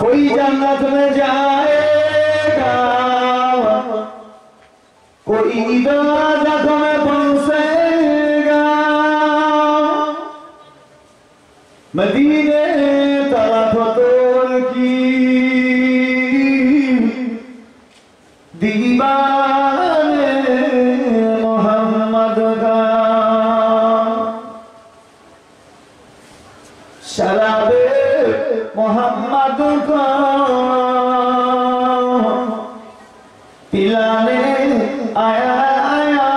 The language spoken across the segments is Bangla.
कोई जन्नत में जाएगा, कोई दोज़ख में पहुंचेगा। मदीने तरफ तोड़ की दीवाने मोहम्मद का शराबे मोहम्मद का पिलाने आया आया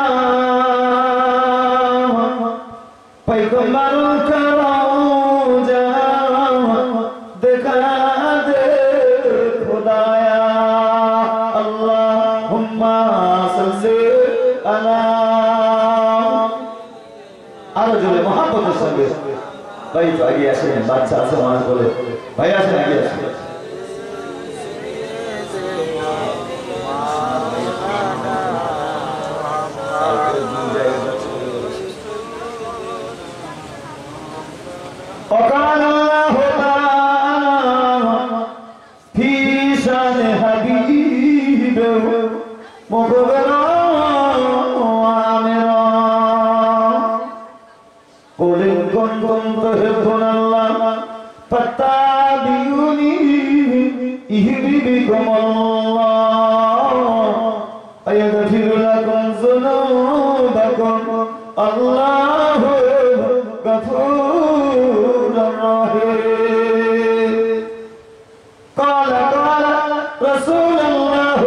पैगंबर का रोज़ा दिखा दे खुदाया। अल्लाहुम्मा सल्ली अला आरो जोरे मोहब्बतेर संगे भाई तो आगे আসেন বাচ্চা আছে মানুষ বলে ভাই আসেন আগে আসেন। وقال الله تعالى في شان حبيبه مخبرا وآمرا قل إن كنتم تحبون الله فاتبعوني يحببكم الله ويغفر لكم ذنوبكم الله غفور رحيم. قال رسول الله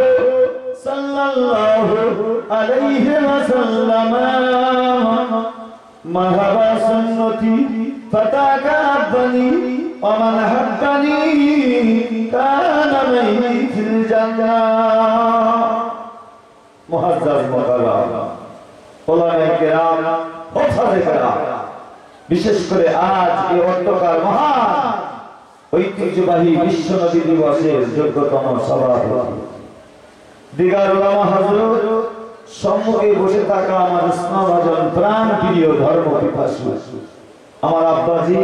صلى الله عليه وسلم مرحبا سنتي فتقبلني ومن حبني كان معي في الجنة. মুআজ্জাজ মুকাররম ওলামায়ে কেরাম ওফাদে কেরাম বিশেষ করে আজ এই অন্ধকার মহান ঐতিহ্যবাহী বিশ্ব নবী দিবসের যোগ্যতম সভাপতি দিগার উলামা হযরত সম্মুখে বসে থাকা আমার স্নেহভাজন প্রাণ প্রিয় ধর্ম পিপাসু আমার আব্বাজি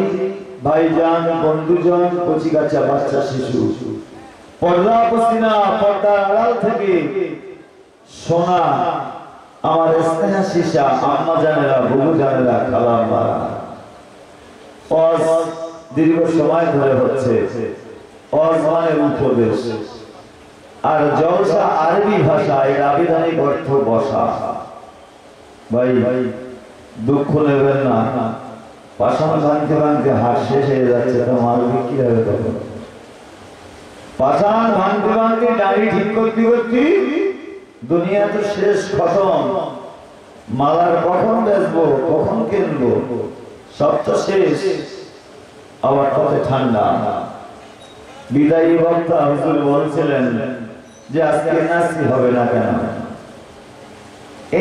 ভাইজান বন্ধুজন কচিকাচা বাচ্চা শিশু পর্দা পশ্চিনা পর্দার আড়াল থেকে সোনা আমার স্নেহ শিশা আম্মা জানেরা বুবু জানেরা খালাম্মা দীর্ঘ সময় ধরে হচ্ছে অজমানের উপদেশ আর জলসা আরবি ভাষা এর আবিধানিক অর্থ বসা। ভাই দুঃখ নেবেন না, পাষাণ ভাঙতে ভাঙতে হাত শেষ হয়ে যাচ্ছে, তো মারবি কি হবে তখন? পাষাণ ভাঙতে ভাঙতে দাড়ি ঠিক করতে করতে দুনিয়া তো শেষ খতম। মালার কখন বেচবো, কখন কিনবো, সব তো শেষ। আবার কত ঠান্ডা। বিদায়ী বক্তা হুজুর বলছিলেন যে আজকে নাসি হবে না কেন?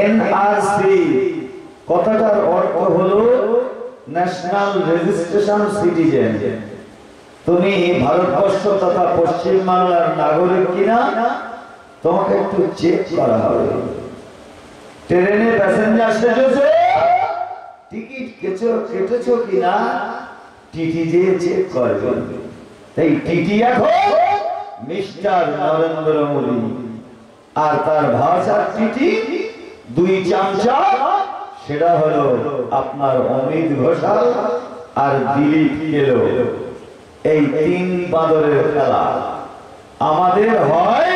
এনআরসি কথাটার অর্থ হলো ন্যাশনাল রেজিস্ট্রেশন সিটিজেন। তুমি ভারতবর্ষ তথা পশ্চিম বাংলার নাগরিক কিনা তোমাকে একটু চেক করা হবে। ট্রেনে প্যাসেঞ্জার সেজেছো, টিকিট কেটেছো কিনা টিটি যে চেক করবে। তাই টিটি এখন মিস্টার নরেন্দ্র মোদী আর তার ভাষার টিটি দুই চামচা, সেটা হলো আপনার অমিত ঘোষাল আর দিলীপ কেলো। এই তিন বাঁদরের খেলা আমাদের হয়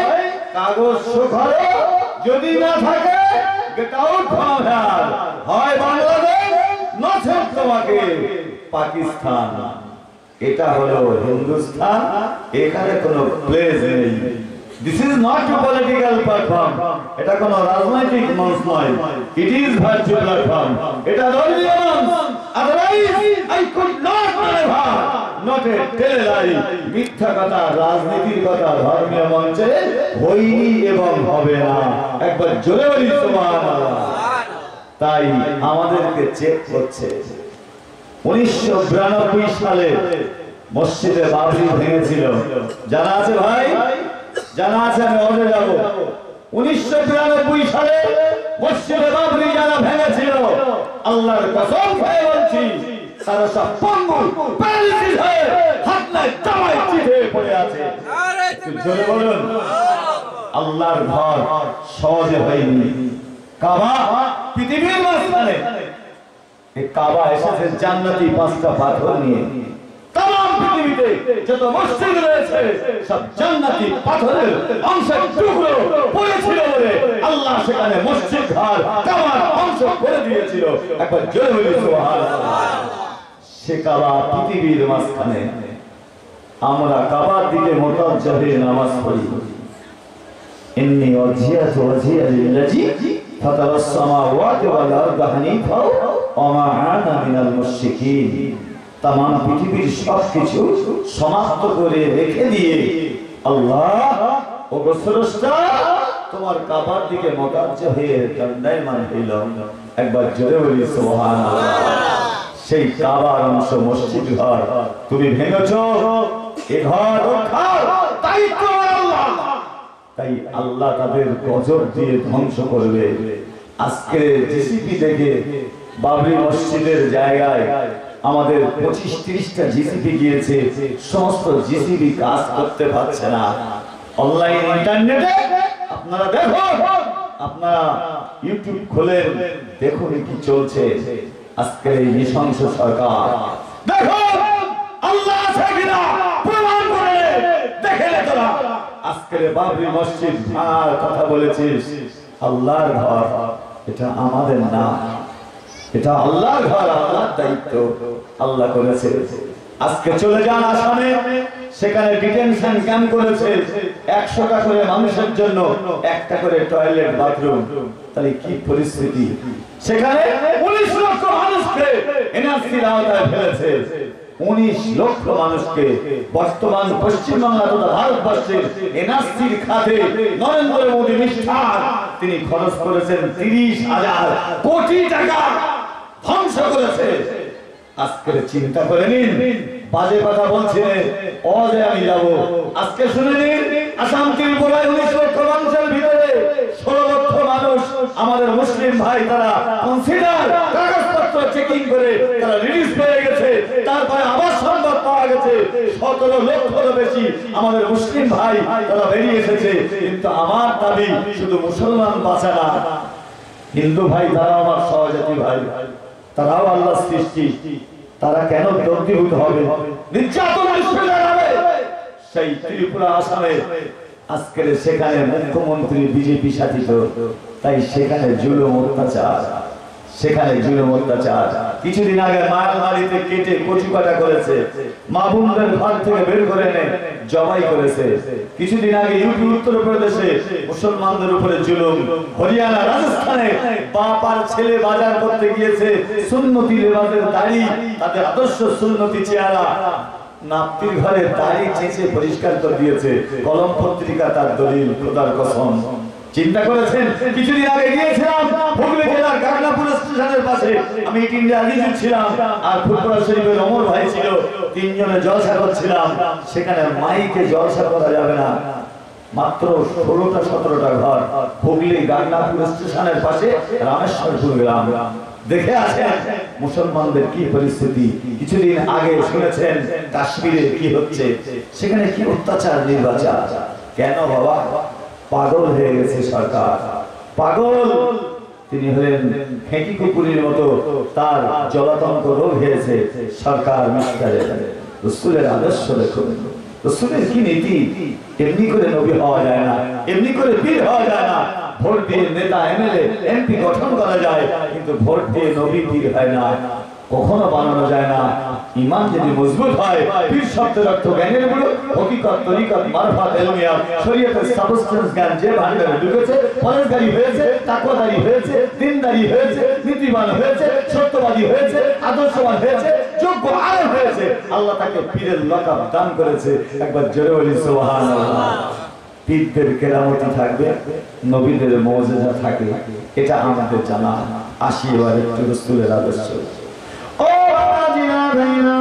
কাগজ সুখরে, যদি না থাকে গেট আউট ফ্রম হিয়ার, হয় বাংলাদেশ নচেত তোমাকে পাকিস্তান। এটা হলো হিন্দুস্তান, এখানে কোনো প্লেস নেই। This is not a political platform, এটা কোনো রাজনৈতিক মঞ্চ নয়। ইট ইজ ভার্চুয়াল প্ল্যাটফর্ম, এটা ধর্মীয় মঞ্চ। Otherwise I could not never not a টেলাই। মিথ্যা কথা, রাজনীতির কথা ধর্মীয় মঞ্চে হয়নি এবং হবে না। একবার জোরে বলি সুবহানাল্লাহ। তাই আমাদেরকে চেক করছে। 1992 সালে মসজিদে বাবরি ভেঙেছিল, জানা আছে ভাই? জানা আছে? আমি ওখানে যাব। 1992 সালে মসজিদে বাবরি যারা ভেঙেছিল, আল্লাহর কসম খেয়ে বলছি তারা সব পঙ্গু প্যারালিসিস হয়ে হাত না মশলায় তাওয়ায় চিঠে পড়ে আছে। জোরে বলুন, আল্লাহর ঘর সহজে হয়নি। কাবা পৃথিবীর মাঝখানে, এই কাবা এসেছে জান্নাতি 5টা পাথর নিয়ে। তাম পৃথিবীতে যত মসজিদ রয়েছে সব জান্নাতি পাথরের অংশের টুকরো পড়েছিল বলে আল্লাহ সেখানে মসজিদ ঘর কাবার অংশ করে দিয়েছিল। একবার জোরে বলি সুবহানাল্লাহ। সে কাবা পৃথিবীর মাঝখানে, আমরা কাবার দিকে মুতাওয়াজ্জিহ হয়ে নামাজ পড়ি। ইন্নী ওয়াজহিতু ওয়াজহিয়া লিল্লাযী ফাতারাস সামাওয়াতি ওয়াল আরদা হানিফা ওয়া মা আনা মিনাল মুশরিকিন। तमाम পৃথিবীর সবকিছু সমাপ্ত করে রেখে দিয়ে আল্লাহ ও স্রষ্টা তোমার কাবার দিকে মুতাওয়াজ্জিহ হয়ে দণ্ডায়মান হইল। একবার জোরে বলি সুবহানাল্লাহ। সেই কাবার অংশ মসজিদ ঘর তুমি ভেঙেছো, এ ঘর রক্ষার দায়িত্ব আল্লাহ। তাই আল্লাহ তাদের গজব দিয়ে ধ্বংস করবে। আজকে জিসিপি থেকে বাবরি মসজিদের জায়গায় আমাদের 25-30টা জিসিপি গিয়েছে। সমস্ত জিসিপি কাজ করতে পারছে না। অনলাইন ইন্টারনেটে আপনারা দেখুন, আপনারা ইউটিউব খোলেন, দেখুন কি চলছে। আজকে এই নৃশংস সরকার দেখুন আল্লাহ আছে কিনা প্রমাণ করে দেখেলে তোরা। আজকে বাবরি মসজিদ ভাঙার কথা বলেছিস, আল্লাহর ঘর, এটা আমাদের না, এটা আল্লাহর ঘর, আল্লাহর দায়িত্ব, আল্লাহ করেছে। আজকে চলে যান আসামে, সেখানে ডিটেনশন ক্যাম্প করেছে। 100টা করে মানুষের জন্য একটা করে টয়লেট বাথরুম। তাহলে কি পরিস্থিতি সেখানে? 19 লক্ষ মানুষকে এনআরসির আওতায় ফেলেছে। 19 লক্ষ মানুষকে বর্তমান পশ্চিমবাংলা তথা ভারতবর্ষের এনআরসির খাতে নরেন্দ্র মোদী মিস্টার তিনি খরচ করেছেন 30,000 কোটি টাকা, ধ্বংস করেছে। আজকে চিন্তা করে নিন, বাজে কথা বলছে অজে আমি যাব। আজকে শুনে নিন, আসাম ত্রিপুরায় 19 লক্ষ মানুষের ভিতরে 16 লক্ষ মানুষ আমাদের মুসলিম ভাই, তারা কনসিডার কাগজপত্র চেকিং করে তারা রিলিজ পেয়ে গেছে। তারপরে আবার সংবাদ পাওয়া গেছে 17 লক্ষেরও বেশি আমাদের মুসলিম ভাই তারা বেরিয়ে এসেছে। কিন্তু আমার দাবি শুধু মুসলমান বাঁচে না, হিন্দু ভাই তারাও আমার সহজাতি ভাই, তারাও আল্লাহর সৃষ্টি। তারা কেন দগ্ধীভূত হবে, নির্যাতন হবে? সেই ত্রিপুরা আসামে আজকের সেখানে মুখ্যমন্ত্রী বিজেপি শাসিত, তাই সেখানে জুলুম অত্যাচার, সেখানে জুলুম অত্যাচার। কিছুদিন আগে মায়ানমারিতে কেটে কচু কাটা করেছে, মা বোনদের ঘর থেকে বের করে এনে জবাই করেছে। কিছুদিন আগে ইউপি উত্তরপ্রদেশে মুসলমানদের উপরে জুলুম। হরিয়ানা, রাজস্থানে বাপ আর ছেলে বাজার করতে গিয়েছে, সুন্নতি লেবাসের দাড়ি, তাদের আদর্শ সুন্নতি চেহারা, নাপ্তির ঘরে দাড়ি চেঁচে পরিষ্কার করে দিয়েছে। কলম পত্রিকা তার দলিল, খোদার কসম। চিন্তা করেছেন? কিছুদিন আগে গিয়েছিলাম হুগলি জেলার গাগনাপুর স্টেশনের পাশে, আমি ইট ইন্ডিয়া রিজু ছিলাম আর ফুরফুরা শরীফের ওমর ভাই ছিল, 3 জনে জলসা করছিলাম। সেখানে মাইকে জলসা করা যাবে না, মাত্র 16টা-17টা ঘর। হুগলি গাগনাপুর স্টেশনের পাশে রামেশ্বরপুর গ্রাম। দেখে আসেন মুসলমানদের কি পরিস্থিতি। কিছুদিন আগে শুনেছেন কাশ্মীরে কি হচ্ছে, সেখানে কি অত্যাচার, নির্বাচন। কেন বাবা? পাগল হয়ে গেছে সরকার, পাগল। তিনি হলেন ফেঁকি কুকুরের মতো, তার জলাতঙ্ক রোগ হয়েছে। সরকার মিস্টারের রাসূলের আদর্শ দেখুন, রাসূলের কি নীতি। এমনি করে নবী হওয়া যায় না, এমনি করে পীর হওয়া যায় না। ভোট দিয়ে নেতা, এমএলএ, এমপি গঠন করা যায়, কিন্তু ভোট দিয়ে নবী পীর হয় না, কখনো বানানো যায় না। ঈমান যদি মজবুত হয়, পীর শব্দের অর্থ জ্ঞানের মূল, হকিকত, তরিকত, মারফত, ইলমিয়াত, শরীয়তের সাবস্টেন্স জ্ঞান যে ভান্ডারে ঢুকেছে, পরেশগারী হয়েছে, তাকওয়াদারি হয়েছে, দিনদারি হয়েছে, নীতিবান হয়েছে, সত্যবাদী হয়েছে, আদর্শবান হয়েছে, যোগ্য আলেম হয়েছে, আল্লাহ তাকে পীরের লকাব দান করেছে। একবার জোরে বলি সুবহানাল্লাহ। পীরদের কেরামতি থাকবে, নবীদের মুজিজা থাকে, এটা আমাদের জানা। আসি এবার একটু রাসূলের আদর্শ। ও বাবাজিরা, ভাইরা,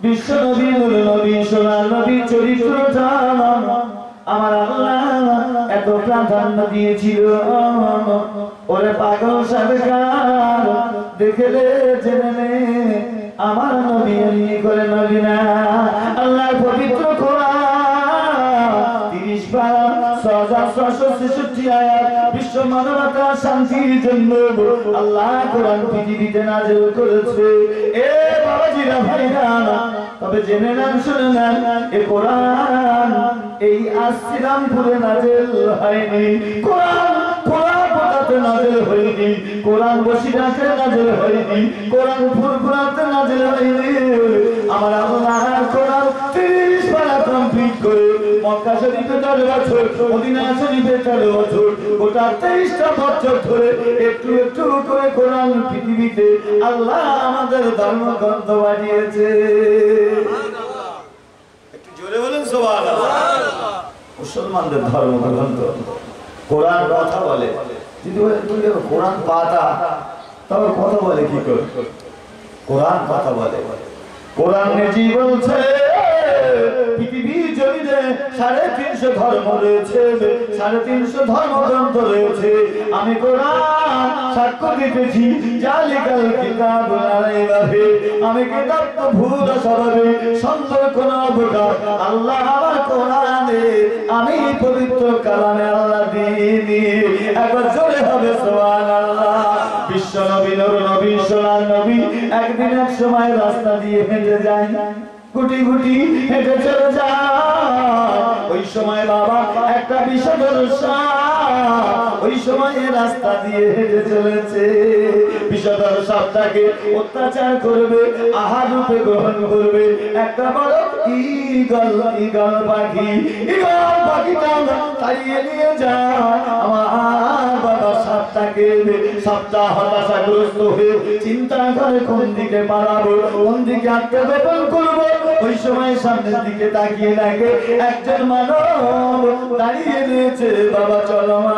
বিশ্ব নবী, নূর নবী, সোনার নবী চরিত্রটা আমার আল্লাহ এত প্রাধান্য দিয়েছিল। ওরে পাগল সরকার, দেখলে জেনে নে আমার নবী এমনি করে নবী না। আল্লাহর পবিত্র কোরআন 30 পারা 6666 আয়াত বিশ্ব মানবতা শান্তির জন্য আল্লাহ কোরআন পৃথিবীতে নাযিল করেছে। এ বাবাজিরা ভাইরা, তবে জেনে নেন, শুনে নেন, এই কোরআন এই শ্রীরামপুরে নাযিল হয়নি, কোরআন পোড়াতে নাযিল হয়নি, কোরআন বসিরহাটে নাযিল হয়নি, কোরআন ফুরফুরাতে নাযিল হয়নি। আমার আল্লাহ কোরআন 30 পারা কমপ্লিট করে মক্কা শরীফে 4 বছর, মদিনা শরীফে 4 বছর, গোটা 23টা বছর ধরে একটু একটু করে কোরআন পৃথিবীতে আল্লাহ আমাদের ধর্মগ্রন্থ বানিয়েছে। একটু জোরে বলেন সুবহানাল্লাহ। মুসলমানদের ধর্মগ্রন্থ কোরআন কথা বলে। যদি বলেন তুই কোরআন পাতা, তবে কথা বলে কি করে? কোরআন কথা বলে। কোরআন নিজে বলছে পৃথিবীর জমিনে 350 ধর্ম রয়েছে, 350 ধর্মগ্রন্থ রয়েছে। আমি কোরআন সাক্ষ্য দিতেছি, জালিকাল কিতাবু লা রাইবা ফিহি, আমি কিতাব তো ভুল সরবে সন্দেহ কোন অবকাশ আল্লাহ আমার কোরআনে, আমি পবিত্র কালামে আল্লাহ দিনি। একবার জোরে হবে সুবহানাল্লাহ। বিশ্ব নবী, নূর নবী, সোনার নবী একদিন এক সময় রাস্তা দিয়ে হেঁটে যায়, গুটি গুটি হেঁটে চলে যায়। ওই সময় বাবা একটা বিষধর সাপ ওই সময় রাস্তা দিয়ে হেঁটে চলেছে। বিষধর সাপটাকে অত্যাচার করবে, আহার রূপে গ্রহণ করবে। একটা বড় ঈগল পাখি, ঈগল পাখিটা তাড়িয়ে নিয়ে যায়। আমার বাবা সাপটা হতাশাগ্রস্ত হয়ে চিন্তা করে কোন দিকে পালাবো, কোন দিকে আত্মগোপন করবো। ওই সময় সামনের দিকে তাকিয়ে দেখে একজন মানব দাঁড়িয়ে রয়েছে। বাবা চলো মা।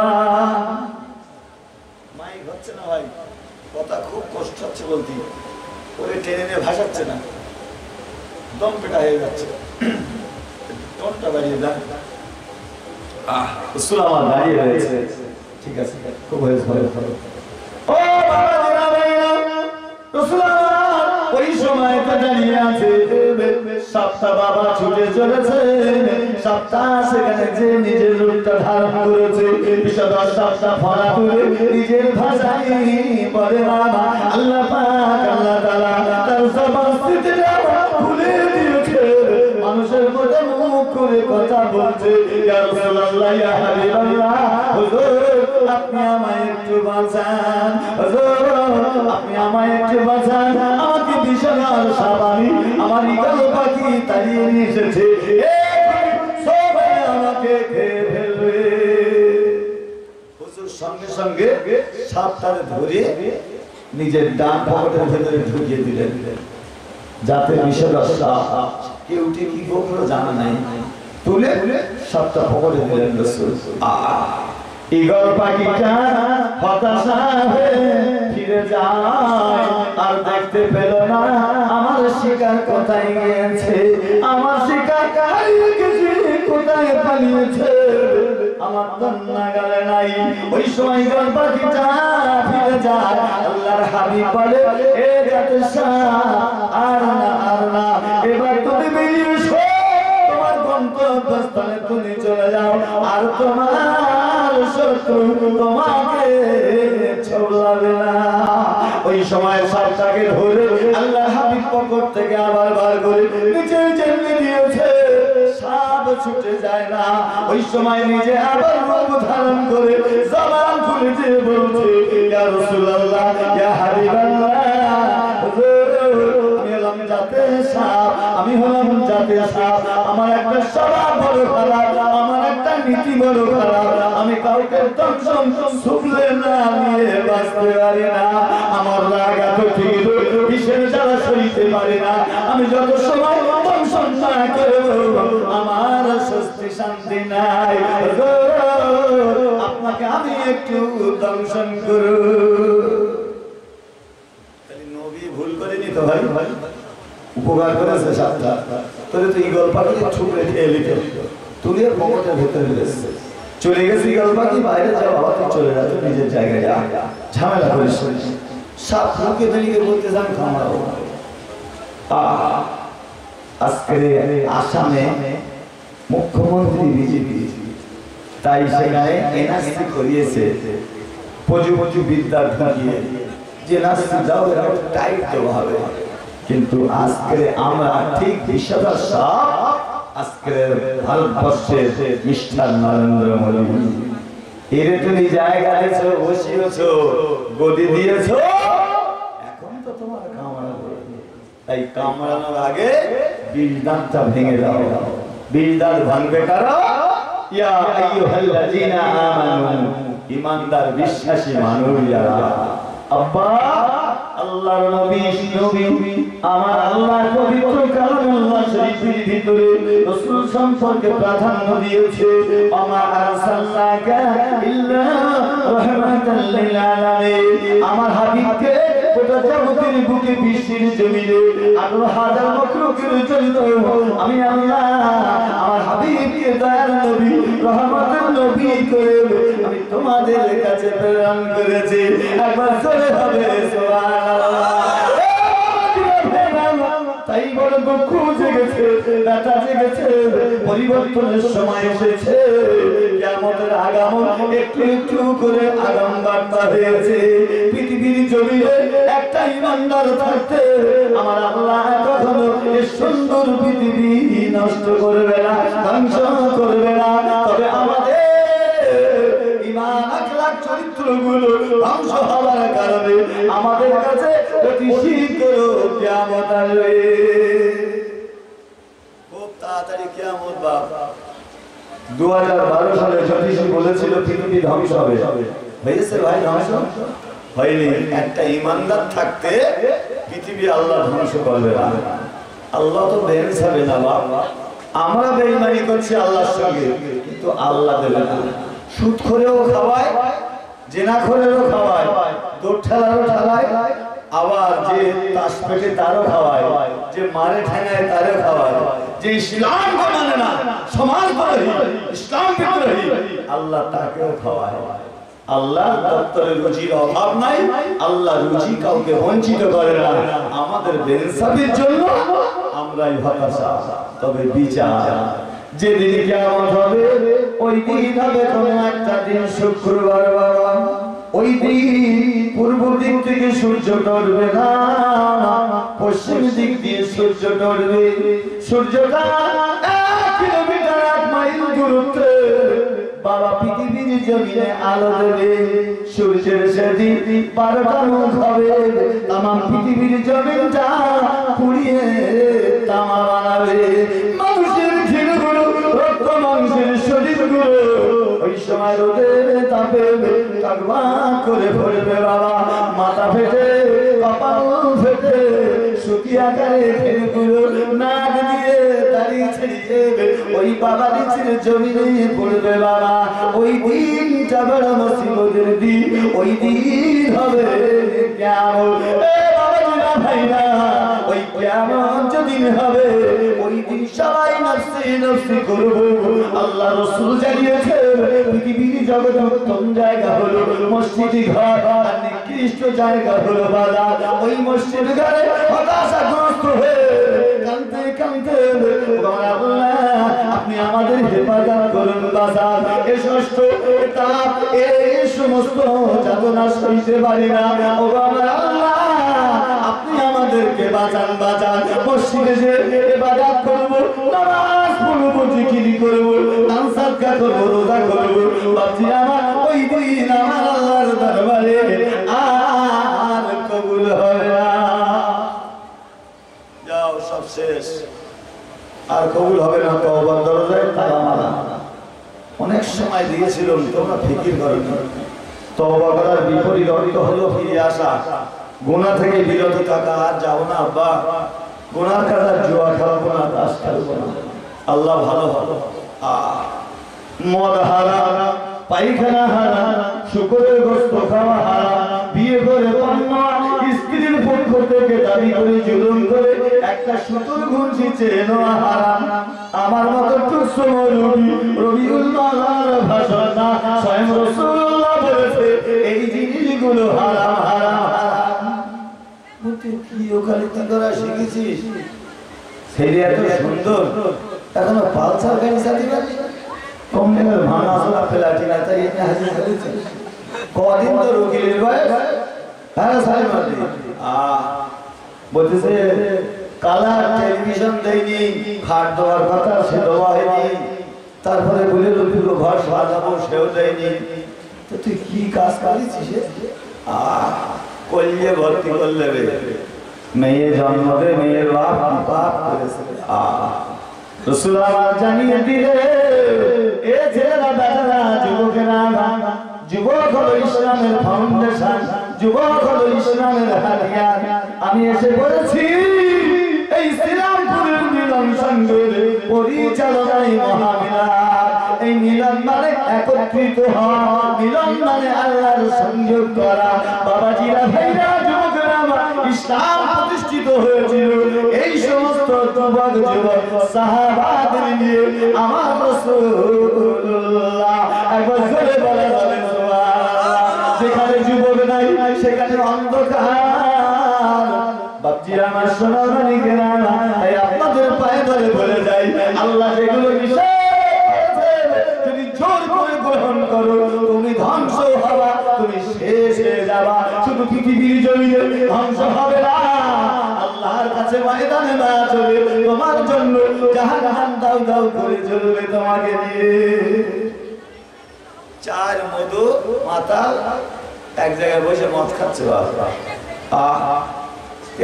মাইক হচ্ছে না ভাই, কথা খুব কষ্ট হচ্ছে বলতে, ওরে টেনে নিয়ে ভাসাচ্ছে না, দম পেটা হয়ে যাচ্ছে। টোনটা বাড়িয়ে দেন। আমার দাঁড়িয়ে রয়েছে, ঠিক আছে, খুব হয়েছে ভালো। ও বাবা দিনা ভাইয়া, ওই সময় তো দাঁড়িয়ে আছে। সাপটা বাবা ছুটে চলেছে, সাপটা সেখানে যে নিজের রূপটা ধারণ করেছে। বিষধর সাপটা ফনা তুলে নিজের ভাষায় বলে বাবা আল্লাহ পাক, আল্লাহ তাআলা তার জবানটা খুলে দিয়েছে। মানুষের মধ্যে মুখ করে কথা বলছে, ইয়া রাসূলুল্লাহ, ইয়া হাবিবাল্লাহ, হুজুর আপনি আমায় একটু বাঁচান, হুজুর আপনি আমায় একটু বাঁচান। আমাকে বিষধর সাপ আমার ঈগল পাখি তাড়িয়ে নিয়ে এসেছে, সবাই আমাকে খেয়ে ফেলবে। হুজুর সঙ্গে সঙ্গে সাপটারে ধরে নিজের ডান পকেটের ভেতরে ঢুকিয়ে দিলেন, যাতে বিষধর সাপ কেউ কি গোপন জানা নাই, তুলে সাপটা পকেটে দিলেন রাসূল। ঈগল পাখিটা হতাশা হয়ে ফিরে যায়, আর দেখতে পেল না আমার শিকার কোথায় গিয়েছে, আমার শিকার হারিয়ে গেছে, কোথায় পালিয়েছে, আমার তন্না গেলে নাই। ওই সময় ঈগল পাখিটা ফিরে যায়। আল্লাহর হাবিব বলে, এ জাতে আর না, এবার তুমি বেরিয়ে এসো, তোমার গন্তব্যস্থলে তুমি চলে যাও, আর তোমার শত্রু তোমাকে ছোড়াবে না। ওই সময় সাপটাকে ধরে আল্লাহ হাবিব পকেট থেকে আবার বার করে নিচে চেপে দিয়েছে, সাপ ছুটে যায় না। ওই সময় নিজে আবার রূপ ধারণ করে জবান খুলে দিয়ে বলছে, ইয়া রাসূলুল্লাহ, ইয়া হাবিবাল্লাহ, আমি হলাম জাতে সাপ, আমার একটা স্বভাব বড় খারাপ, আমার একটা নীতি বড় খারাপ, আমি কাউকে দংশন শুকলে না নিয়ে বাঁচতে পারি না। আমার রাগ এত তীব্র, কিসের জ্বালা সইতে পারি না। আমি যত সময় দংশন না করব আমার স্বস্তি শান্তি নাই। আপনাকে আমি একটু দংশন করব। নবী ভুল করেনি তো ভাই, উপকার করেছে সাপটা। তোরে তো ঈগল পাখি ছুটে খেয়ে লিখে তুলে পকেটের ভেতরে গেছে, চলে গেছে ঈগল পাখি। বাইরে যাও বাবা, তুই চলে যা, নিজের জায়গায় যা, ঝামেলা করিস। সাপ মুখে দাঁড়িয়ে বলতে যান খামারো, আজকে আসামে মুখ্যমন্ত্রী বিজেপি, তাই সেখানে এনআরসি করিয়েছে প্রযুক্তিবিদ্যা ঢুকিয়ে যে নাস্তি যাও টাইট দেওয়া হবে। কিন্তু আজকে আমরা ঠিক বিশ্বটা সব আজকে ভারতবর্ষের মিস্টার নরেন্দ্র মোদী এর তুমি জায়গা দিয়েছো, বসিয়েছো, গদি দিয়েছো, এখন তো তোমার কামড়াবো। তাই কামড়ানোর আগে বীজদানটা ভেঙে দাও। বীজদান ভাঙবে কারা? ইয়া আইয়ুহাল্লাযীনা আমানু, ঈমানদার বিশ্বাসী মানুষ যারা। আব্বা আল্লাহর নবী আমার আল্লাহর পবিত্র কালামুল্লাহ শরীফের ভিতরে রাসূল সম্পর্কে প্রাধান্য দিয়েছে, আমা আরসালনাকা ইল্লা রাহমাতাল লিল আলামিন। আমার হাবিবকে গোটা জগতের বুকে বিশ্বের জমিনে ১৮,০০০ মাখলুকের জন্য আমি আল্লাহ আমার হাবিবকে দয়ার নবী রহমতের নবী করে আমি তোমাদের কাছে প্রেরণ করেছি। একবার চলে হবে সুবহানাল্লাহ। তাই বড় দুঃখ জেগেছে, ব্যথা জেগেছে, পরিবর্তনের সময় এসেছে। কিয়ামতের আগমন একটু একটু করে আগম বার্তা হয়েছে। পৃথিবীর জমিনে একটা ঈমানদার থাকতে আমার আল্লাহ কখনো এই সুন্দর পৃথিবী নষ্ট করবে না, ধ্বংস করবে না। তবে আমাদের ঈমান আখলাক চরিত্রগুলো ধ্বংস হওয়ার কারণে আমাদের কাছে অতি শীঘ্র কিয়ামত আসবে। খুব তাড়াতাড়ি কিয়ামত। বাবা 2012 সালে জ্যোতিষী বলেছিল পৃথিবী ধ্বংস হবে। হয়েছে ভাই ধ্বংস? হয়নি। একটা ঈমানদার থাকতে পৃথিবী আল্লাহ ধ্বংস করবে না। আল্লাহ তো বেইমান না বাবা। আমরা বেঈমানি করছি আল্লাহর সঙ্গে, কিন্তু আল্লাহ দেবে না। সুদ করেও খাওয়ায়, জেনা করেও খাওয়ায়, দৌড় ঠেলারও ঠেলায়, আবার যে তাস পেটে তারও খাওয়ায়, যে মারে ঠেঙায় তারও খাওয়ায়, যে ইসলামকে মানে না, সমাজ বিরোধী, ইসলাম বিদ্রোহী, আল্লাহ তাকেও খাওয়ায়। আল্লাহ দপ্তরে রুজির অভাব নাই, আল্লাহ রুজি কাউকে বঞ্চিত করে না। আমাদের বেইনসাফির জন্য আমরাই হতাশা। তবে বিচার যেদিন কিয়ামত হবে, ওই দিন হবে কোনো একটা দিন শুক্রবার বাবা। ওই দিন পূর্ব দিক থেকে সূর্য ডুববে না, পশ্চিম দিক দিয়ে সূর্য ডুববে। সূর্যটা 1 কিলোমিটার 1 মাইল দূরত্বে বাবা পৃথিবীর জমিনে আলো দেবে। সূর্যের সেদিন 12টা মুখ হবে, তামাম পৃথিবীর জমিনটা পুড়িয়ে তামা বানাবে। মানুষের ঘিরগুলো, রক্ত মাংসের শরীরগুলো ওই সময় রোদের তাপে টাকবা করে ভরবে বাবা। মাথা ফেটে, কপাল ফেটে, সুতি আকারে ঘিরগুলো নাক দিয়ে দাড়ি ছেড়ে ওই বাবা নিচের জমিনে পড়বে বাবা। ওই দিনটা বড় মুসিবতের দিন। ওই দিন হবে কিয়ামত। বাবা ভাইরা, ওই কিয়ামত যেদিন হবে, ওই দিন সবাই নফসি নফসি করবে। আল্লাহ রাসূল জানিয়েছেন পৃথিবীর জগতে উত্তম জায়গা হলো মসজিদ ঘর, আর নিকৃষ্ট জায়গা হলো বাজার। ওই মসজিদ ঘরে হতাশাগ্রস্ত হয়ে কাঁদতে কাঁদতে আপনি আমাদের হেফাজত করুন বাজার। এ ষষ্ঠ তাপ, এই সমস্ত যাতনা সইতে পারি না। ও আমার আল্লাহ, আপনি আমাদেরকে বাঁচান, বাঁচান। মসজিদে যে ইবাদত করব, নামাজ পড়ব, জিকির করব, দান সাদকা করব, রোজা করব, বাকি আমার ওই দিন আমার আল্লাহর দরবারে আর কবুল হবে না। যাও, সব শেষ, আর কবুল হবে না। তওবার দরজায় তালা মারা। অনেক সময় দিয়েছিলাম, তোমরা ফিকির করো না। তওবা করার বিপরীত অর্থ হলো ফিরে আসা, গুনাহ থেকে বিরত থাকা। আর যাও না আব্বা, গুনার কাজ আর জুয়া খেলবো না, তাস খেলবো না। আল্লাহ ভালো ভালো। মদ হারাম, পায়খানা হারাম, শুকরের গোশত খাওয়া হারাম, বিয়ে করে কন্যা স্ত্রীর পক্ষ থেকে দাবি করে জুলুম করে একটা সুতোর ঘুষি চেয়ে নেওয়া হারাম। আমার মতো টুকসো মৌলবি রবিউল্লাহর ভাষণ না, স্বয়ং রাসূলুল্লাহ বলেছে এই জিনিসগুলো হারাম হারাম হারাম। তুই কি ওকালতি করা শিখেছিস? ছেলে এত সুন্দর, এখনো পালসার গাড়ি চালাতে পারলি? কমনের ভাঙা চলা ফেলাটি না, তাই এনে হাজির করেছিস। কদিন তো রুকিলের বয়স, হ্যাঁ সাই মারলি। বলতেছে কালার টেলিভিশন দেয়নি, খাট দেওয়ার কথা সে দেওয়া হয়নি, তারপরে বলে দুটো ঘর সাজাবো সেও দেয়নি। তো তুই কি কাজ করেছিস? কলিয়ে ভর্তি করলে মেয়ে জন্ম দে, মেয়ের বাপ পাপ করেছে। রাসূল আমার জানিয়ে দিলে এ ছেলেরা বেটারা যুবকেরা, যুবক হলো ইসলামের ফাউন্ডেশন, যুবক হলো ইসলামের হাতিয়ার। আমি এসে বলেছি এই শ্রীরামপুরের মিলন সংঘের পরিচালনায় মহামিলন। এই মিলন মানে একত্রিত হওয়া, মিলন মানে আল্লাহর সংযোগ করা। বাবাজিরা, ভাইরা, যুবকেরা, ইসলাম প্রতিষ্ঠিত হয়েছিল এই সমস্ত যুবক যুবক সাহাবাদের নিয়ে। আমার রাসূলুল্লাহ একবার জোরে বলা যাবে সুবহানাল্লাহ। যেখানে যুবক নাই সেখানে অন্ধকার। বাপজিরা, আমার সোনামণি কেনা, তাই আপনাদের পায়ে ধরে বলে যাই, আল্লাহ যেগুলো নিষেধ যদি জোর করে গ্রহণ করো তুমি ধ্বংস হবা, তুমি শেষ হয়ে যাবা। শুধু পৃথিবীর জমিনে ধ্বংস হবে না, আল্লাহর কাছে ময়দানে না চলে তোমার জন্য জাহান্নাম দাউ দাউ করে চলবে তোমাকে নিয়ে। চার মধু মাতা এক জায়গায় বসে মদ খাচ্ছে। বাবা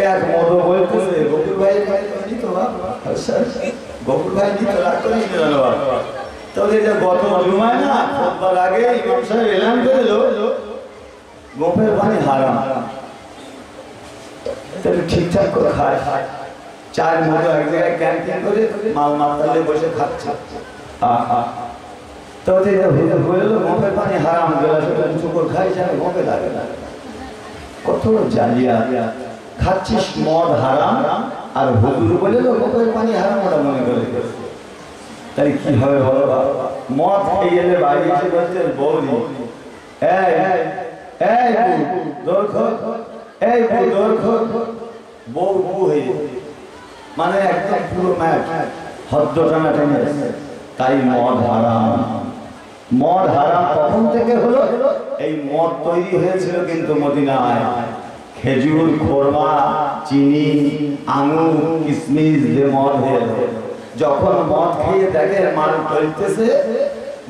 এক মধু বলতেছে গফুর ভাই নিত, গফুর ভাই নিত, রাগ করিস না বাবা। তবে গত জুমায় না খোদবার আগে ইমাম সাহেব এলান করে দিল গোপের পানি হারাম, ঠিকঠাক করে খায়। চার মতো এক জায়গায় ক্যান্টিন করে মাল মাতালে বসে খাচ্ছে। তবে বললো গোপের পানি হারাম, চুকর খাই যায় গোপে লাগে না। কত জালিয়া, খাচ্ছিস মদ হারাম আর হুজুর বলে গোপের পানি হারাম, ওটা মনে করে। তাই কি হবে বলো? মদ খেয়ে গেলে বাড়ি এসে বলছে বৌদি, মানে একদম পুরো তাই মদ হারাম। মদ হারাম কখন থেকে হলো? এই মদ তৈরি হয়েছিল কিন্তু মদিনায় খেজুর, খোরমা, চিনি, আঙুর, কিশমিশ দিয়ে মদ হয়েছে। যখন মদ খেয়ে দেখে মান চলতেছে,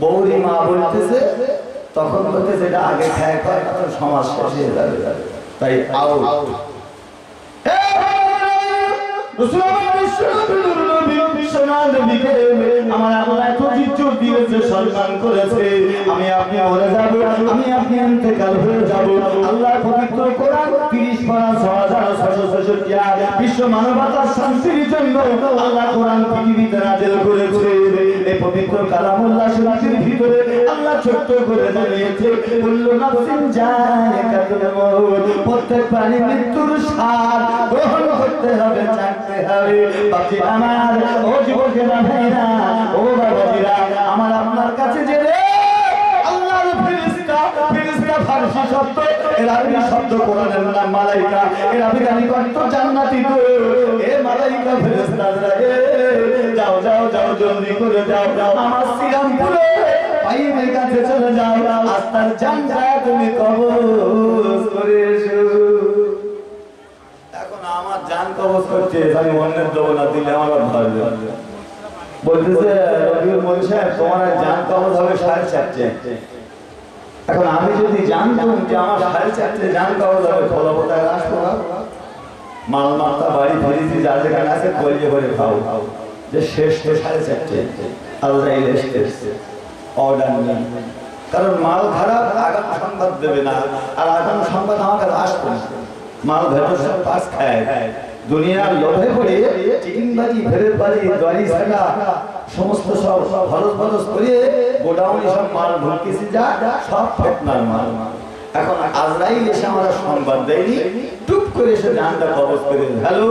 বৌরি মা বলতেছে, তখন বলতে সেটা আগে খায় খায় সমাজ শেষ হয়ে যাবে। তাই আমার আল্লাহ এত ইজ্জত দিয়েছে, সম্মান করেছে, আমি আপনি মরে যাব, আমি আপনি ইন্তেকাল হয়ে যাব। আল্লাহ পবিত্র কোরআন 30 পারা 6666 বিশ্ব মানবতার শান্তির জন্য আল্লাহ কোরআন পৃথিবীতে নাযিল করেছে। এই পবিত্র কালামুল্লাহ শরীফের ভিতরে আল্লাহ ছোট্ট করে জানিয়েছে, কুল্লু নাফসিন যায়িকাতুল মউত, প্রত্যেক প্রাণী মৃত্যুর স্বাদ গ্রহণ করতে হবে, চাইতে হবে। বাকি আমার ও যুবকেরা, ভাইরা, ও বাবাজিরা, আমার আপনার কাছে যে আল্লাহর ফেরেশতা, ফেরেশতা ফারসি শব্দ, এর আরবি শব্দ কোরআনের নাম মালাইকা, এর আরবি অর্থ জান্নাতি। তো এ মালাইকা ফেরেশতারা, যাও যাও যাও, জলদি করে যাও, আমার শ্রীরামপুরে ভাইয়ের কাছে চলে যাও, আস্তার জানজা তুমি কবজ করে এসো। এখন আমার জান কবজ করছে, আমি অন্যের দেবো না, দিলে আমার ভালো বলতেছে রবিউল মনি সাহেব তোমার জান কবজ হবে 4:30। এখন আমি যদি জানতাম যে আমার 4:30 জান কবজ হবে, ফলবতায় আসবো না। মাল মাত্রা বাড়ি ফেরিছি যা যেখানে আছে বলিয়ে বলে খাও যে শেষ তো 4:30 আল্লাহ এসেছে অর্ডার নেই। কারণ মাল খারাপ, আগাম সংবাদ দেবে না, আর আগাম সংবাদ আমার কাছে আসবে না। মাল ভেতর সব পাস খায়, দুনিয়ার লোভে পড়ে চিটিংবাজি, ফেরতবাজি, দড়ি ছাড়া সমস্ত সব খরচ ফরচ করে গোডাউনে সব মাল ঢুকিয়েছে, যা সব ফেতনার মাল। এখন আজরাইল এসে আমরা সংবাদ দেয়নি, টুপ করে এসে জানটা কবজ করে, হ্যালো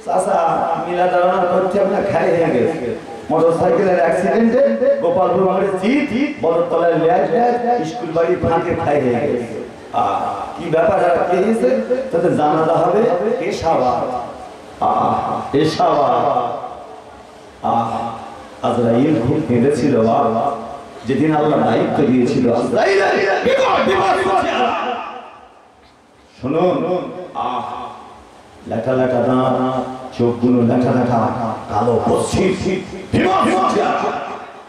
চাচা মিলা দাঁড়ানো করছে, আপনার খাই হয়ে গেছে মোটরসাইকেলের অ্যাক্সিডেন্টে গোপালপুর আমাদের জিত বড়তলায় ল্যাজ স্কুল বাড়ি ফাঁকে খাই হয়ে গেছে। কি ব্যাপার কে এসে তাতে জানালা হবে এশাবা এশাবা আজরাইল খুব কেঁদেছিল বাবা যেদিন আল্লাহ দায়িত্ব দিয়েছিল শুনুন লেখা লেখা দাঁত চোখগুলো লেখা লেখা কালো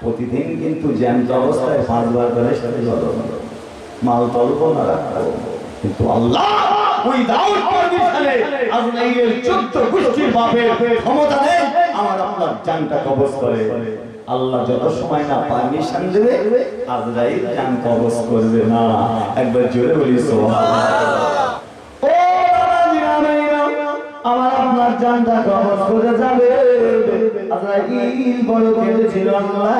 প্রতিদিন কিন্তু জ্যান্ত অবস্থায় 5 বার করে সাথে মাল তল্প না রাখবো কিন্তু আল্লাহ ওই দাউদ পারমিশনে আজরাইলের 14 গোষ্ঠীর বাপের ক্ষমতা নেই আমার আপনার জানটা কবজ করে আল্লাহ যত সময় না পারমিশন দেবে আজরাইল জান কবজ করবে না একবার জোরে বলি সুবহানাল্লাহ ও জিনামাইনা আমার আপনার জানটা কবজ করে যাবে আজরাইল বড় কেঁদেছিল আল্লাহ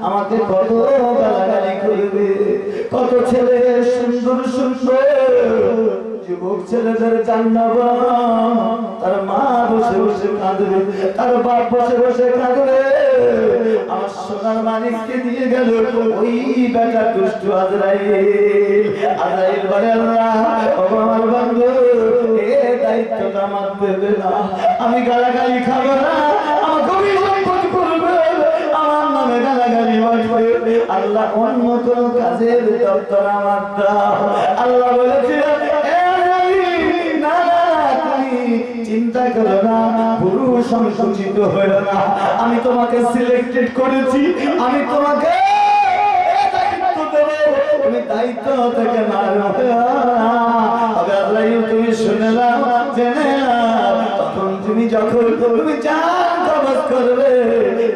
আমাকে কত গালাগালি করবে কত ছেলে সুন্দর সুন্দর যুবক ছেলেদের জানাবো তার মা বসে বসে কাঁদবে তার বাপ বসে বসে কাঁদবে আমার সোনার মানিককে দিয়ে গেল ওই বেটা দুষ্ট আজরাইল বলে আল্লাহ ও আমার বন্ধু এই দায়িত্বটা আমার দেবে না আমি গালাগালি খাবো না আমার গভীর সম্পদ করবে আমার নামে গালাগালি বলবে আল্লাহ অন্য কোন কাজের দপ্তর আমার দাও আল্লাহ বলেছিলেন চিন্তা করো না পুরুষ সংকুচিত হইল না আমি তোমাকে সিলেক্টেড করেছি আমি তোমাকে দায়িত্ব দেব তুমি দায়িত্ব থেকে তুমি শুনে নাও জেনে নাও তখন তুমি যখন তুমি জান কবজ করবে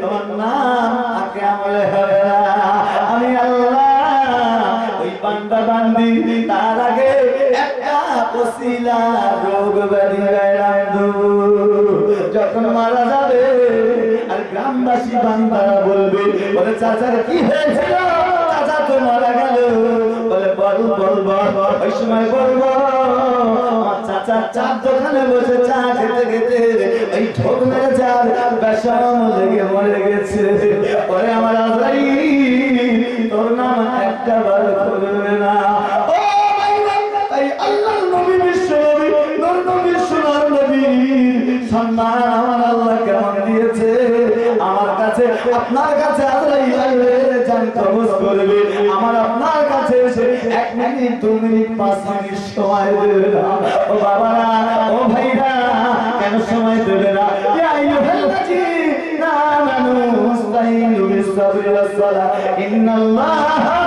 তোমার নাম আকে আমলে হবে না আমি আল্লাহ ওই বান্দা বান্দি তার আগে একটা ওসিলা রোগ ব্যাধি যখন মারা যাবে আর গ্রামবাসী বান্দারা বলবে বলে চাচার কি হয়েছিল চাচা তো মারা গেল বলে বলবো ওই সময় বলবো আমার চাচা চার দোকানে বসে চা খেতে খেতে এই ঠোক মেরে চার বেশম লেগে মরে গেছে পরে আমার আজরাইল তোর নাম একটা বার করবে না ও তাই আল্লাহর নবী বিশ্ব নবী সোনার নবী সম্মান আমার আল্লাহ কেমন দিয়েছে আমার কাছে আপনার কাছে আজরাইল জান কবজ করবে আমার আপনার কাছে এসে 1 মিনিট 2 মিনিট 5 মিনিট সময় দেবে না ও বাবারা ও ভাইরা কেন সময় দেবে না ইয়া আইয়ুহাল্লাযীনা আমানু ইসতাঈনু বিস-সাবরি ওয়াস-সালাহ ইন্নাল্লাহা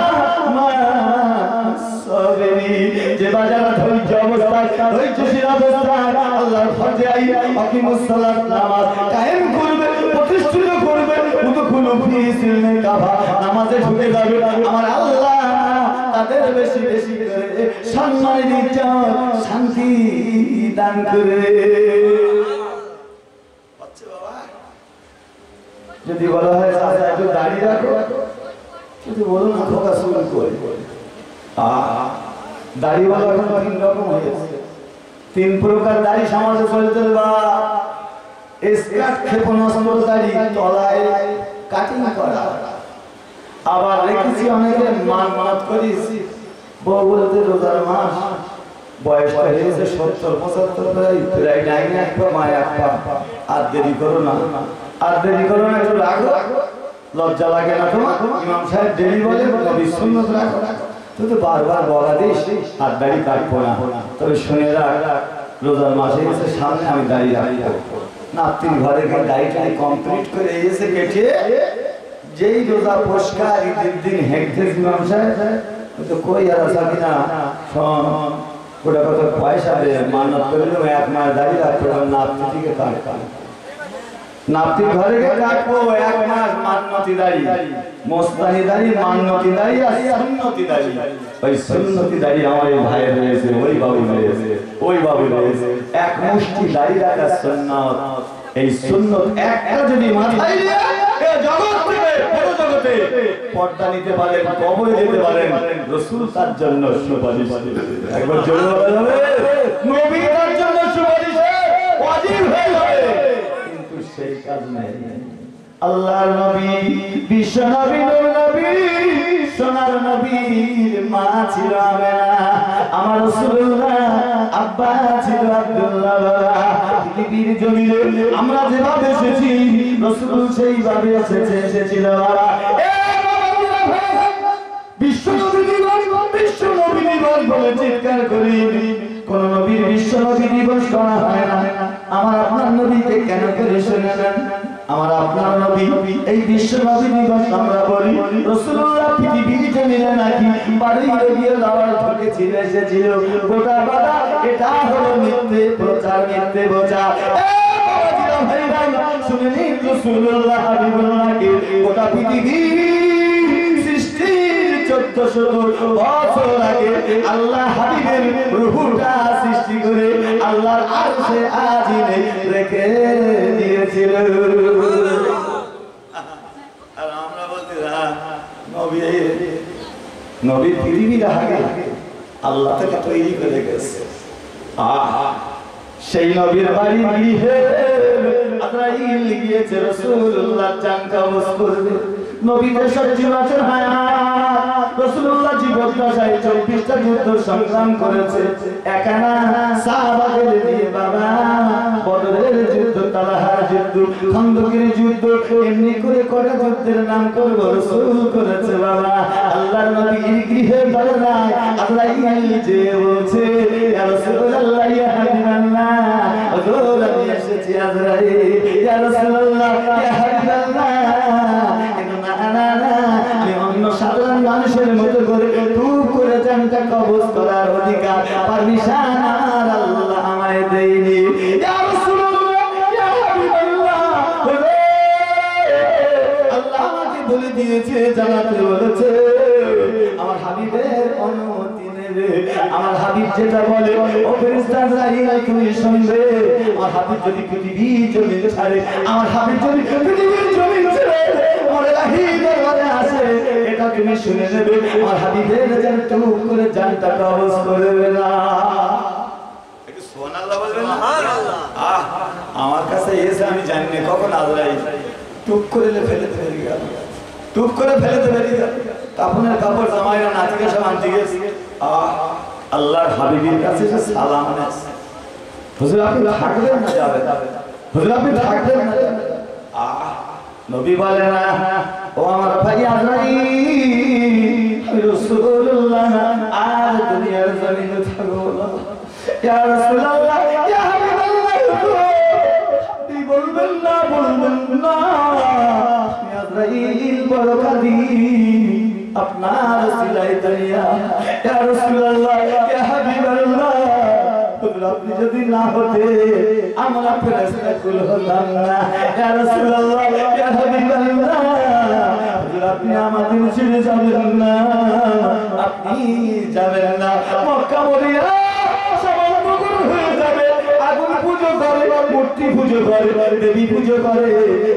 মা'আস সাবিরিন যে বাজারা ধৈর্য অবস্থায় ধৈর্যশীল অবস্থায় আল্লাহর ফরজে আকিমুস সালাত নামাজ কায়েম করবে প্রতিষ্ঠিত করবে উদখুলু ফি সিলমি কাফা নামাজে ঢুকে যাবে আমার আল্লাহ তাদের বেশি বেশি করে সম্মান দিচ্ছেন শান্তি দান করে যদি বলা হয় চাচা একটু দাঁড়িয়ে রাখো যদি বলো না খোকা শুরু করে দাড়িওয়ালা এখন 3 রকম হয়েছে 3 প্রকার দাড়ি সমাজে চলতে বা স্কার্ট ক্ষেপণাস্ত্র দাড়ি তলায় কাটিং করা আবার রেখেছি অনেকে মানত করিস বউ বলতে রোজার মাস বয়সটা হয়েছে 70-75 প্রায় ডাইনে এক পা মায় এক পা আর দেরি করো না একটু রাখো লজ্জা লাগে না তোমার ইমাম সাহেব দেরি বলে নবী সুন্নাত রাখো তুই তো বারবার বলা দিস আর দাড়ি কাটবো না তবে শুনে রাখ রোজার মাসে এসে সামনে আমি দাড়ি রাখবো নাতির ঘরে গিয়ে দাড়িটা কমপ্লিট করে এসে কেটে যেই রোজা পরিষ্কার ঈদের দিন হেঁটে ইমাম সাহেব তো কই আর আসা কিনা শোন ওটা কত পয়সা দেয় মানত করলেও 1 মাস দাড়ি রাখতে নাতির দিকে কাটতাম নাতির ঘরে গিয়ে কাটবো 1 মাস মান্নতি দাড়ি মোস্তানি দাড়ি মান্নতি দাড়ি আর সুন্নতি দাড়ি ওই সুন্নতি দাড়ি আমার এই ভাই রয়েছে ওই বাবু রয়েছে এক মুষ্টি দাড়ি রাখা সুন্নাত এই সুন্নাত একটা যদি মাথায় নিয়ে এই জগৎ থেকে পুরো জগতে পর্দা নিতে পারেন কবরে যেতে পারেন রাসূল তার জন্য সুপারিশ একবার জোরে বলা যাবে নবী তার জন্য সুপারিশ ওয়াজিব হয়ে যাবে সেই কাজ নেই আল্লাহর নবী বিশ্ব নবী নবী সোনার নবীর মা ছিল আমেনা, আমার রাসূলুল্লাহ আব্বা ছিল আব্দুল্লাহ। পৃথিবীর জমিনে আমরা যেভাবে এসেছি রাসূল সেইভাবে এসেছিল বাবা। বিশ্ব নবী দিবস বলে চিৎকার করি, কোন নবীর বিশ্ব নবী দিবস করা হয় না। আমার আপনার নবীকে কেন করে শুনেন? আমার আপনার নবী এই বিশ্ব নবী দিবস আমরা বলি। রাসূলুল্লাহ পৃথিবীর জমিনে নাকি বাড়ি গিয়ে দাওয়াত থেকে ছিঁড়ে এসেছিল গোটা বাবা। এটা হলো মিথ্যে প্রচার, মিথ্যে বোঝা। শুনে নিন, রাসূলুল্লাহ হাবিবুল্লাহকে গোটা পৃথিবী 1400 বছর আগে আল্লাহ হাবিবের রূহটা সৃষ্টি করে আল্লাহর আরশে আজিমে রেখে দিয়েছিল। আর আমরা বলতে নবী পৃথিবীর আগে আল্লাহ থেকে তৈরি করে গেছে। সেই নবীর বাড়ি গৃহে আজরাইল গিয়েছে রাসূলুল্লাহ চান কবজ করবে। নবীদের 70 বছর হায়াত, রাসূলুল্লাহ জীবদ্দশায় 24টা যুদ্ধ সংগ্রাম করেছে। একানা সাহাবাদের নিয়ে বাবা, বদরের যুদ্ধ, তালাহার যুদ্ধ, খন্দকের যুদ্ধ, এমনি করে কটা যুদ্ধের নাম করব রাসূল করেছে বাবা। আল্লাহর নবীর গৃহে দরজায় আজরাইল যে বলছে, ইয়া রাসূলুল্লাহ ইয়া হাবিবাল্লাহ, হুজুর আমি এসেছি আজরাইল, ইয়া রাসূলুল্লাহ ইয়া হাবিবাল্লাহ। আমি অন্য সাধারণ মানুষের মতো করে টুক করে জানটা কবজ করার অধিকার পারমিশন আমার আল্লাহ আমায় দেয়নি। ইয়া রাসূলুল্লাহ ইয়া হাবিবাল্লাহ, আল্লাহ আমাকে বলে দিয়েছে, জানাতে বলেছে আমার হাবিবের অনুমতি নেবে। আমার হাবিব যেটা বলে ও ফেরেশতা আজরাইল তুমি শুনবে। আমার হাবিব যদি পৃথিবী জমিন ছাড়ে, আমার হাবিব যদি পৃথিবীর জমিন ছেড়ে এটা তুমি শুনে নেবে। আমার হাবিবের যেন টুক করে জানটা কবজ করবে না। একটু সুবহানাল্লাহ বলবেন না? আমার কাছে এসে আমি জানি না কখন আজরাইল টুক করে ফেলে ফেলে গেল, টুক করে ফেলে গেল। কাপড়ের কাপড় জামাইরা নাচিকে সব আনতে গেছে। আল্লাহর হাবিবের কাছে যে সালাম আছে, হুজুর আপনি থাকবেন না যাবেন, হুজুর আপনি থাকবেন না যাবেন। নবী বলে না, ও আমার ভাই আজরাইল, রাসূলুল্লাহ আর দুনিয়ার জমিনে থাকবো না। ইয়া রাসূলুল্লাহ ইয়া হাবিবাল্লাহ, আপনি বলবেন না, বলবেন না। আজরাইল বড় কাঁদি আপনার সিলাই দুনিয়া। ইয়া রাসূলুল্লাহ ইয়া হাবিবাল্লাহ, আপনি যদি না হতে আমরা ফেরেশতা কুল হতাম না। ইয়া রাসূলুল্লাহ ইয়া হাবিবাল্লাহ, আপনি আমাদের ছেড়ে যাবেন না, আপনি যাবেন না। মক্কা মদিনা সমগ্র হয়ে যাবে, আগুন পূজা করে, মূর্তি পূজা করে, দেবী পূজা করে।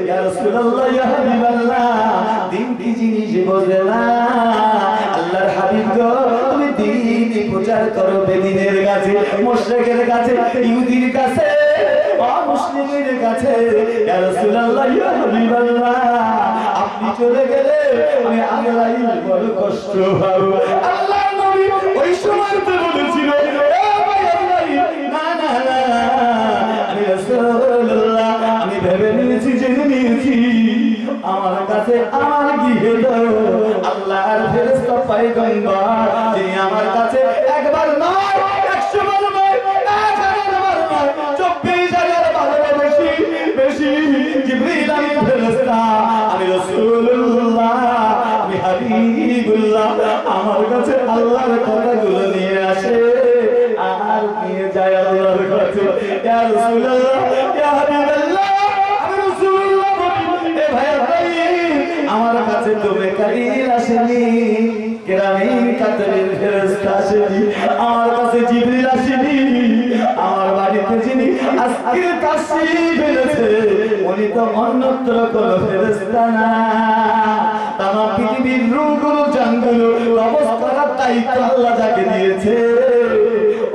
ইয়া রাসূলুল্লাহ ইয়া হাবিবাল্লাহ, দিন কি জিনিস বোঝে না। আল্লাহর হাবিব গো, তুমি দিন প্রচার করো বেদিনের কাছে, মুশরিকের কাছে, ইহুদির কাছে, অমুসলিমের কাছে। ইয়া রাসূলুল্লাহ ইয়া হাবিবাল্লাহ, আপনি চলে গেলে আমি আজরাইল বড় কষ্ট পাবো। আল্লাহর নবী ওই সময় তো বলেছিল, এ ভাই আজরাইল, না না না, আমি রাসূলুল্লাহ আমি ভেবে নিয়েছি, জেনে নিয়েছি, আমার কাছে আমার গৃহে দাও আল্লাহর ফেরেশতা পয়গম্বর, যিনি আমার কাছে একবার নয় 100 বার নয় 1000 বার নয় 24,000 বার বেশি বেশি জিবরিল আমি ফেরেশতা, আমি রাসূলুল্লাহ, আমি হাবিবুল্লাহ, আমার কাছে আল্লাহর কথাগুলো নিয়ে আসে আর নিয়ে যায় আল্লাহর কাছে। ইয়া রাসূলুল্লাহ ইয়া হাবিবাল্লাহ, আমি রাসূলুল্লাহ বলি, এ ভাই ভাই আমার কাছে তো মেকাইল আসেনি, কেরামিন কাতরিন ফেরেশতা আসেনি, আমার কাছে জিবরিল আসেনি, আমার বাড়িতে যিনি আজকে তাশরীফ এনেছে উনি তো অন্যত্র কোন ফেরেশতা না। তাম পৃথিবীর রূহগুলো জানগুলো কবজ করার দায়িত্ব আল্লাহ যাকে দিয়েছে,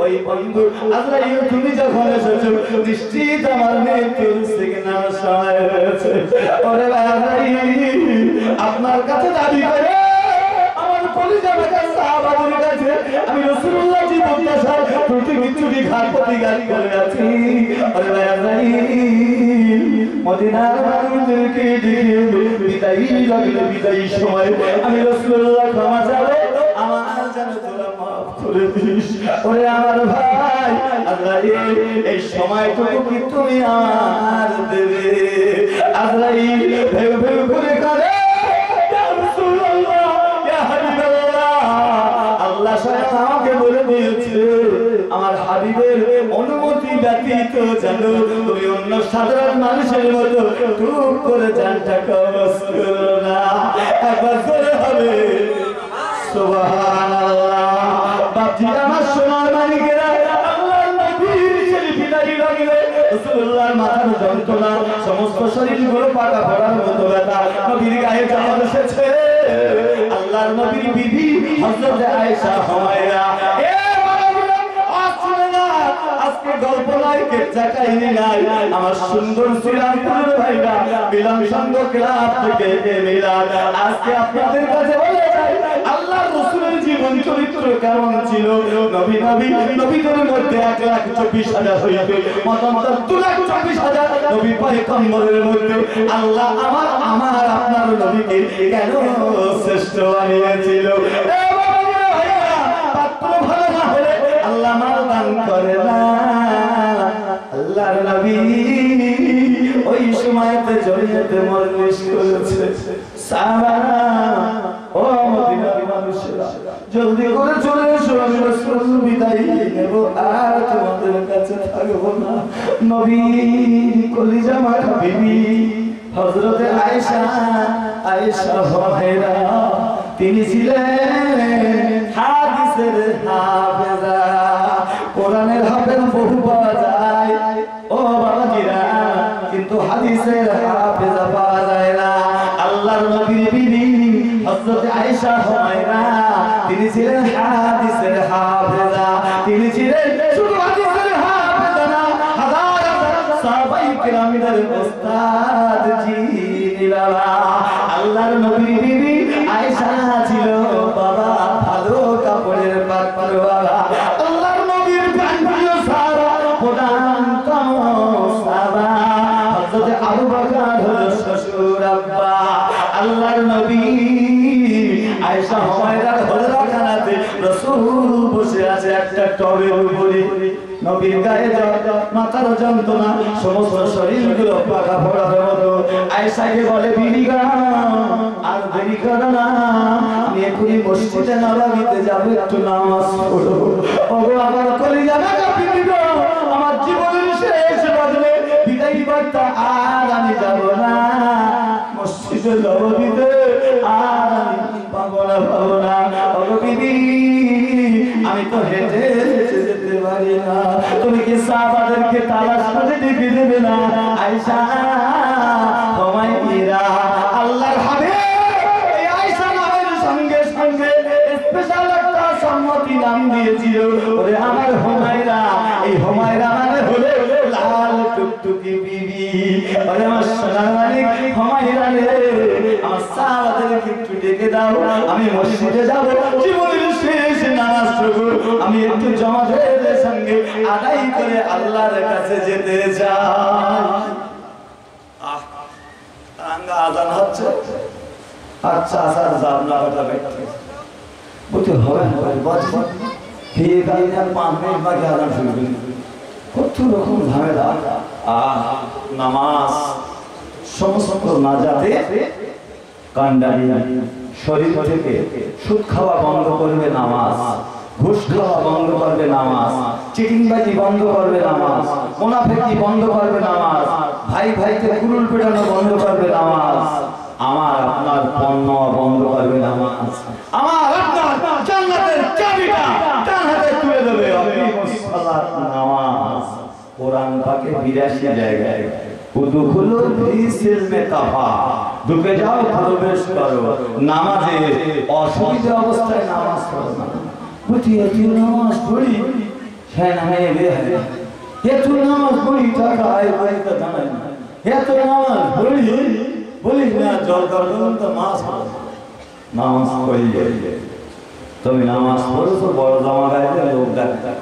ওই বন্ধু আজরাইল তুমি যখন এসেছো নিশ্চিত আমার মৃত্যুর সিগন্যাল সময় হয়েছে। ওরে ভাই আল্লাহর কাছে দাবি করে আমার কলিজা বেটা সাহাবাদের কাছে আমি রাসূলুল্লাহ জীবনটা সব প্রতি বিচ্ছুটি ঘাট প্রতিঘাত করে আছি। আরে ভাই আজরাইল মদিনার মানুষদেরকে ডেকে বিদায়ী লাগলে বিদায়ী সময় আমি রাসূলুল্লাহ ক্ষমা চাইলে আমার যেন তোরা মাফ করে দিস। ওরে আমার ভাই আজরাইল এই সময়টুকু কি তুমি আমার দেবে? আজরাইল ভেউ ভেউ করে কাঁদে, ইয়া রাসূলুল্লাহ, ইয়া হাবিবাল্লাহ, আল্লাহ স্বয়ং আমাকে বলে দিয়েছে আমার হাবিবের অনুমতি ব্যতীত যেন তুমি অন্য সাধারণ মানুষের মতো টুক করে জানটা কবজ করো না। একবার করে হবে সুবহানাল্লাহ। বাপজি আমার সোনার মানিকেরা, আল্লাহর নবীর শরীফ দাঁড়িয়ে লাগলে রাসূলুল্লাহর মাথার যন্ত্রণা, সমস্ত শরীরগুলো পাকা পড়ার মতো ব্যথা, নবীর গায়ে জ্বর এসেছে। আল্লাহর নবীর বিবি হযরত আয়েশা হুমায়রা, আজকে গল্প নয়, কেচ্চা কাহিনী নাই, আমার সুন্দর শ্রীরামপুর ভাইরা মিলন সংঘ ক্লাব থেকে মিলাদ আজকে আপনাদের কাছে বলে যাই আল্লাহর রাসূলের জীবন চরিত্র কেমন ছিল। নবীদের মধ্যে 1,24,000 হইতে মতান্তর 2,24,000 নবী পয়গম্বরের মধ্যে আল্লাহ আমার আপনার নবীকে কেন শ্রেষ্ঠ বানিয়েছিল? পাত্র ভালো না হলে আল্লাহ মাল দান করে না। আল্লাহর নবী ওই সময়তে জড়িয়েতে মজলিস করেছে। সাহাবারা, ও মদিনার মানুষেরা, জলদি করে চলে এসো, আমি রাসূল বিদায় নেব, আর তোমাদের কাছে থাকবো না। নবীর কলিজা মাখা বিবি হযরত আয়েশা হুমায়রা, তিনি ছিলেন হাদিসের হাফেজা। কোরআনের হাফেজ বহু পাওয়া যায় ও বাবাজিরা, কিন্তু হাদিসের হাফেজা পাওয়া যায় না। আল্লাহর নবীর বিবি হযরত আয়েশা হুমায়রা, তিনি ছিলেন হাদিসের হাফেজা। তিনি ছিলেন শুধু হাদিসের হাফেজা না, হাজার হাজার সাহাবায়ে কেরামের উস্তাদ জি বাবা। আল্লাহর নবীর বিবি আয়েশা ছিল বাবা ভালো কাপড়ের পাত্র বাবা। আল্লাহর নবীর প্রিয় সাহাবা প্রধানতম সাহাবা হযরত আবু বকর হলো শ্বশুর আব্বা। আল্লাহর নবী আয়েশা হুমায়রার হলরাখানাতে রাসূল বসে আছে একটা টবের উপরে। নবীর গায়ে জ্বর, মাথার যন্ত্রণা, সমস্ত শরীরগুলো পাকা পড়ার মতো। আয়েশাকে বলে, বিবি গো আর দেরি করো না, আমি এখনই মসজিদে নববীতে যাব, একটু নামাজ পড়ো। ওগো আমার কলিজা বাঁকা বিবি গো, আমার জীবনের শেষ বদলে বিদায়ী বার্তা, আর আমি যাব না মসজিদে নববীতে, আর আমি পাবো না। ওগো বিবি, আমি তো হেঁটে যেতে পারি না, তুমি কি সাহাবাদেরকে তালাশ করে ডেকে দেবে না? আয়েশা হুমায়রা, আল্লাহর হাবিব এই আয়েশা নামের সঙ্গে সঙ্গে স্পেশাল একটা সম্মতি নাম দিয়েছিল, ওরে আমার হুমায়রা। এই হুমায়রা মানে হলো লাল টুকটুকি বিবি। ওরে আমার সোনার মানিক হুমায়রা রে, আমার সাহাবাদেরকে একটু ডেকে দাও, আমি মসজিদে যাব, জীবনের শেষ নামাজটুকু আমি একটু জামাতের সঙ্গে আদায় করে আল্লাহর কাছে যেতে চাই। আজান হচ্ছে, আচ্ছা আসার যাব না, কথা বলতে হবে না, আজান শুরু কত রকম ঝামেলা। নামাজ সমস্ত না যাতে কান্ডারি শরীর থেকে সুদ খাওয়া বন্ধ করবে নামাজ, ঘুষ খাওয়া বন্ধ করবে নামাজ, চিটিংবাজি বন্ধ করবে নামাজ, মুনাফিকি বন্ধ করবে নামাজ, ভাই ভাইকে কুরুল পেটানো বন্ধ করবে নামাজ, আমার আপনার পণ্য বন্ধ করবে নামাজ, আমার আপনার জান্নাতের চাবিটা ডান হাতে তুলে দেবে সালাত নামাজ। কোরআন পাকে 82 জায়গায় উদখুলু ফি সিলমে কাফা, ঢুকে যাও, প্রবেশ করো নামাজে। অসুবিধা অবস্থায় নামাজ পড়ো না, বুঝি এত নামাজ পড়ি হ্যাঁ না হ্যাঁ এত নামাজ পড়ি টাকা আয় বাড়িতে দাঁড়ায় না, এত নামাজ পড়ি বলিস না জল দরকার তো মাছ নামাজ পড়িয়ে তুমি নামাজ পড়েছো, বড় জামা গায়ে লোক ডাক্তার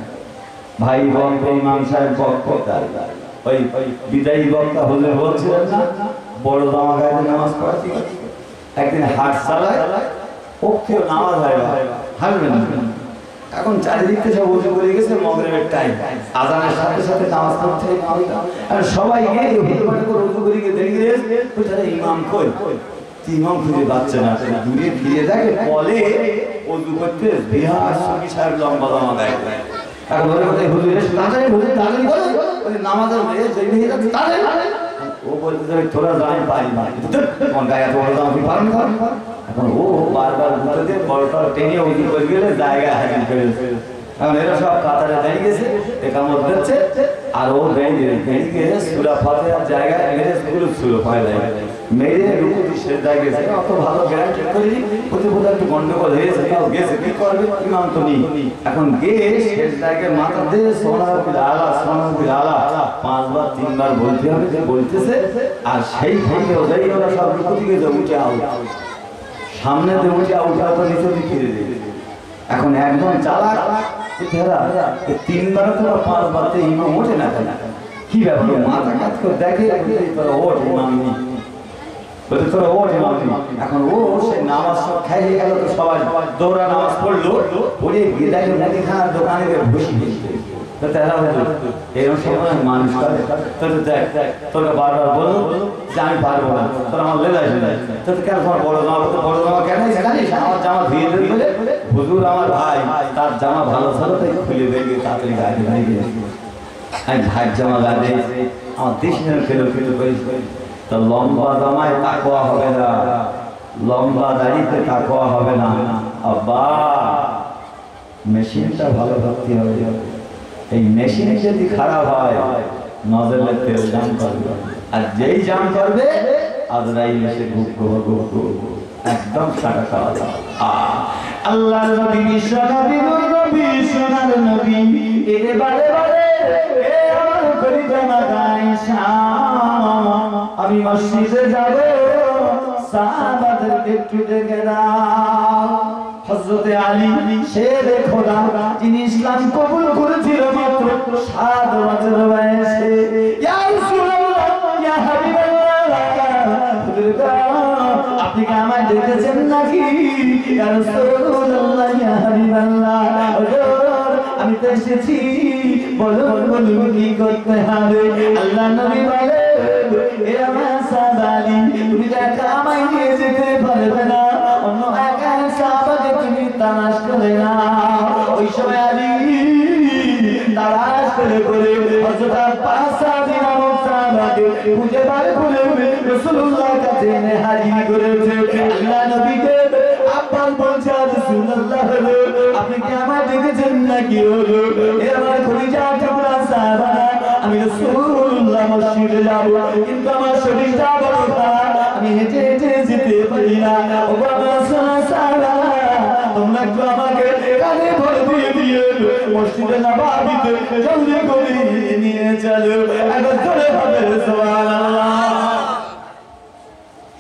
ভাই বলবে ইমাম সাহেব বক্তা, ওই বিদায়ী বক্তা হুজুর বলছিলেন না বড় জামা গায়ে নামাজ পড়াচ্ছি। একদিন হাট চালায় ওকেও নামাজ হয় হারবেন। এখন চারিদিক থেকে উজু করে গেছে, মাগরিবের টাইম, আজানের সাথে সাথে নামাজ পড়তে আর সবাই গিয়ে উজু করে গিয়ে দেখে গেছে কোথায় ইমাম কই, ইমাম খুঁজে পাচ্ছে না। দূরে ফিরে দেখে বলে উজু করতে বিহার সঙ্গী সাহেব লম্বা জামা গায়ে। এখন ওদের কথা হুজুর তাড়াতাড়ি হুজুর তাড়াতাড়ি বলে ওই নামাজের মেয়ে জয় মেয়েরা তাড়াতাড়ি ও বলতে যাবে তোরা জানি পারি না তোমার গায়ে এত বড় জামা পারেন কর। এখন ও বারবার ঘুরতে দিয়ে বড়টা টেনে উজু করে গেলে জায়গা হারিয়ে ফেলেছে। এখন এরা সব কাতারে দাঁড়িয়ে গেছে, একামত দিচ্ছে আর ও দাঁড়িয়ে গিয়ে সূরা ফাতিহার জায়গায় মেরে স্কুল ছিল পয়লা মেরে রুকুতে সেজদায় গেছে। অত ভালো গ্যারান্টি করিনি, ওতে বোধহয় একটু গন্ডগোল হয়েছে, তাও গেছে কি করবে, ইমাম তো নেই। এখন গিয়ে সেজদায় মাথা দিয়ে সোনাবিল আলা সোনাবিল আলা 5 বার 3 বার বলতে হবে, যে বলতেছে আর সেই থেকে ওদের ওরা সব রুকুতে গিয়ে উঠে আউট, সামনে দিয়ে উঠে আউট তো নিচে দিয়ে ফিরে দিয়ে। এখন একদম চালাক এরা 3 বার অথবা 5 বারতে ইমাম ওঠে না কেন, কি ব্যাপার মাথা কাজ করে দেখে তোরা ওঠ ইমাম নেই, বলে তোরা ওঠ ইমাম নেই। এখন ও সে নামাজ সব খাইয়ে গেল, তো সবাই দৌড়া নামাজ পড়লো, পড়ে গিয়ে দেখে মুদিখানার দোকানে বসে তো তারা এরকম সময় মানুষ করে তোর দেখ তোকে বারবার বলো যে আমি পারবো না, তোর আমার লেলাই তো কেন তোমার বড় জামা কেন জানিস আমার জামা ধুয়ে দেবে বলে হুজুর আমার ভাই তার জামা ভালো ছিল তাই খুলে বেরিয়ে তাড়াতাড়ি গায়ে গায়ে গিয়ে আমি ভাইয়ের জামা গায়ে আমার দেশ ফেলো ফেলো করি। তো লম্বা জামায় তাকওয়া হবে না, লম্বা দাড়িতে তাকওয়া হবে না, আব্বা মেশিনটা ভালো ভর্তি হবে। এই মেশিন যদি খারাপ হয় নজরের তেল জাম করবে, আর যেই জাম করবে আজরাইল এসে একদম সাটা খাওয়া দাওয়া। আল্লাহর নবী বিশ্বনবী নবী সোনার নবী এরে বারে বারে এ আমার কলিজা মাগাইশা আমি মসজিদে যাব, সাহাবাদেরকে একটু ডেকে দাও। হযরতে আলী শেরে খোদা যিনি ইসলাম কবুল করেছিল মাত্র 7 বছর বয়সে, ইয়া রাসূলুল্লাহ ইয়া হাবিবাল্লাহ আপনি কি আমায় ডেকেছেন নাকি? ইয়া রাসূলুল্লাহ ইয়া হাবিবাল্লাহ আমি তো এসেছি, বলুন বলুন কি করতে হবে। আল্লাহ নবী বলে এ আমার সাহাবা আলী তুমি একা আমায় নিয়ে যেতে পারবে না, অন্য একা সাহাবাকে তুমি তালাশ করে না। ওই সময় আলী তালাশ করে করে হযরত আব্বাস নামক সাহাবাকে খুঁজে বার করে রাসূলুল্লাহর কাছে এনে হাজির করেছে। আল্লাহ নবীকে আব্বাস বলছে রাসূলুল্লাহ আপনি কি আমায় ডেকেছেন নাকি? হলো এ আমার খলিজা টুকরা সাহাবা আমি রাসূলুল্লাহ মসজিদে যাব, কিন্তু আমার শরীরটা বড় খারাপ, আমি হেঁটে হেঁটে যেতে পারি না। ও বাবা সোনা সাহাবা তোমরা একটু আমাকে কানে ভরে দিয়ে দিয়ে মসজিদে নববীতে জলদি করে নিয়ে চলো, একবার জোরে হবে সুবহানাল্লাহ।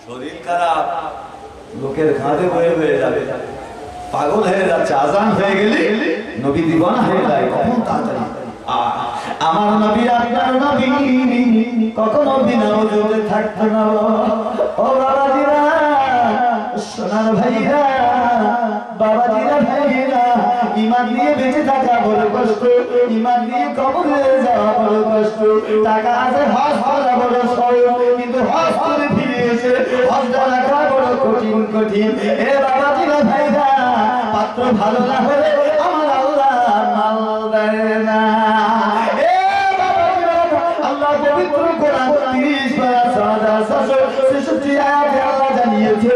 শরীর খারাপ, লোকের কাঁধে বয়ে বয়ে যাবে, পাগল হয়ে যাচ্ছে, আজান হয়ে গেলে নবী দিবানা হয়ে যায় কখন তাড়াতাড়ি। আমার নবী আপনার নবী কখনো বিনা ওযুতে থাকতো না। ও বাবাজিরা সোনার ভাইরা বাবাজিরা ভাইরা ঈমান নিয়ে বেঁচে থাকা বড় কষ্ট, ঈমান নিয়ে কবরে যাওয়া বড় কষ্ট। টাকা আছে হজ করা বড় সহজ, কিন্তু হজ করে ফিরে এসে হজটা রাখা বড় কঠিন কঠিন। এ বাবাজিরা ভাইরা পাত্র ভালো না হলে আমার আল্লাহ মাল দেয় না। আল্লাহ পবিত্র কোরআন 30 পারা 6766 আয়াতে আল্লাহ জানিয়েছে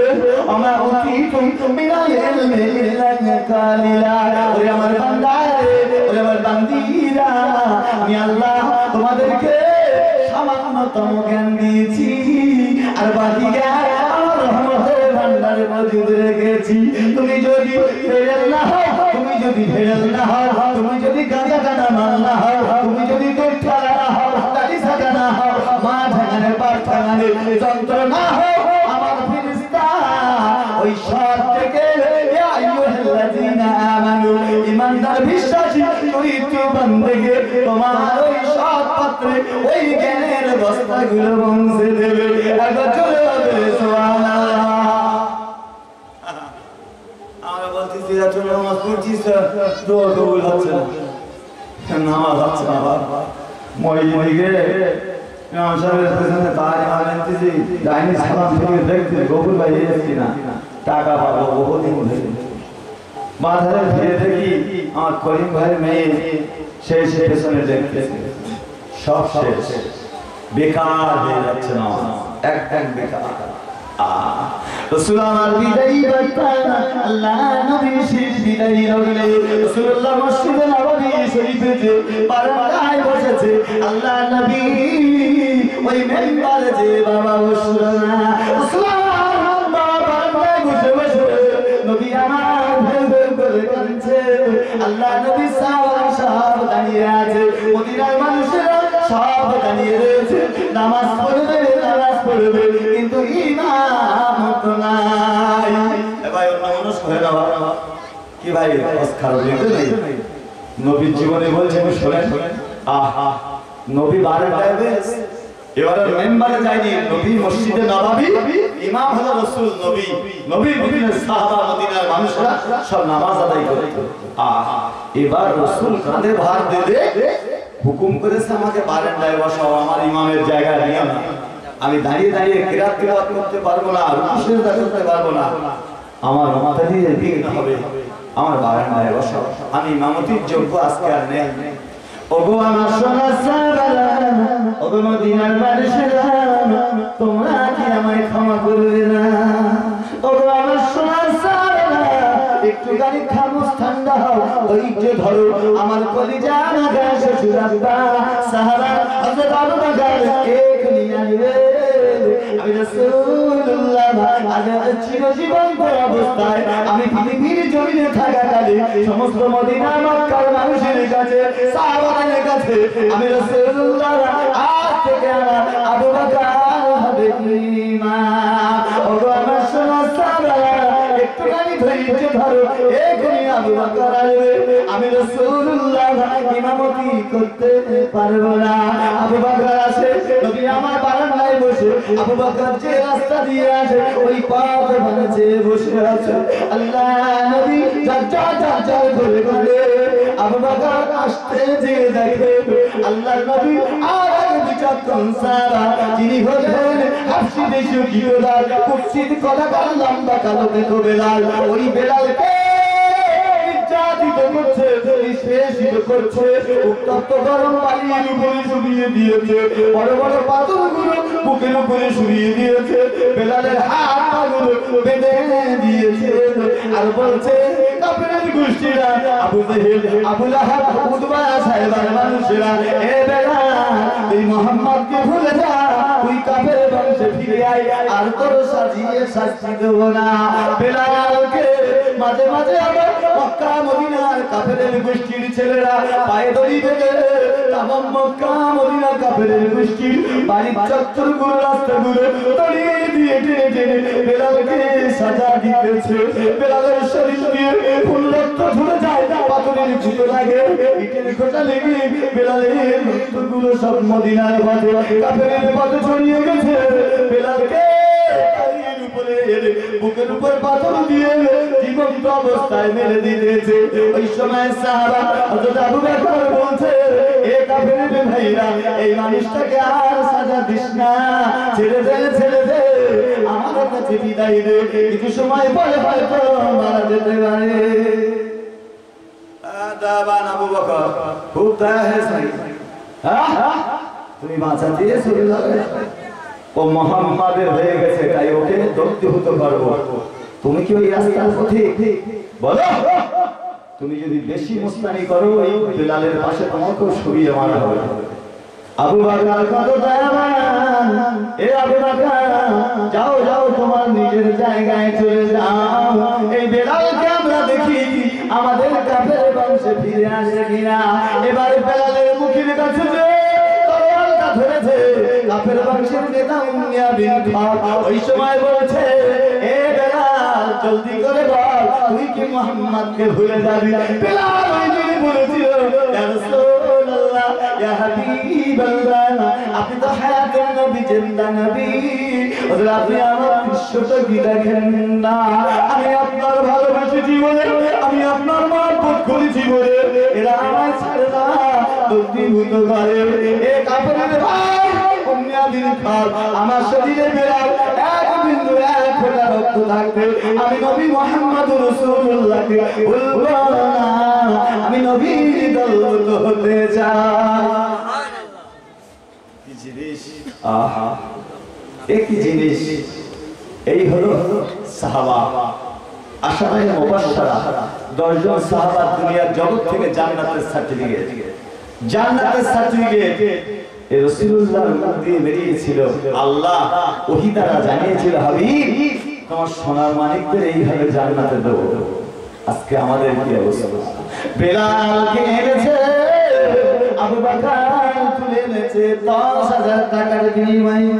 আমা উতিতুম মিনাল ইলমি ইল্লা কালিলা। ওরে আমার বান্দারে ওরে আমার বান্দিরা আমি আল্লাহ তোমাদেরকে সামান্যতম জ্ঞান দিয়েছি, আর বাকি জ্ঞান আমার রহমতের ভান্ডারে মজুদ রেখেছি। তুমি যদি ফেরেল না হও, তুমি যদি ফেরেল না হও, তুমি যদি গাঁজা কাটা মাল না হও, তুমি যদি দুধ না হও, দাড়ি ছাটা না হও, মা ঠাঙানে পাট ঠাঙানে যন্ত্র না হও, আমার ফেরেশতা ওই সব থেকে করিতে বান্দেগে তোমার ওই সৎ পাত্রে ওই জ্ঞানের বস্তাগুলো পৌঁছে দেবে একবার চলে যাবে সুবহানাল্লাহ আমরা বলতেছি এত নামাজ পড়ছিস দোয়া কবুল হচ্ছে না নামাজ হচ্ছে না বাবা মই গিয়ে ইমাম সাহেবের পেছনে তার আনতেছি ডাইনি সালাম থেকে দেখতে গফুর ভাই এসেছি না টাকা পাবো বহুদিন ধরে বাজারে ফিরে দেখি আমার করিম ভাইয়ের মেয়ে শেষ পেছনে দেখতেছি সব শেষ বেকার হয়ে যাচ্ছে না একদম বেকার রাসূল আমার বিদায়ী বার্তা আল্লাহ নবী শরীফ বিদায়ী রইলে রাসূলুল্লাহ মসজিদে নববী শরীফে যে বারান্দায় বসেছে আল্লাহ নবী ওই মেম্বারে যে বাবা বসলো না রাসূল বাবা বারান্দায় বসে বসে নবী আমার ভেবে করে কাঁদছে আল্লাহ নবী সব দাঁড়িয়ে আছে মদিনার মানুষেরা সব দাঁড়িয়ে রয়েছে নামাজ পড়বে কিন্তু ইমাম তো নাই ভাই অন্য মানুষ হয়ে যাওয়া কি ভাই খারাপ লেগে নেই নবীর জীবনে বলছেন শোনেন আহা নবী বারান্দায় এবারে মেম্বারে যায়নি নবী মসজিদে নববী ইমাম হলো রাসূল নবী নবীর বিভিন্ন সাহাবা মদিনার মানুষরা সব নামাজ আদায় করত আহা এবার রাসূল কাঁধে ভার দিয়ে হুকুম করেছে আমাকে বারান্দায় বসাও আমার ইমামের জায়গা নিও না আমি দাঁড়িয়ে দাঁড়িয়ে কিরাত তিলাওয়াত করতে পারবো না রুকু সিজদা করতে পারবো না আমার মাথা দিয়ে দিতে হবে আমার বারান্দায় বসাও আমি ইমামতির যোগ্য আজকে আর নেই ওগো আমার সোনা সাহাবারা ওগো মদিনার মানুষেরা তোমরা কি আমায় ক্ষমা করবে না ওগো আমার সোনা সাহাবারা একটু গাড়ি খামোশ ঠান্ডা হও ধৈর্য ধরো আমার কলিজা নাগা শ্বশুর আব্বা সাহাবা হযরত আবু বকর এখনি আসবে আমি রাসূলুল্লাহ আজ চিরজীবন অবস্থায় আমি পৃথিবীর জমিনে থাকাকালে সমস্ত মদিনা মক্কার মানুষের কাছে সাহাবাদের কাছে আমি রাসূলুল্লাহ আজ থেকে আবু বকর হবে ইমাম ওগো আমার সোনা সাহাবারা একটুখানি ধৈর্য ধরো এখনি আবু বকর আসবে আমি রাসূলুল্লাহ ইমামতি করতে পারবো না আবু বকর আসে নবী আমার বারান্দায় বসে আবু বকর যে রাস্তা দিয়ে আসে ওই পথ বানাচ্ছে বসে আছে আল্লাহ নবী যা করে করে আবু বকর আসতে যে দেখে আল্লাহ নবী আর বিচক্ষণ সাহাবা যিনি হলেন হাফসি দেশীয় কিরদার কুৎসিত কলাকার লম্বা কালো দেখো বেলাল ওই বেলালকে নির্যাতিত করছে নিষ্পেষিত করছে উত্তপ্ত গরম পানির উপরে শুবিয়ে দিয়েছে বড় বড় পাথরগুলো বুকের উপরে শুবিয়ে দিয়েছে বেলালের হাত পাগুলো বেঁধে দিয়েছে আর বলছে কাফেরের গোষ্ঠীরা আবু জেহেল আবু লাহাব উতবা সাহেবের মানুষেরা এ বেলাল তুই মুহাম্মদকে ভুলে যা তুই কাফের বংশে ফিরে আয় আর তোর সাজিয়ে শাস্তি দেব না বেলালকে মাঝে মাঝে আবার মক্কা মদিনার কাফেরের গোষ্ঠীর ছেলেরা পায়ে দড়ি বেঁধে তামাম মক্কা মদিনা কাফেরের গোষ্ঠীর বাড়ির চত্বরগুলো রাস্তাগুলো দড়ি দিয়ে টেনে টেনে বেলালকে সাজা দিতেছে বেলালের শরীর দিয়ে ফুল রক্ত ঝরে যায় পাথরের ছুতো লাগে ইটের খোঁচা লেগে বেলালের রক্তগুলো সব মদিনার পথে কাফেরের পথে ছড়িয়ে গেছে বেলালকে বুকের উপর পাথর দিয়ে জীবন্ত অবস্থায় মেরে দিয়েছে ওই সময় সাহাবা হযরত আবু বকর বলছে এ কাফের ভাইরা এই মানুষটাকে আর সাজা দিস না ছেড়ে দে আমার কাছে বিদায় দে কিছু সময় পরে হয়তো মারা যেতে পারে দাবান আবু বকর খুব দয়া হয়েছে তুমি বাঁচাতে এসেছিলে ও মুহাম্মাদের হয়ে গেছে তাই ওকে দগ্ধভূত করব তুমি কি ওই রাস্তার পথে বলো তুমি যদি বেশি মুস্তানি করো ওই বেলালের পাশে তোমাকেও শুইয়ে মারা হবে আবু বকর কত দয়াবান এ আবু বকর যাও তোমার নিজের জায়গায় চলে যাও এই বেলালকে আমরা দেখি আমাদের কাফের বংশে ফিরে আসে কিনা এবার বেলালের মুখের কাছে যে তরোয়ালটা ধরেছে কাফের বংশের নেতা উম্মিয়া বিন খাব ওই সময় বলছে এ বেলাল জলদি করে বল তুই কি মুহাম্মদকে ভুলে যাবি? বিলাল ওই দিন বলেছিল ইয়া রাসূলুল্লাহ ইয়া হাবিবাল্লাহ আপনি তো হায়াতুন নবী জিন্দা নবী ওদের আপনি আমার দৃশ্যটা কি দেখেন না? আমি আপনার ভালোবাসি জীবনে, আমি আপনার মহব্বত করি জীবনে, এরা আমার ছাড়ে না দগ্ধীভূত করে। এ কাফেরের ভাই বুনিয়াদিন খাল আমার শরীরে বেরাল এক বিন্দু এক ফোঁটা রক্ত থাকবে আমি নবী মুহাম্মদুর রাসূলুল্লাহকে বলবো না আমি নবীর দৌলত হতে চাই। কি জিনিস! আহা একই জিনিস। এই হলো সাহাবা আশারায়ে মুবাশশারা 10 জন সাহাবা দুনিয়ার জগৎ থেকে জান্নাতের সার্টিফিকেট, জান্নাতের সার্টিফিকেট এই রাসূলুল্লাহর মুখ দিয়ে বেরিয়েছিল। আল্লাহ ওহী দ্বারা জানিয়েছিল হাবিব তোমার সোনার মানিকদের এইভাবে জান্নাতে দেব। আজকে আমাদের কি অবস্থা? বেলালকে এনেছে আবু বকর তুলে এনেছে 10,000 টাকার বিনিময়ে।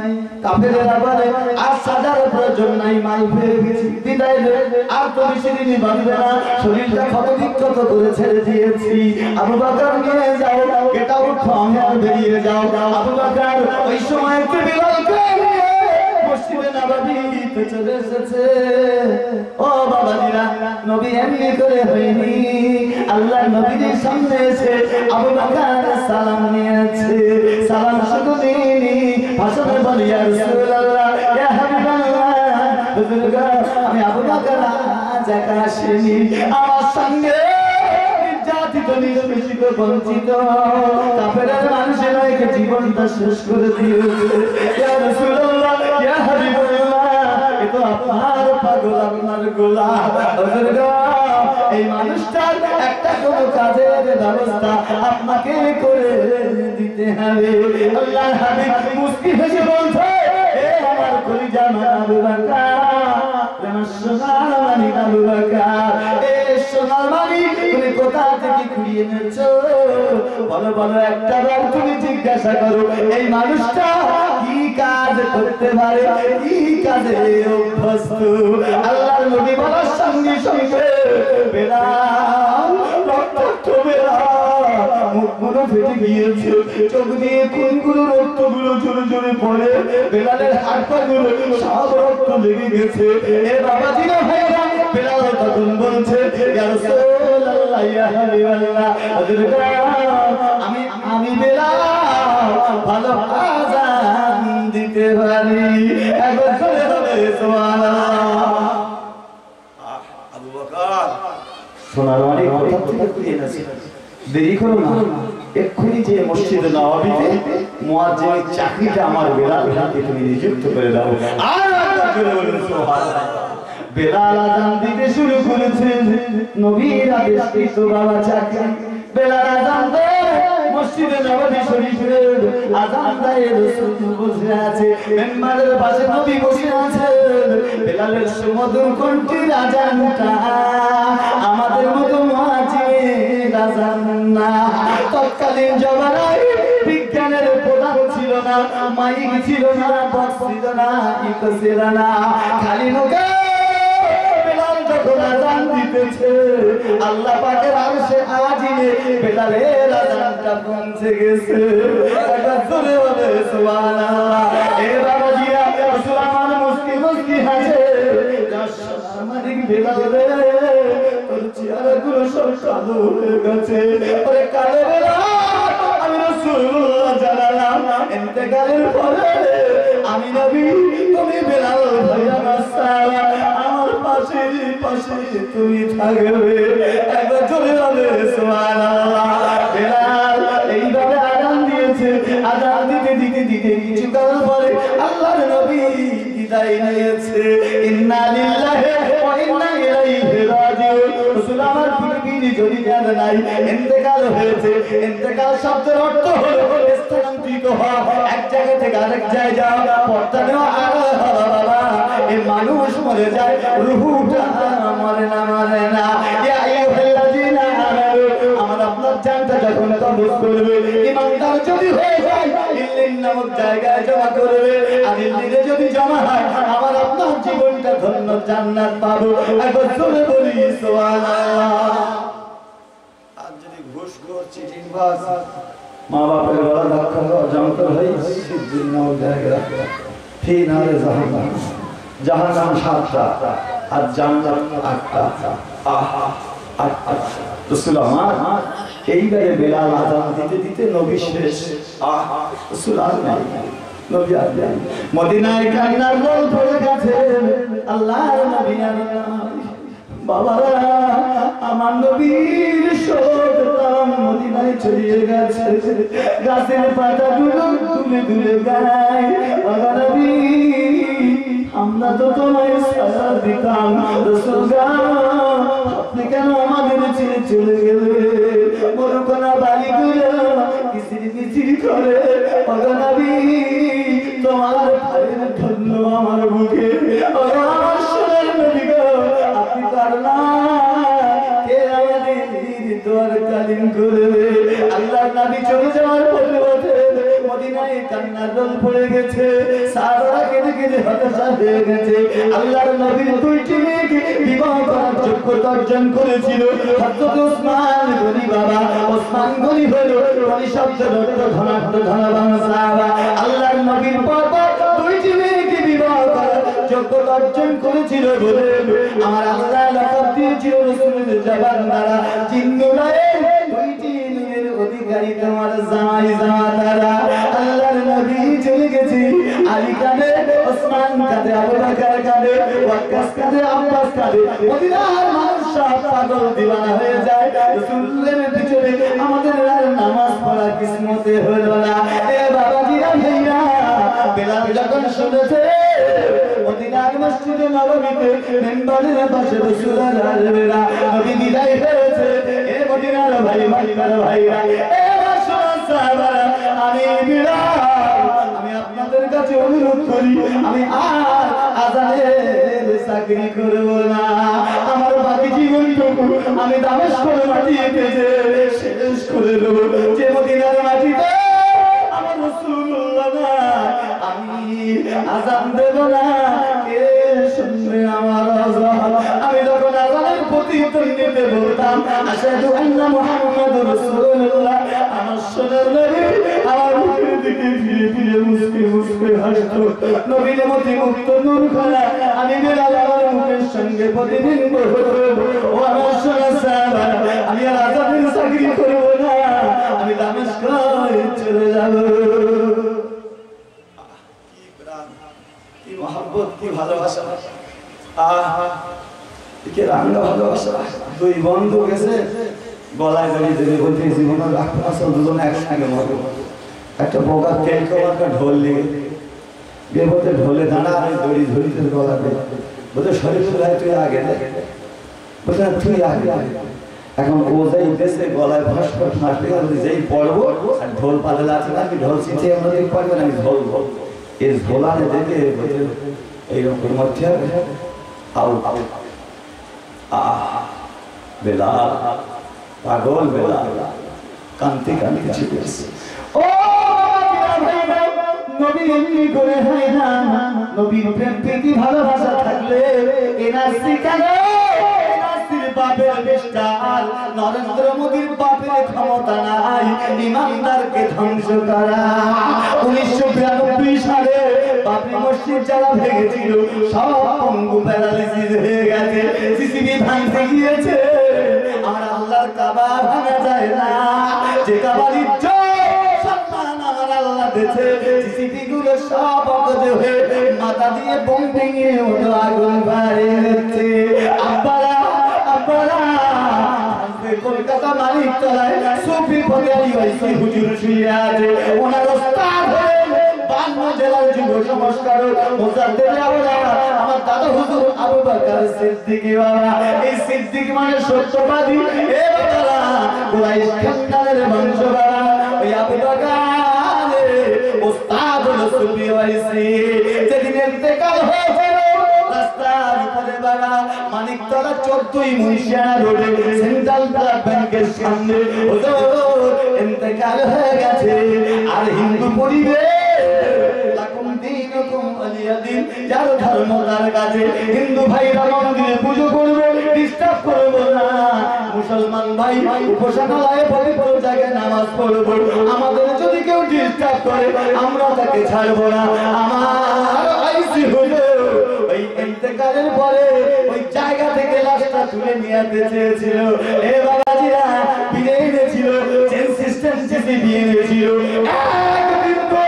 কাফেরেরা বলে আর সাজার প্রয়োজন নাই, মাল ফেলে গেছি, বিদায় দে, আর তো বেশি দিন বাঁচবে না, শরীরটা ক্ষত বিক্ষত করে ছেড়ে দিয়েছি। আবু বকর নিয়ে যাও, এটা উঠো, আমি আর বেরিয়ে যাও। আবু বকর ওই সময় একটু বিলালকে নিয়ে মসজিদে নববীতে চলে এসেছে। ও বাবাজিরা, নবী এমনি করে হয়নি, আল্লাহ নবীর সামনে এসে আবু বকর সালাম নিয়েছে। সালাম শুধু নিনি, ভাষণে বলি ইয়া রাসূলুল্লাহ ইয়া হাবিবাল্লাহ বুজুর্গ আমি আবু বকর আজ একা আসিনি, আমার সঙ্গে নির্যাতিত নিষ্পেষিত বঞ্চিত কাফেরের মানুষেরা একে জীবনটা শেষ করে দিয়েছে। ইয়া রাসূলুল্লাহ ইয়া হাবিবাল্লাহ এ তো আপনার পাগল, আপনার গোলাম। বুজুর্গ এই মানুষটার একটা কোনো কাজের ব্যবস্থা আপনাকে করে দিতে হবে। আল্লাহর হাবিব মুস্কি হেসে বলছে এ আমার কলিজা আবু বকর, আমার সোনার মানিক আবু বকর, এ সোনার মানিক তুমি কোথা থেকে কুড়িয়ে এনেছো? বলো বলো, একটা বার তুমি জিজ্ঞাসা করো এই মানুষটা কি কাজ করতে পারে, কি কাজে অভ্যস্ত। আল্লাহর নবী বলার সঙ্গে সঙ্গে বেলাল রক্তাক্ত বেলাল মুখগুলো ফেটে গিয়েছে, চোখ দিয়ে কোনগুলো রক্তগুলো জোরে জোরে পড়ে, বেলালের হাত পাগুলো সব রক্ত লেগে গেছে। এ বাবাজিরা ভাইরা, বেলাল তখন বলছে ইয়া রাসূলুল্লাহ ইয়া হাবিবাল্লাহ আমি বেলাল ভালো আযান দিতে পারি, একবার করে হবে সুবহানাল্লাহ। আবু বকর সোনার মানিক কোথা থেকে কুড়িয়ে এনেছে? দেরি করো না, এক্ষুনি যে মসজিদে নববীতে মুয়াজ্জিনের চাকরিটা আমার বেলাল হাতে তুমি নিযুক্ত করে দাও। আর একবার জোরে বলুন সুবহানাল্লাহ। বেলাল আযান দিতে শুরু করেছে, নবীর আদেশকৃত বাবা চাকরি। বেলাল আযান দেয় মসজিদে নববী শরীফে, আযান দেয় রাসূল বসে আছে, মিম্বারের পাশে নবী বসে আছে। বেলালের সুমধুর কণ্ঠের আযানটা আমাদের মতো মুয়াজ্জিন আযান না। তৎকালীন জমানায় বিজ্ঞানের প্রদান ছিল না, মাইক ছিল না, বক্স ছিল না, ইকো ছিল না, খালি মুখে বেলাল যখন আযান দিতেছে আল্লাহ পাকের আরশে আজিমে বেলালের আযানটা পৌঁছে গেছে। একবার জোরে বলে সুবহানাল্লাহ। এ বাবাজিরা, রাসূল আমার মুস্কি মুস্কি হাসে, আমাদের বেলাল রে তোর চেহারাগুলো সব কালো হয়ে গেছে। ওরে কালো বেলাল, আমি রাসূলুল্লাহ জানালাম ইন্তেকালের পরে আমি নবী, তুমি বেলাল ভাইয়া মাসালা আমার পাশে পাশে তুমি থাকবে। একবার চলে যাবে সুবহানাল্লাহ। বেলাল এইভাবে আযান দিয়েছে, আযান দিতে দিতে দিতে কিছুকাল পরে আল্লাহর নবী বিদায় নিয়েছে। ইন্না লিল্লাহি ওয়া ইন্না ইলাইহি রাজিউন। রাসূল আমার পৃথিবীর জমিনে নাই, ইন্তেকাল হয়েছে। ইন্তেকাল শব্দের অর্থ হলো স্থানান্তরিত হওয়া, এক জায়গা থেকে আরেক জায়গায় যাওয়া, পর্দা নেওয়া। বাবা এই মানুষ মরে যায়, রূহটা মরে না, মরে না। ইয়া আইয়ুহাল্লাযীনা আমানু, আমার আপনার জানটা যখন কবজ করবে, ঈমানদার যদি হয়ে যায় ইল্লিন নামক জায়গায় জমা করবে। আর ইল্লিনে যদি জমা হয় আমার আপনার জীবনটা ধন্য জান্নাত পাবো একবার জোরে বলি সুবহানাল্লাহ আর যদি ঘুষখোর চিটিংবাজ মা বাপের গলা ধাক্কা যন্ত্র হয়ে সিদ্ধির নাও জায়গা ফি নারে জাহান্নাম জাহান্নাম 7টা আর জান্নাত 8টা আহা রাসূল আমার এইবারে বেলাল আযান দিতে দিতে নবী শেষ আহা রাসূল আল্লাহ নবী আল্লাহ মদিনায় কান্নার রোল পড়ে গেছে আল্লাহর নবী বাবারা আমার নবীর শোকতাম মদিনায় ছড়িয়ে গেছে গাছের পাতাগুলো তুলে তুলে গায় বাবা নবী আমরা তো তোমায় সারা দিতাম রাসূল গো আপনি কেন আমাদের ছেড়ে চলে গেলে মরুকোনা বাড়িগুলো কিসির কিসির করে বাবা নবী তোমার ভাইয়ের ধন্য আমার বুকে আমার সোনার নবী গো আপনি পারলা কে আমাদের দোয়ার কালিম করবে আল্লাহর নবী চলে যাওয়ার পথে মদিনায় কান্নার রোল পড়ে গেছে সাহাবারা কেঁদে কেঁদে হতাশা হয়ে গেছে আল্লাহর নবীর দুইটি মেয়েকে বিবাহ করার যোগ্যতা অর্জন করেছিল হযরত ওসমান গনি বাবা ওসমান গনি হলো গনি শব্দের অর্থ ধনাঢ্য ধনবান সাহাবা আল্লাহর নবীর বাবা দুইটি মেয়েকে বিবাহ করার যোগ্যতা অর্জন করেছিল বলে আমার আল্লাহ লকব দিয়েছিল রাসূলের জবান দ্বারা জিন্নুরায়ে দুইটি মেয়ের অধিকারী তোমার জামাই জামাতারা আল্লাহর নবী চলে গেছে আলী কাঁদে ওসমান কাঁদে আবু বকর কাঁদে ওয়াক্কাস কাঁদে আব্বাস কাঁদে মদিনার মানুষ সব পাগল দিওয়ানা হয়ে যায় রাসূলের পিছনে আমাদের আর নামাজ পড়া কিসমতে হলো না এ বাবাজিরা ভাইরা বেলাল যখন শুনেছে মদিনার মসজিদে নববীতে মিম্বরের পাশে রাসূলুল্লাহ আলবেরা নবী বিদায় হয়েছে এ মদিনার ভাই মদিনার ভাইরা এ রাসূল সাহাবারা আমি বিলাল আমি আপনাদের কাছে অনুরোধ করি আমি আর আযানের চাকরি করব না আমার বাকি জীবনটুকু আমি দামেস্কের মাটিতে শেষ করে দেব যে মদিনার মাটিতে আমার রাসূলুল্লাহ না আমি আযান দেব না কে শুনবে আমার আযান আমি যখন আযানের প্রতিধ্বনিতে বলতাম আশহাদু আন্না মুহাম্মাদুর রাসূলুল্লাহ আমার সোনার নবী আমার মুখের দিকে ফিরে ফিরে মুস্কি মুস্কি হাসতো নবীর মতি মুক্ত নূর খানা আমি বেলাল আমার মুখের সঙ্গে প্রতিদিন বলবো ও আমার সোনার সাহাবা আমি আর আযানের চাকরি করব না আমি দামেস্কে চলে যাব কি মহব্বত কি ভালোবাসা আহা কি রাঙ্গা ভালোবাসা দুই বন্ধু গেছে গলায় দড়ি দিয়ে বলতে জীবনের রাখা দুজন একসঙ্গে মরবে একটা বোকা তেল একটা ঢোল নিয়ে বিপদে ঢোলে দাঁড়া আর দড়ি ধরিতে গলাতে বলতে শরীর ফুলায় তুই আগে বলতে তুই আগে এখন ও যাই দেশে গলায় ভাস্কর ফাঁসবে যেই পড়বো আর ঢোল পালে আছে না কি ঢোল শিখে আমরা পারবেন আমি ঢোল এই ঝোলানে দেখে এইরকম মধ্যে আউ বেলাল পাগল বেলাল কান্তি কান্তি ছিটেছে ও নবী এমনি করে হয় না নবীর প্রেম প্রীতি ভালোবাসা থাকলে এনআরসি কেন এনআরসির বাপের বিস্তার নরেন্দ্র মোদীর বাপের ক্ষমতা নাই ইমানদারকে ধ্বংস করা 1992 সালে বাবরি মসজিদ যারা ভেঙেছিল সব পঙ্গু প্যারালিসিস হয়ে গেছে সিসিবি ভাঙতে গিয়েছে আর আল্লাহর কাবা ভাঙা যায় না যে কাবার ইজ্জত সম্মান আমার আল্লাহ দিয়েছে সিসিবি গুলো সব অকেজো হয়ে মাথা দিয়ে বোম ভেঙে ওঠো আগুন বাড়ে হচ্ছে আব্বারা আব্বারা কলকাতা মালিক তলায় সুফি ফকিরি ওইসি হুজুর শুয়ে আছে ওনার ওস্তাদ হয়ে বান্ন জেলার যুব সংস্কারক মুজাদ্দিদ আওলা আমার দাদা হুজুর আবু বকর সিদ্দিক বাবা এই সিদ্দিক মানে সত্যবাদী এ বাবারা কুরাইশ খানদানের বংশ বাবা ওই আবু বকর ওস্তাদ সুফি ওইসি যেদিন ইন্তেকাল হয়েছিল রাস্তার উপরে বাবা মানিকতলা 14 মুন্সিয়ানা রোডে সেন্ট্রাল ব্যাংকের সামনে হুজুর ইন্তেকাল হয়ে গেছে আর হিন্দু পরিবেশ লাকুম দীনুকুম ওয়ালি দিন যার ধর্ম তার কাছে হিন্দু ভাইরা মন্দিরে পুজো করবে ডিস্টার্ব করবো না মুসলমান ভাই উপাসনালয়ে পবিত্র জায়গায় নামাজ পড়বো আমাদের যদি কেউ ডিস্টার্ব করে আমরা তাকে ছাড়বো না আমার আইসি হলো ওই ইন্তেকালের পরে ওই জায়গা থেকে লাশটা তুলে নিয়ে আসতে চেয়েছিল এ বাবাজিরা বিয়ে এনেছিল চেন সিস্টেম চেপে বিয়ে এনেছিল একদিন তো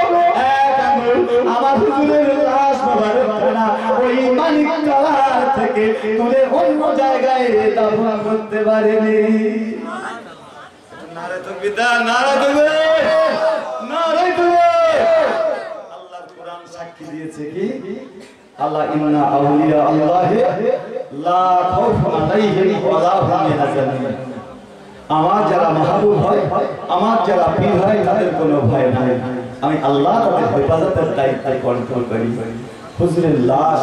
এক আঙুল আমার হুজুরের লাশ মোবারকখানা ওই মানিকতলা থেকে তুলে অন্য জায়গায় দাফন করতে পারেনি নারে তাকবীর নারে তাকবীর নারে তাকবীর আল্লাহর কোরআন সাক্ষী দিয়েছে কি আল্লাহ ইন্না আউলিয়া আল্লাহি লা খাউফুন আলাইহিম ওয়া লা হুম ইয়াহজানুন আমার যারা মাহবুব হয় আমার যারা পীর হয় তাদের কোনো ভয় নাই আমি আল্লাহ তাদের হেফাজতের দায়িত্ব কন্ট্রোল করি হুজুরের লাশ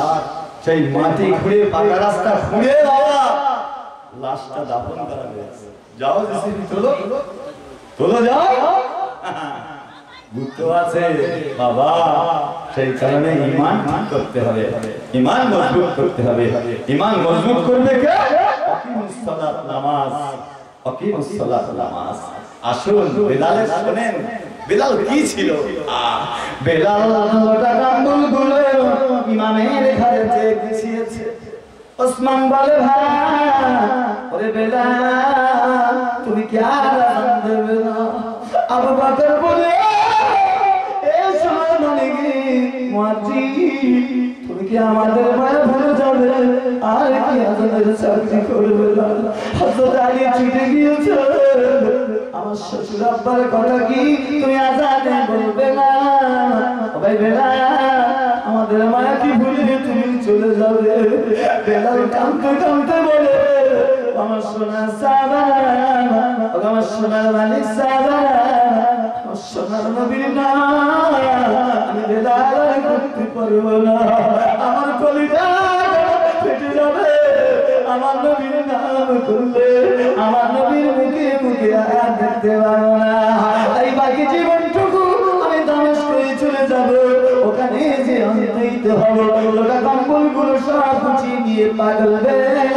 সেই মাটি খুঁড়ে পাকা রাস্তা খুঁড়ে বাবা লাশটা দাফন করা হয়েছে যাও জেসিবি তোলো যাও বুঝতে আছে বাবা সেই কারণে ঈমান ঠিক করতে হবে ঈমান মজবুত করতে হবে ঈমান মজবুত করবে কে আকিমুস সালাত নামাজ আকিমুস সালাত নামাজ আসুন বেলালের শুনেন বেলাল কি ছিল বেলাল লোটা গাম্বুলগুলো ইমামের ঘরে চেয়েছে ওসমান বলে ভাই ওরে বেলাল তুমি কি আর আজান দেবে না আবু বকর বলে তুমি কি আমাদের মায়া ভুলে যাবে আর কি আজানের চাকরি করবে না হযরত আলী ছুটে গিয়েছে আমার শ্বশুর আব্বার কথা কি তুমি আজানে বলবে না ভাই বেলাল আমাদের মায়া কি ভুলে তুমি চলে যাবে বেলাল কাঁদতে কাঁদতে বলে আমার সোনা সাহাবারা আমার সোনার মালিক সাহাবারা সোনার নবীর নাম আমি বেলাল করতে পারবো না আমার কলিজা ফেটে যাবে আমার নবীর নাম করলে আমার নবীর মুখে মুখে আর দেখতে পারবো না তাই বাকি জীবনটুকু আমি দামেস্কে চলে যাব ওখানে যে অন্তইতে হবে লোটা কম্বলগুলো সব গুছিয়ে নিয়ে পাগল বেলাল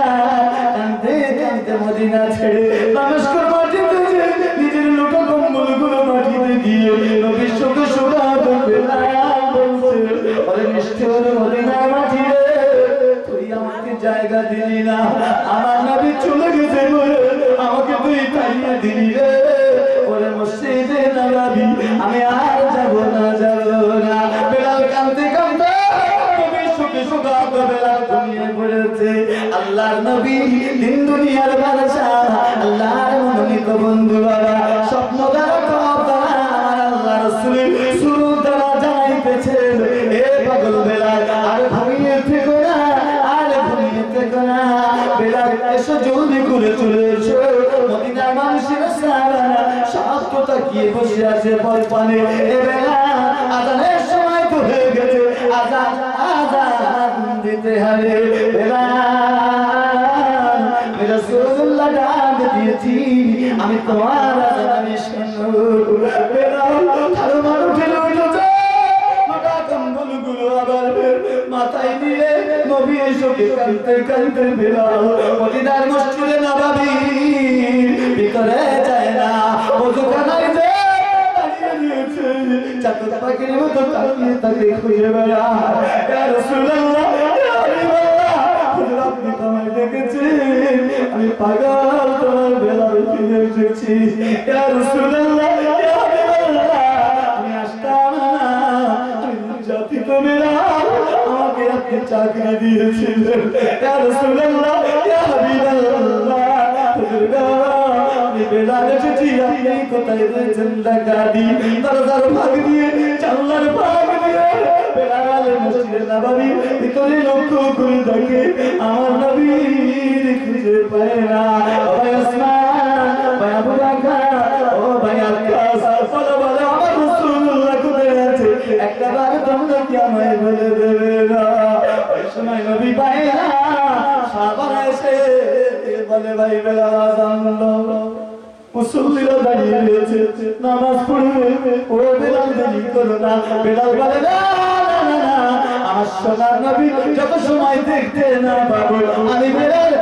কাঁদতে কাঁদতে মদিনা ছেড়ে দামেস্কের মাটিতে যে নিজের লোটা কম্বলগুলো মাটিতে দিয়ে নবীর চোখে সোনা বেলাল বলছে ওরে নিষ্ঠুর মদিনার মাটিতে তুই আমাকে জায়গা দিলি না আমার নবী চলে গেছে বলে আমাকে তুই তাড়িয়ে দিলি রে ওরে মসজিদে নববী আমি আর যাব না বেলাল কাঁদতে কাঁদতে নবীর চোখে সোনা বেলাল ঘুমিয়ে পড়েছে আল্লাহর নবী দিন দুনিয়ার বাদশাহ আল্লাহর মনোনীত বন্ধু বাবা স্বপ্ন দ্বারা কথা আমার আল্লাহ রাসূল শুরু দ্বারা জানাইতেছে এ পাগল বেলাল আর ঘুমিয়ে থেকো না আর ঘুমিয়ে থেকো না বেলাল এসো জলদি করে চলে এসো মদিনার মানুষের সাহাবারা সব তো তাকিয়ে বসে আছে পথ পানে এ বেলাল আজানের সময় তো হয়ে গেছে আজান দিতে হবে বেলাল আমি রাসূলুল্লাহ ডাক দিয়েছি আমি তোমার আজান শুনবো বেলাল থারমার উঠে উঠেছে মাথা কম্বলগুলো আবার মাথায় নিয়ে নবী এসে কাঁদতে কাঁদতে বেলাল মদিনার মসজিদে নববী ভিতরে যায় না ওযুখানায় যে দাঁড়িয়ে রয়েছে চাকর পাখির মতো তাকিয়ে তাকে খুঁজে বেড়ায় ইয়া রাসূলুল্লাহ ইয়া হাবিবাল্লাহ হুজুর আপনি আমায় ডেকেছেন আমি পাগল তোমার বেলাল ফিরে এসেছি ইয়া রাসূলুল্লাহ ইয়া হাবিবাল্লাহ আমি আসতাম না আমি জাতিত বেলাল আমাকে আপনি চাকরি দিয়েছিলেন ইয়া রাসূলুল্লাহ ইয়া হাবিবাল্লাহ হুজুর আমি বেলাল এসেছি আপনি কোথায় রয়েছেন দেখা দিন দরজার ভাগ দিয়ে জানলার ভাগ দিয়ে বেলাল মসজিদে নববী ভিতরে লক্ষ্য করে দেখে আমার নবী খুঁজে পায় না ভাই ওসমান ভাই আবু বকর ও ভাই আক্কাস বলো আমার রাসূলুল্লাহ কোথায় আছে একবার তোমরা কি আমায় বলে দেবে না ওই সময় নবী পায় না সাহাবারা এসে বলে ভাই বেলাল আযান দাও মুসল্লিরা দাঁড়িয়ে রয়েছে নামাজ পড়বে ও বেলাল দেরি করো না বেলাল বলে না আমার সোনার নবী যত সময় দেখতে না পাবো আমি বেলাল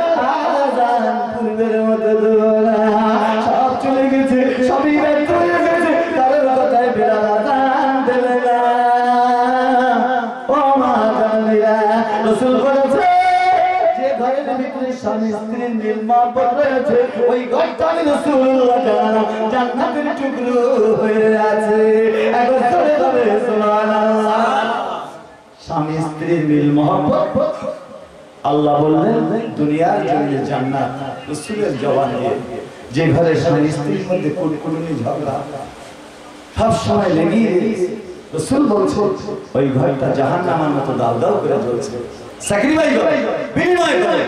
আযান পূর্বের মতো দেব না। সব চলে গেছে, সবই ব্যর্থ হয়ে গেছে, কারোর কথায় বেলাল আযান দেবে না। ও মা জানেরা, রাসূল বলেছে যে ঘরের ভিতরে স্বামী স্ত্রীর মিল মহব্বত রয়েছে ওই ঘরটা আমি রাসূলুল্লাহ জান্নাতের টুকরো হয়ে আছে। একবার জোরে বলে সুবহানাল্লাহ। স্বামী স্ত্রীর মিল মহব্বত আল্লাহ বললেন দুনিয়ার জন্য জান্নাত। রাসূলের জবান দিয়ে যে ঘরে স্বামী স্ত্রীর মধ্যে কুটকুটুনি ঝগড়া সব সময় লেগেই রয়েছে, রাসূল বলছে ওই ঘরটা জাহান্নামের মতো দাউ দাউ করে জ্বলছে। স্যাক্রিফাইস করে, বিনিময় করে,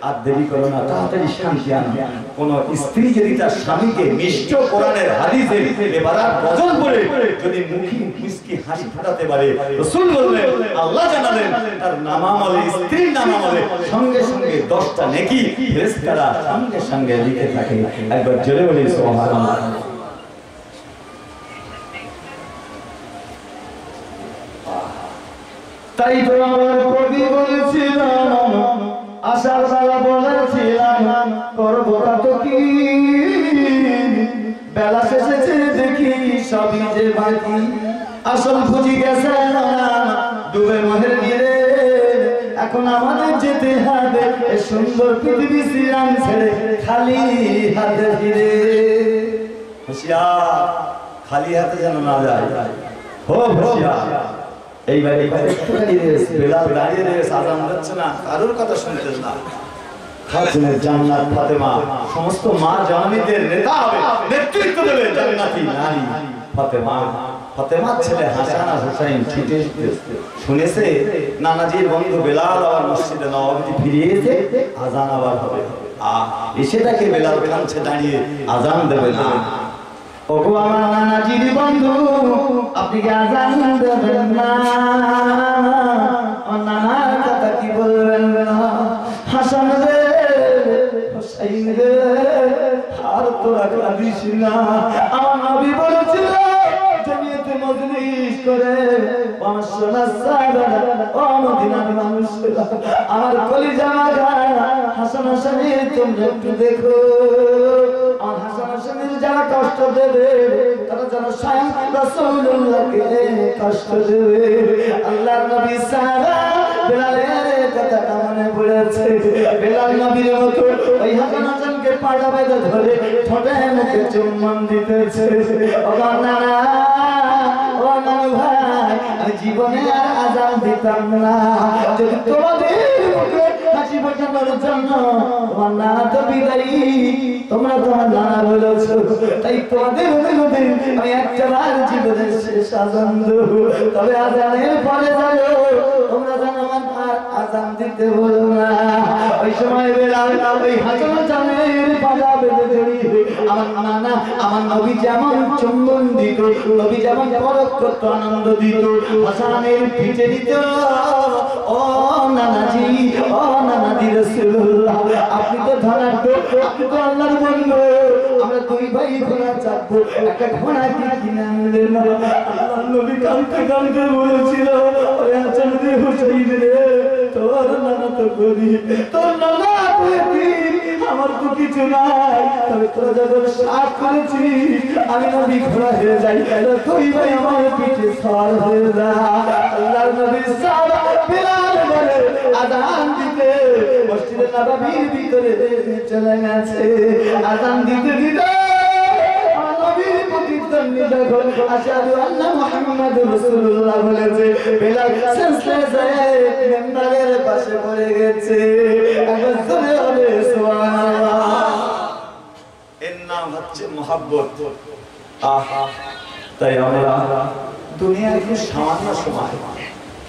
আর দেরি করো না, তাড়াতাড়ি শান্তি আনো। কোন স্ত্রী যদি তার স্বামীকে মিষ্ট কোরআনের হাদিসের এবারাত বদল করে যদি মুখে মিষ্টি হাসি ফোটাতে পারে, রাসূল বললেন, আল্লাহ জানালেন তার নামামলে, স্ত্রীর নামামলে সঙ্গে সঙ্গে 10টা নেকি ফেরেশতারা সঙ্গে সঙ্গে লিখে থাকে। একবার জোরে বলি সুবহানাল্লাহ। তাই তো আমার কবি বলেছিলাম, আশার বেলা বলেছিলাম করবো কত কি, বেলা শেষেছে দেখি সবই যে বাকি, আসল খুঁজি গেছে না ডুবে মহের নীরে। এখন আমাদের যেতে হবে এ সুন্দর পৃথিবী শ্রীরাম ছেড়ে খালি হাতে ফিরে। হুঁশিয়ার, খালি হাতে যেন না যায়। হো হুঁশিয়ার। এইবারে একটুখানি বেলাল দাঁড়িয়ে রয়েছে, আযান দিচ্ছে না, কারোর কথা শুনতেন না। খাতুনের জান্নাত ফাতেমা সমস্ত মা জননীদের নেতা হবে, নেতৃত্ব দেবে জান্নাতি নারী ফাতেমা। ফাতেমার ছেলে হাসান আর হুসাইন ছুটে শুনেছে নানাজির বন্ধু বেলাল আবার মসজিদে নববীতে ফিরিয়েছে, আযান আবার হবে। এসে তাকে বেলাল কাঁদছে দাঁড়িয়ে, আযান দেবে না। ওগো আমার নানাজির বন্ধু, আপনি কি আযান দেবেন না? নানার কথা কি বলবেন না? হাসান রে, হুসাইন রে, আর তোরা কাঁদিস না। আমার নবী বলেছিল জমিয়তে মজলিস করে আমার সোনার সাহাবারা, ও মদিনার মানুষেরা, আমার কলিজা মাগা হাসান হোসেনের তোমরা একটু দেখো। আমার হাসান হোসেনের যারা কষ্ট দেবে তারা যেন স্বয়ং রাসূলুল্লাহকে কষ্ট দেবে। আল্লাহর নবী সাহাবা বেলালের কথাটা মনে পড়েছে। বেলাল নবীর মতো ওই হাসান হোসেনকে পাড়া বেঁধে ধরে ঠোঁটে মুখে চুম্বন দিতেছে। ও নানা, ও নানু ভাই, আমি জীবনে আর আযান দিতাম না যদি তোমাদের মুখে হাসি ফোটানোর জন্য। তোমার নানা তো বিদায়ী, তোমরা তোমার নানা বলেছো, তাই তোমাদের অনুরোধে আমি একটাবার জীবনের শেষ আযান দেব। তবে আযানের পরে যাবো, তোমরা যেন আমার আর আযান দিতে বলো না। ওই সময় বেলাল ওই হাসান হোসেনের পাড়া বেঁধে জড়িয়ে আমার নানা, আমার নবী যেমন চুম্বন দিত, নবী যেমন পরক করত, আনন্দ দিত, হাসানের পিঠে দিত। ও নানাজি, ও নানাজি রাসূলুল্লাহ, আপনি তো ধনাঢ্য, আপনি তো আল্লাহর বন্ধু, আমরা দুই ভাই ঘোড়া চাপবো, একটা ঘোড়া কি কিনে আনলেন না? আল্লাহর নবী কাঁদতে কাঁদতে বলেছিল, ওরে হাসান রে, হুসাইন রে, তোর নানা তো গরিব, তোর নানা আমার তো কিছু নাই, তবে তোরা যখন সাথ করেছিস আমি নবী ঘোড়া হয়ে যাই, তুই ভাই আমার পিঠে সওয়ার হয়ে যা। আল্লাহর নবী সাহাবা বেলাল বলে আযান দিতে মসজিদে নববীর ভিতরে চলে গেছে। আযান দিতে দিতে আমার নবীর প্রতিধ্বনি যখন আশহাদু আন্না মুহাম্মাদুর রাসূলুল্লাহ বলেছে, বেলাল সেজদায় মিম্বারের পাশে পড়ে গেছে। একবার জোরে বলে সুবহানাল্লাহ। এর নাম হচ্ছে মুহাব্বত। আহা, তাই আমরা দুনিয়ায় খুব সামান্য সময়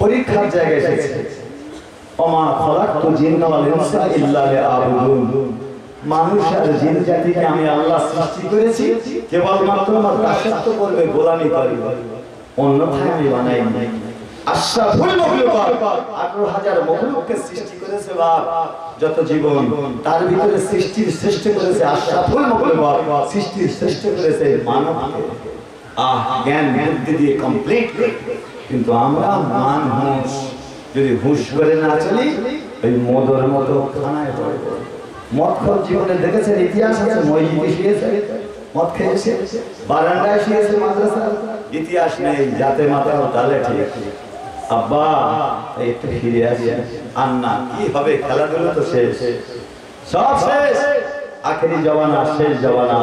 পরীক্ষার জায়গায় এসেছে। ওমা খালাকতু জিন্না ওয়াল ইনসা ইল্লা লিয়াবুদুন, মানুষ আর জিন জাতিকে আমি আল্লাহ সৃষ্টি করেছি কেবলমাত্র আমার দাসত্ব করবে, গোলামি করবে, অন্যথায় আমি বানাই নাই। আশরাফুল মাখলুকাত 18,000 মাখলুককে সৃষ্টি করেছে বাপ, যত জীবন তার ভিতরে সৃষ্টির শ্রেষ্ঠ করেছে আশরাফুল মাখলুকাত, সৃষ্টির শ্রেষ্ঠ করেছে মানবকে। জ্ঞান বুদ্ধি দিয়ে কমপ্লিট, কিন্তু আমরা মানুষ যদি হুঁশ করে না চলি ওই মদর মতো খানায় পড়ব। মদ খোর জীবনে দেখেছেন ইতিহাস আছে, মসজিদে শুয়েছে মদ খেয়েছে, বারান্দায় শুয়েছে মাদ্রাসা, ইতিহাস নেই, যাতে মাথাও তালে ঠিক। আব্বা একটু ফিরে আসি, আর না কি হবে, খেলাধুলা তো শেষ, সব শেষ, আখেরি জওয়ানা, শেষ জওয়ানা।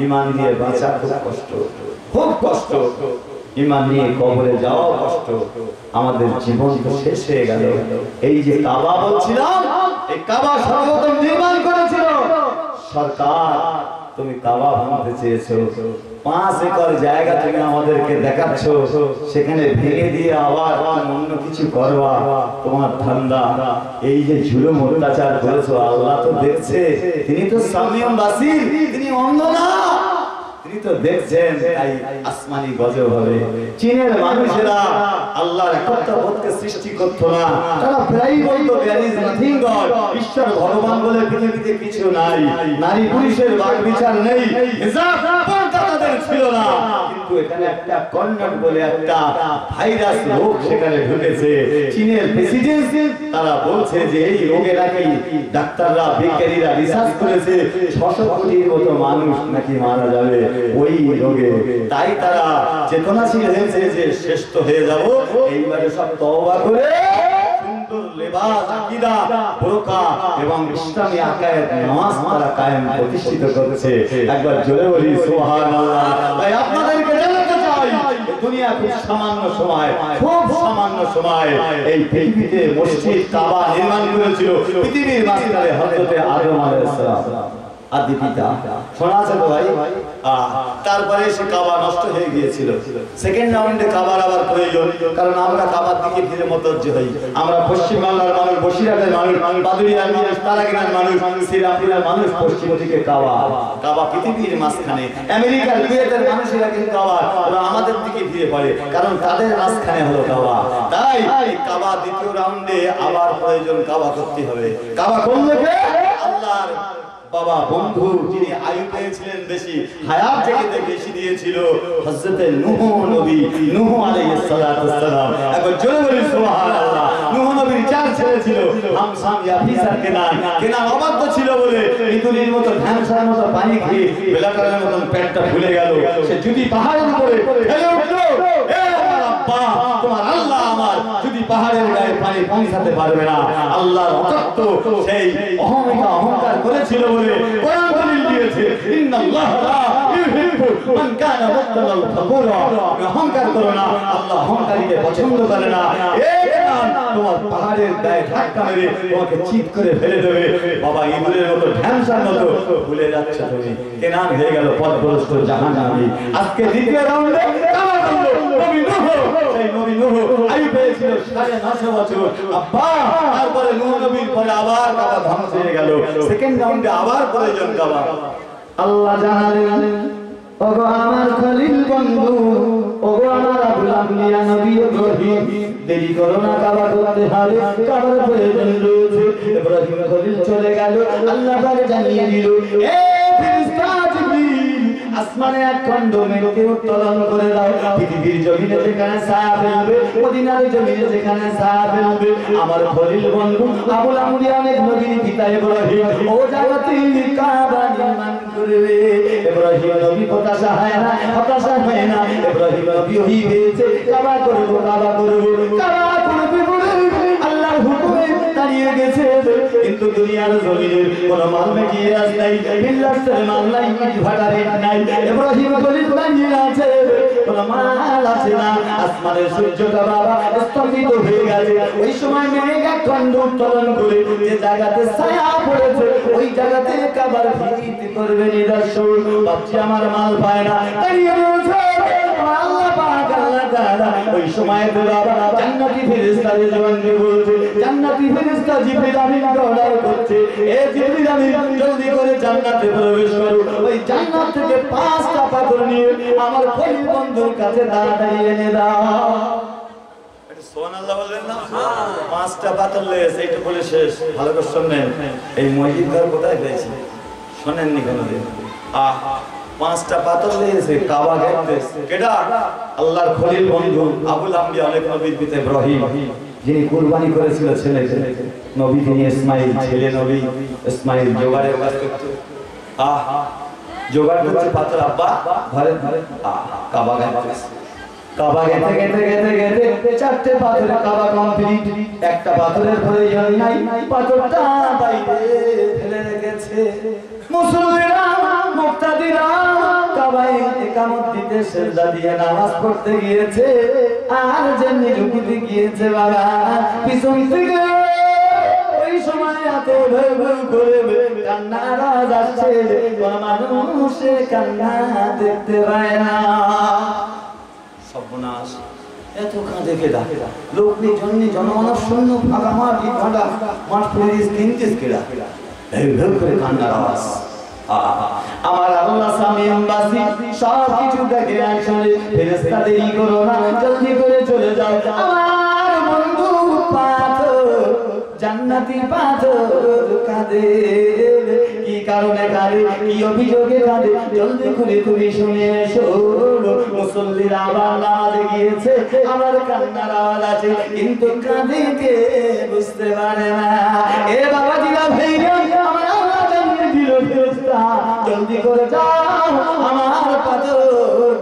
ঈমান দিয়ে বাঁচা খুব কষ্ট, খুব কষ্ট, ঈমান নিয়ে কবরে যাওয়া কষ্ট। আমাদের জীবন তো শেষ হয়ে গেল। এই যে কাবা বলছিলাম, এই কাবা সর্বপ্রথম নির্মাণ করেছিল সরকার। তুমি কাবা ভাঙতে চেয়েছো, 5 একর জায়গা তুমি আমাদেরকে দেখাচ্ছ, সেখানে ভেঙে দিয়ে আবার অন্য কিছু করবা, তোমার ঠান্ডা। এই যে জুলুম অত্যাচার করেছো, আল্লাহ তো দেখছে, তিনি তো সামিউন বাসির, তিনি অন্ধ না, তিনি তো দেখছেন। তাই আসমানি গজব হবে। চীনের মানুষেরা আল্লাহর একত্ববোধকে সৃষ্টি করতো না, তারা প্রায়ই বলতো দেয়ার ইজ নাথিং গড, ঈশ্বর ভগবান বলে পৃথিবীতে কিছু নাই, নারী পুরুষের বাক বিচার নেই, হিজাব তাদের ছিল না। কিন্তু এখানে একটা কন্ডাক্ট বলে একটা ভাইরাস রোগ সেখানে ঢুকেছে। চীনের প্রেসিডেন্ট তারা বলছে যে এই রোগে নাকি ডাক্তাররা, বিজ্ঞানীরা রিসার্চ করেছে 600 কোটির মতো মানুষ নাকি মারা যাবে ওই রোগে। তাই তারা চেতনাশীল হয়েছে যে শেষ তো হয়ে যাব, এইবারে সব তওবা করে সুন্দর লেবাস, আকীদা, বুরকা এবং ইসলামী আকায়েদ, নামাজ তারা কায়েম প্রতিষ্ঠিত করেছে। একবার জোরে বলি সুবহানাল্লাহ। ভাই আপনাদেরকে জানাতে চাই, দুনিয়া খুব সামান্য সময়, খুব সামান্য সময় এই পৃথিবীতে মসজিদ কাবা নির্মাণ করেছিল পৃথিবীর মাঝখানে হযরত আদম আলাইহিস সালাম, আদি পিতা। শোনা আছে তো ভাই? তারপরে সে কাবা নষ্ট হয়ে গিয়েছিল। সেকেন্ড রাউন্ডে কাবার আবার প্রয়োজন, কারণ আমরা কাবার দিকে ফিরে মতজ্জে হই। আমরা পশ্চিম বাংলার মানুষ, বসিরহাটের মানুষ, বাদুড়িয়ার মানুষ, তারাগিনার মানুষ, শ্রীরামপুরের মানুষ, পশ্চিম দিকে কাবা। কাবা পৃথিবীর মাঝখানে। আমেরিকার, কুয়েতের মানুষেরা কিন্তু কাবা ওরা আমাদের দিকে ফিরে পড়ে, কারণ তাদের মাঝখানে হলো কাবা। তাই কাবা দ্বিতীয় রাউন্ডে আবার প্রয়োজন, কাবা করতে হবে। কাবা করলে আল্লাহর বাবা বন্ধু, যিনি আয়ু পেয়েছিলেন বেশি, হায়াত থেকে বেশি দিয়েছিল, হযরত নূহ নবী, নূহ আলাইহিস সালাতু ওয়াস সালাম। একবার জোরে বলি সুবহানাল্লাহ। নূহ নবীর 4 ছেলে ছিল, হামসাম, ইয়াফিস আর কেনান। কেনান অবাধ্য ছিল বলে ইঁদুরের মতো, ঢ্যাঁড়সের মতো পানি খেয়ে বেলাকারের মতো পেটটা ফুলে গেল। সে যদি পাহাড়ের উপরে ফেলে উঠলো, এ আমার আব্বা, তোমার আল্লাহ আমার যদি পাহাড়ের গায়ে পানি পৌঁছাতে পারবে না। আল্লাহর অকত্ত সেই অহংকার করেছিল বলে কোরআন দলিল দিয়েছে, ইন্নাল্লাহ লা ইউহিব্বু মান কানা মুখতালাল ফাকুরা। অহংকার করো না, আল্লাহ অহংকারীকে পছন্দ করে না। এই কারণ তোমার পাহাড়ের গায়ে ধাক্কা মেরে তোমাকে চিৎ করে ফেলে দেবে। বাবা ইঁদুরের মতো, ঢ্যাঁড়সার মতো ভুলে যাচ্ছে তুমি। কেনান হয়ে গেল পথভ্রষ্ট জাহান্নামী। আজকে দ্বিতীয় রাউন্ডে কাবা করলো নবী নূহ। সেই নবী নূহ আয়ু পেয়েছিল 950 বছর। আব্বা তারপরে নূহ নবীর পরে আবার কাবা ধ্বংস হয়ে গেল। সেকেন্ড রাউন্ডে আবার প্রয়োজন কাবা। আল্লাহ জানালেন, ওগো আমার খলিল বন্ধু, ওগো আমার আবুল আম্বিয়া নবী ইব্রাহিম, দেরি করো না, কাবা করতে হবে, কাবার প্রয়োজন রয়েছে। ইব্রাহিম খলিল চলে গেল, আল্লাহ পাক জানিয়ে দিল, এ ফেরেশতা জিবরিল, আসমানে এক খণ্ড মেঘকে উত্তোলন করে দাও। পৃথিবীর জমিনে যেখানে ছায়া ফেলবে, মদিনার জমিনে যেখানে ছায়া ফেলবে, আমার খলিল বন্ধু আবুল আম্বিয়া অনেক নবীর পিতা ইব্রাহিম ও জান্নাতে কাবা নির্মাণ করবে। ইব্রাহিম নবী হতাশা হয় না, হতাশা হয় না। ইব্রাহিম নবী ওই পেয়েছে, কাবা করব, কাবা করব, কাবা করবে বলে আল্লাহর হুকুমে দাঁড়িয়ে গেছে। কিন্তু দুনিয়ার জমিনে কোনো মাল মেটিরিয়াল নাই, বিল্লাসের মাল নাই, ইট ভাটা রেট নাই। ইব্রাহিম খলিল দাঁড়িয়ে আছে, কোনো মাল আছে না। আসমানের সূর্যটা বাবা স্তম্ভিত হয়ে গেছে। ওই সময় মেঘ এক খণ্ড উত্তোলন করে যে জায়গাতে ছায়া পড়েছে, ওই জায়গাতে কাবার ভিত করবে নিদর্শন। ভাবছি আমার মাল পায় না, দাঁড়িয়ে রয়েছে আল্লাহ পাক, আল্লাহ তাআলা। ওই সময় তো বাবা জান্নাতি ফেরেশতা জিবরিলকে বলছে, জান্নাতি ফেরেশতা জিবরিল আমিনকে অর্ডার করছে, এ জিবরিল আমিন জলদি করে জান্নাতে প্রবেশ করো। ওই জান্নাত থেকে 5টা পাথর নিয়ে আমার খলিল বন্ধুর কাছে তাড়াতাড়ি এনে দাও। এটা সুবহানাল্লাহ বলবেন না? 5টা পাথর লেছে, এইটা বলে শেষ। ভালো করে শুনবেন, এই মসজিদ ঘর কোথায় পেয়েছি শোনেননি কোনোদিন? 5টা পাথর লেগেছে কাবা ঘেরতে। কেডা? আল্লাহর খলিল বন্ধু আবুল আম্বিয়া অনেক নবীর পিতা ইব্রাহিম। যিনি কুরবানি করেছিল ছেলেকে, নবী তিনি ইসমাইল, ছেলে নবী ইসমাইল জোগাড়ের কাজ করতে জোগাড় করছে পাথর, আব্বা ঘরে ঘরে কাবা গাঁথতে, কাবা গেঁথে গেঁথে গেঁথে গেঁথে 4টে পাথরের কাবা কমপ্লিট। একটা পাথরের প্রয়োজন নাই, পাথরটা বাইরে ফেলে রেখেছে। মুসল্লিরা মুক্তাদিরা কাবায় ইকামত দিতে সেজদা দিয়ে নামাজ পড়তে গিয়েছে, আর যেমনি রুকুতে গিয়েছে বাবা পিছন থেকে ওই সময় এত ভয় ভয় করে কান্নার আওয়াজ আসছে, কোন মানুষে কান্না দেখতে পায় না। সর্বনাশ, এত কাঁদে কেডা, লোক নেই জন্য জনমানব শূন্য ফাঁকা মাঠ, ফাঁকা মাঠ ফেরিস কিনতিস কেডা, ভেউ ভেউ করে কান্নার আওয়াজ। আমার আল্লাহ সামিম বাসির সব কিছু দেখে আসলে ফেরেশতা দেরি করো না, জলদি করে চলে যাও। আমার বন্ধু পাথর, জান্নাতি পাথর কাঁদে, কি কারণে কাঁদে, কি অভিযোগে কাঁদে, জলদি করে তুমি শুনে এসো। মুসল্লিরা আবার নামাজে গিয়েছে, আমার কান্নার আওয়াজ আছে, কিন্তু কাঁদে কে বুঝতে পারে না। এ বাবা দিলা ভাইরা, আমার আল্লাহ জানিয়ে দিল ফেরেশতা জলদি করে যাও, আমার পাথর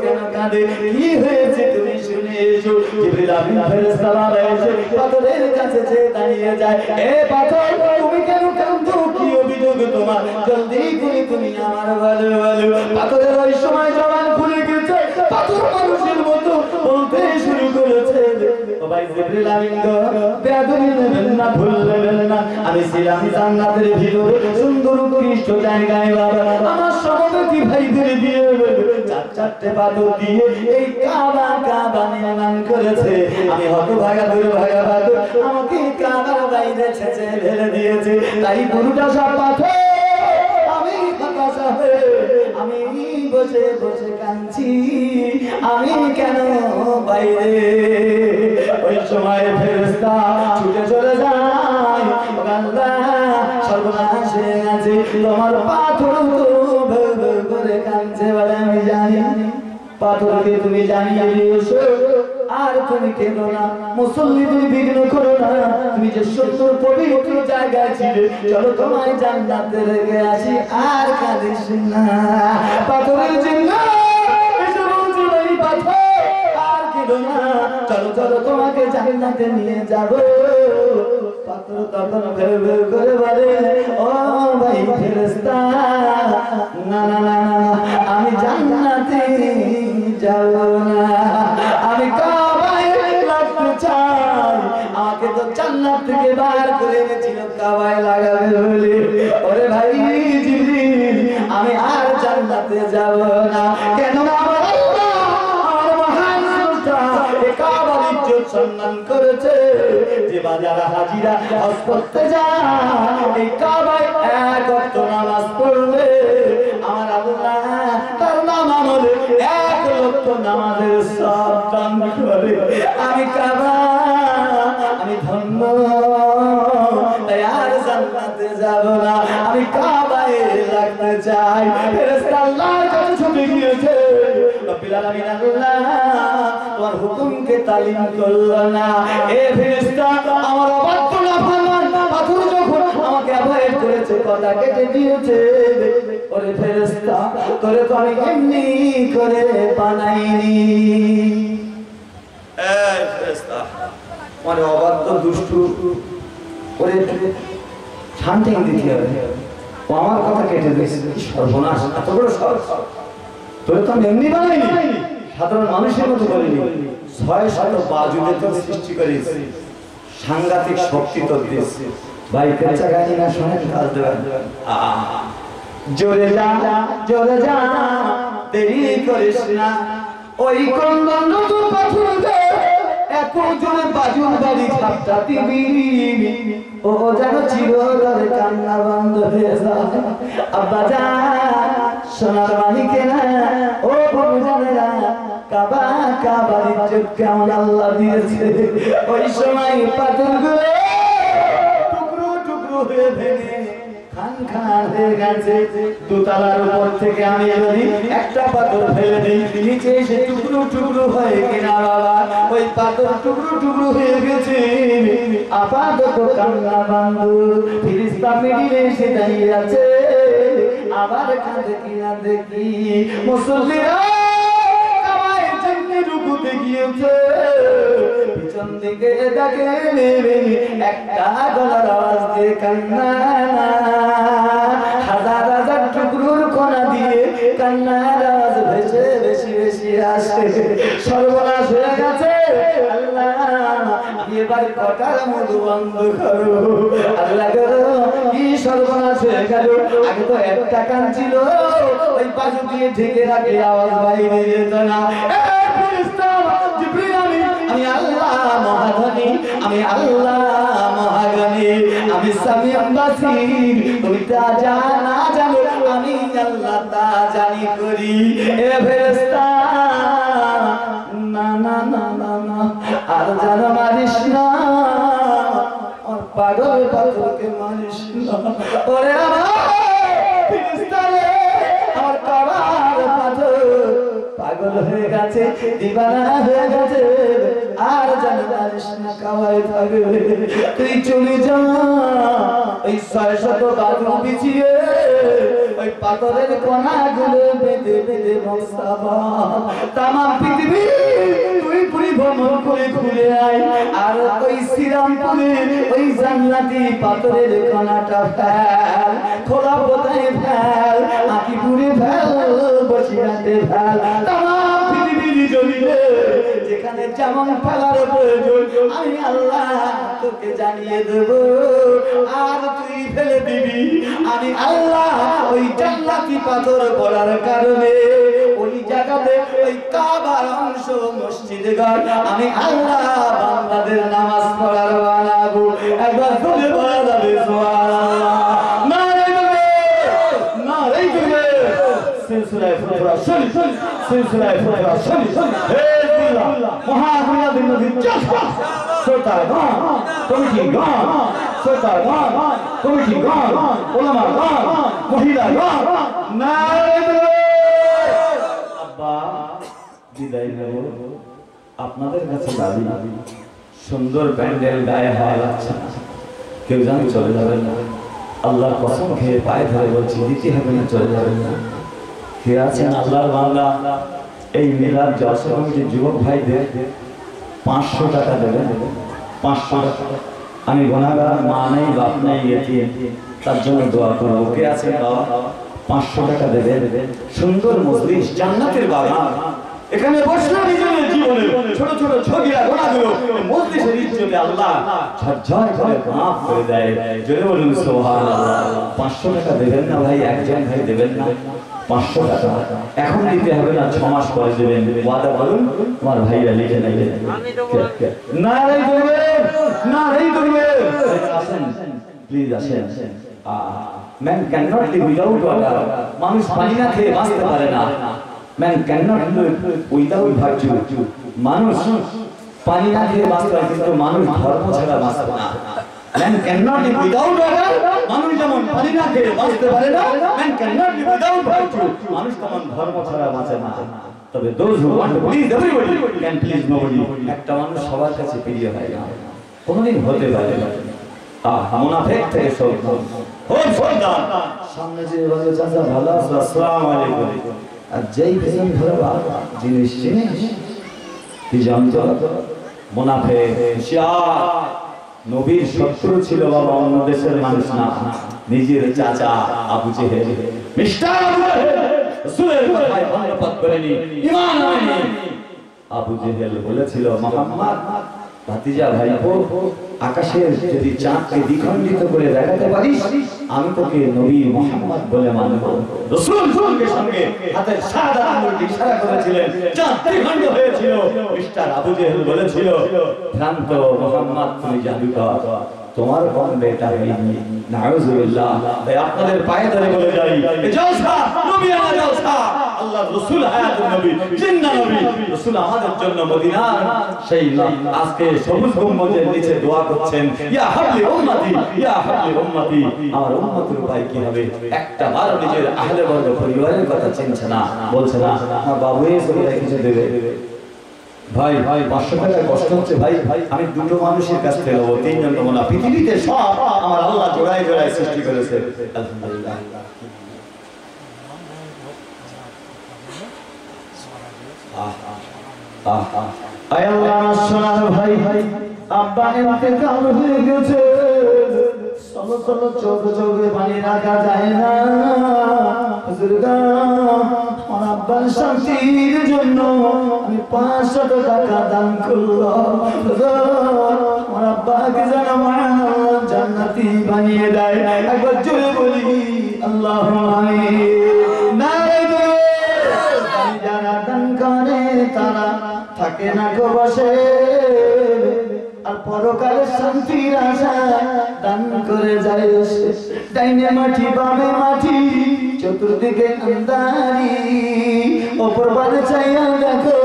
কেন কাঁদে, কি হয়েছে তুমি শুনে এসো। জিবরিল আমিন ফেরেশতা বাবা এসে পাথরের কাছে দাঁড়িয়ে যায়, এ পাথর তুমি কেন কাঁদো, কি অভিযোগ তোমার, জলদি করে তুমি আমার বলো বলো। পাথরের ওই সময় জবান খুলে গেছে, পাথর মানুষের মতো বলতে শুরু করেছে, ও ভাই জিবরিল আমিন গো, বেয়াদবি নেবেন না, ভুল নেবেন না, আমি ছিলাম জান্নাতের ভিতরে সুন্দর উৎকৃষ্ট জায়গায় বাবা, আমার সমবর্তী ভাইদের দিয়ে 4টে পাথর দিয়ে এই কাবা কাবা নির্মাণ করেছে। আমি হতভাগা দুর্ভাগা পাথর, আমাকে কাবার বাইরে ছেঁচে ফেলে দিয়েছে, তাই পুরোটা সব পাথর আমি হতাশা হয়ে আমি বসে বসে কাঁদছি, আমি কেন বাইরে। ওই সময় ফেরেশতা ছুটে চলে যায়, আল্লাহ সর্বনাশ হয়ে গেছে, তোমার পাথর তো ভয় ভয় করে কাঁদছে বলে আমি জানি। পাথরকে তুমি জানিয়ে দিয়েছো, আর তুমি কেঁদো না, মুসল্লি তুমি বিঘ্ন করো না, তুমি যে সুন্দর পবিত্র জায়গায় ছিলে, চলো তোমায় জান্নাতে রেখে আসি, আর কাঁদিস না। পাথরের জন্য আর কেঁদো না, চলো চলো তোমাকে জান্নাতে নিয়ে যাবো। পাথর তখন ভেউ ভেউ করে বলে, ও ভাই ফেরেশতা, না না না, আমি জান্নাতে যাব না, আমি কাবায় লাগতে চাই, আমাকে তো জান্নাত থেকে বার করে এনেছিল কাবায় লাগাবে বলে। ওরে ভাই জিবরিল, আমি আর জান্নাতে যাব না, কেন আমার আল্লাহ আমার মহান স্রষ্টা এই কাবার ইজ্জত সম্মান করেছে। যে বাজার হাজিরা হজ করতে যায়, এই কাবায় এক ওয়াক্ত নামাজ পড়লে আমার আল্লাহ তার নাম আমলে 1 লক্ষ নামাজের সব দান করে। আমি কাবা, আমি ধন্য, তাই আর জান্নাতে যাব না, আমি কাবায় লাগতে চাই। ফেরেশতা আল্লাহর কাছে ছুটে গিয়েছে, রব্বিল আলামিন আল্লাহ তোমার হুকুমকে তালিম করলো না। এ ফেরেশতা, আমার অবাধ্য নাফরমান পাথর যখন আমাকে অ্যাভয়েড করেছে, কথা কেটে দিয়েছে, ওরে ফেরেশতা তোরে তো আমি এমনি করে বানাইনি। এই ফেরেশতা, মানে অবাধ্য দুষ্টু, ওরে শান্তি দিতে হবে, ও আমার কথা কেটে দিয়েছে, সর্বনাশ, এত বড় সর্বনাশ, তোরে তো আমি এমনি বানাইনি, সাধারণ মানুষের মতো করিনি, 600 বাজুদের তো সৃষ্টি করেছি, সাংঘাতিক শক্তি তো দিয়েছি। ভাই পেঁচা গাড়ি না শোনেন, কাজ দেবেন, জোরে যা জোরে যা, দেরি করিস না, ওই কন্দন নতুন পাথর দে, এত জোরে বাজুর বাড়ি ঝাপটা দিবি, ও যেন চিরতরে কান্না বন্ধ হয়ে যায়। আব্বা যা সোনার মালিকে না, ও বাবু জানেরা, কাবা কাবার ইজ্জত কেমন আল্লাহ দিয়েছে। ওই সময় পাথরগুলো টুকরো টুকরো হয়ে ভেঙে খান খান হয়ে গেছে দোতলার উপর থেকে আমি যদি একটা পাথর ফেলে দিই নিচে এসে টুকরো টুকরো হয়ে কিনা বাবা ওই পাথর টুকরো টুকরো হয়ে গেছে আপাতত কান্না বন্ধ ফিরিস্তা মিডিলে এসে দাঁড়িয়ে আছে আবার কাঁদে কিনা দেখি মুসল্লিরা কাবায় জন্য রুকুতে গিয়েছে পিছন দিকে দেখে একটা গলার আওয়াজ দিয়ে কান্না হাজার হাজার টুকরোর কোনা দিয়ে কান্নার আওয়াজ ভেসে বেশি বেশি আসে সর্বনাশ হয়ে গেছে আল্লাহ এবার কটার মধু বন্ধ করো আল্লাহ কি সর্বনাশ হয়ে গেল আগে তো একটা কান ছিল ওই পাশে দিয়ে ঢেকে রাখে আওয়াজ বাইরে যেত না আমি আল্লাহ মহাধনী আমি আল্লাহ মহাগণী আমি সামিউল বাসীর তুমি তা জানা জানো আমি আল্লাহ তা জানি করি এ ফেরেশতা না না না না না আর জানো মারিস না আর পাগল পাগলকে মারিস না ওরে আমার ফেরেশতা রে আমার কাবার পাথর পাগল হয়ে গেছে দিবানা হয়ে গেছে আর জানিস না কাওয়াই থাকবে তুই চলে যা ওই 600 বাজু বিছিয়ে ওই পাথরের কণাগুলো বেঁধে বেঁধে মস্তাবা তামাম পৃথিবী তুই পুরি ভ্রমণ করে ঘুরে আয় আর ওই শ্রীরামপুরে ওই জান্নাতি পাথরের কণাটা ফেল খোলা বোতায় ফেল আকিপুরে ফেল বসিরাতে ফেল তামাম পৃথিবীর জমিনে যেখানে যেমন ফেলার প্রয়োজন আমি আল্লাহ তোকে জানিয়ে দেব আর তুই ফেলে দিবি আমি আল্লাহ ওই জান্নাতি পাথর পড়ার কারণে ওই জায়গাতে ওই কাবার অংশ মসজিদে ঘর আমি আল্লাহ বান্দাদের নামাজ পড়ার বানাবো একবার বলে বলা যাবে সুবহানাল্লাহ নারে নারে সিলসিলা ফুরফুরা শুনি সিলসিলা ফুরফুরা শুনি হে আল্লাহ মহাগুণাধীন নদী চাষা শ্রোতা গান কমিটি গান শ্রোতা গান কমিটি গান ওলামা গান মহিলা গান নারে আব্বা বিদায় নেব আপনাদের কাছে দাবি সুন্দর প্যান্ডেল গায়ে হাওয়া লাগছে না কেউ যেন চলে যাবেন না আল্লাহর কসম খেয়ে পায়ে ধরে বলছি দিতে হবে না চলে যাবেন না কে আছেন আল্লাহর বান্দা এই মিলাদ জলসা কমিটির যুবক ভাইদের 500 টাকা দেবেন 500 টাকা আমি গুনাহগার মা নেই বাপ নেই এতিম তার জন্য দোয়া করব কে আছেন বাবা 500 টাকা দেবেন সুন্দর মজলিস জান্নাতের বাগান এখানে বসলে নিজের জীবনে ছোট ছোট ছবিরা গোনাগুলো মজলিসের ইজ্জতে আল্লাহ ঝরঝর করে মাফ করে দেয় জোরে বলুন সুবহানাল্লাহ 500 টাকা দেবেন না ভাই একজন ভাই দেবেন না 500 টাকা এখন দিতে হবে না 6 মাস পরে দেবেন ওয়াদা করুন তোমার ভাইরা লিখে নেবেন নারে করবে নারে করবে আসেন প্লিজ আসেন man cannot live without water মানুষ পানি না খেয়ে বাঁচতে পারে না man cannot live without virtue মানুষ পানি না খেয়ে বাঁচতে পারে কিন্তু মানুষ ধর্ম ছাড়া বাঁচতে না man cannot live without water মানুষ যেমন পানি না খেয়ে বাঁচতে পারে না man cannot live without virtue মানুষ তেমন ধর্ম ছাড়া বাঁচে না তবে those who want to please everybody can please nobody একটা মানুষ সবার কাছে প্রিয় হয় না কোনোদিন হতে পারে না মুনাফিক থেকে সাবধান খুব সাবধান সামনে যে বলে চাচা ভালো আছো আসসালামু আলাইকুম আর যেই পেছন ধরবা জিনিস চিনিস কি জানতো মুনাফিক শিয়ার নবীর শত্রু ছিল বাবা অন্য দেশের মানুষ না নিজের চাচা আবু জেহেল মিস্টার আবু জেহেল রাসূলের কথায় ধন্যবাদ করেনি ঈমান আনেনি আবু জেহেল বলেছিল মুহাম্মদ ভাতিজা ভাইপো আকাশের যদি চাঁদকে দ্বিখণ্ডিত করে দেখাতে পারিস আমি তোকে নবী মুহাম্মদ বলে মানব রাসূল সঙ্গে সঙ্গে হাতের সাদা আঙ্গুলটি ইশারা করেছিলেন চাঁদ দ্বিখণ্ড হয়েছিল মিস্টার আবু জেহেল বলেছিল ভ্রান্ত মুহাম্মদ তুমি জাদুকর তোমার কণ্ঠে এটা হয়নি নাউজুবিল্লাহ তাই আপনাদের পায়ে ধরে বলে যাই জলসা নবী আলা জলসা আল্লাহর রাসূল হায়াতুন নবী জিন্দা নবী রাসূল আমাদের জন্য মদিনার সেই আজকে সবুজ গম্বুজের নিচে দোয়া করছেন, ইয়া হাবলি উম্মতি ইয়া হাবলি উম্মতি। আমার উম্মতের উপায় কি হবে? একটা বার নিজের আহলে বর্গ পরিবারের কথা চিন্তা না, বলছে না আমার বাবু এসে কিছু দেবে। ভাই 500 টাকায় কষ্ট হচ্ছে ভাই, আমি দুটো মানুষের কাছ থেকে নেবো, তিনজন নেবো না। পৃথিবীতে সব আমার আল্লাহ জোড়ায় জোড়ায় সৃষ্টি করেছে, আলহামদুলিল্লাহ। আয় আল্লাহ সোনার ভাই, আব্বা ইন্তেকাল হয়ে গেছে, চলো চলো চোখে চোখে পানি রাখা যায় না। হুজুরগা আমার আব্বার শান্তির জন্য আমি 500 টাকা দান করলাম। আমার আব্বাকে যেন জান্নাতি বানিয়ে দেয়, একবার জোরে বলি আল্লাহুম্মা আমিন। যারা দান করে তারা থাকে না গো বসে, আর পরকালের শান্তির আশা দান করে যায়। ডাইনে মাটি বামে মাটি চতুর্দিকে আন্ধারি, ওপর বারে চাইয়া দেখো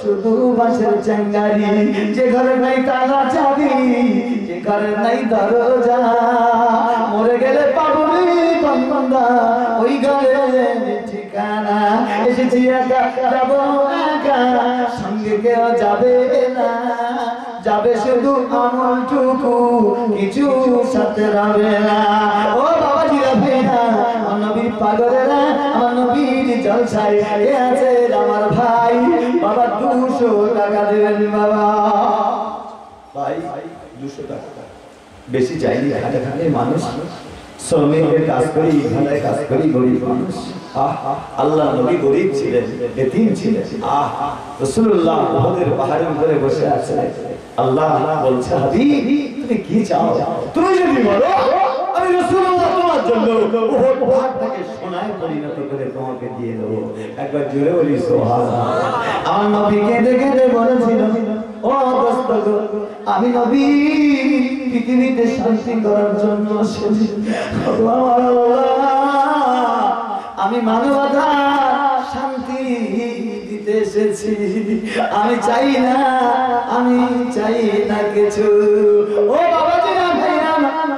শুধু বাঁশের চাঙ্গারি। যে ঘরে নাই তালা চাবি, যে ঘরে নাই দরজা, মরে গেলে পাবো বান্দা ওই ঘরে ঠিকানা। এসেছি একা যাবো একা, সঙ্গে কেউ যাবে না, যাবে শুধু আমলটুকু, কিছু সাথে রবে না। ও বাবা জিরা ভাইরা, আমার নবীর পাগলেরা, আমার নবীর জলসায় আছে আমার ভাই। বাবা 200 টাকা দেবেন বাবা। ভাই 200 টাকা বেশি চাইনি, খাটে মানুষ, শ্রমিকের কাজ করি, ইভানায় কাজ করি, গরিব মানুষ। আল্লাহ নবী গরিব ছিলেন, এতিম ছিলেন। রাসূলুল্লাহ উহুদের পাহাড়ের উপরে বসে আছেন। আল্লাহ বলছে, হাবিব তুমি কি চাও? তুমি যদি বলো আমি রাসূলুল্লাহ তোমার জন্য উহুদ পাহাড়টাকে সোনায় পরিণত করে তোমাকে দিয়ে দেব। একবার জোরে বলি সুবহানাল্লাহ। আমার নবী কেঁদে কেঁদে বলেছিল, ও দোস্ত গো, আমি নবী পৃথিবীতে শান্তি করার জন্য এসেছি। আমি মানবতা শান্তি দিতে এসেছি, আমি চাই না কিছু। ও বাবা জিনা ভাইয়া,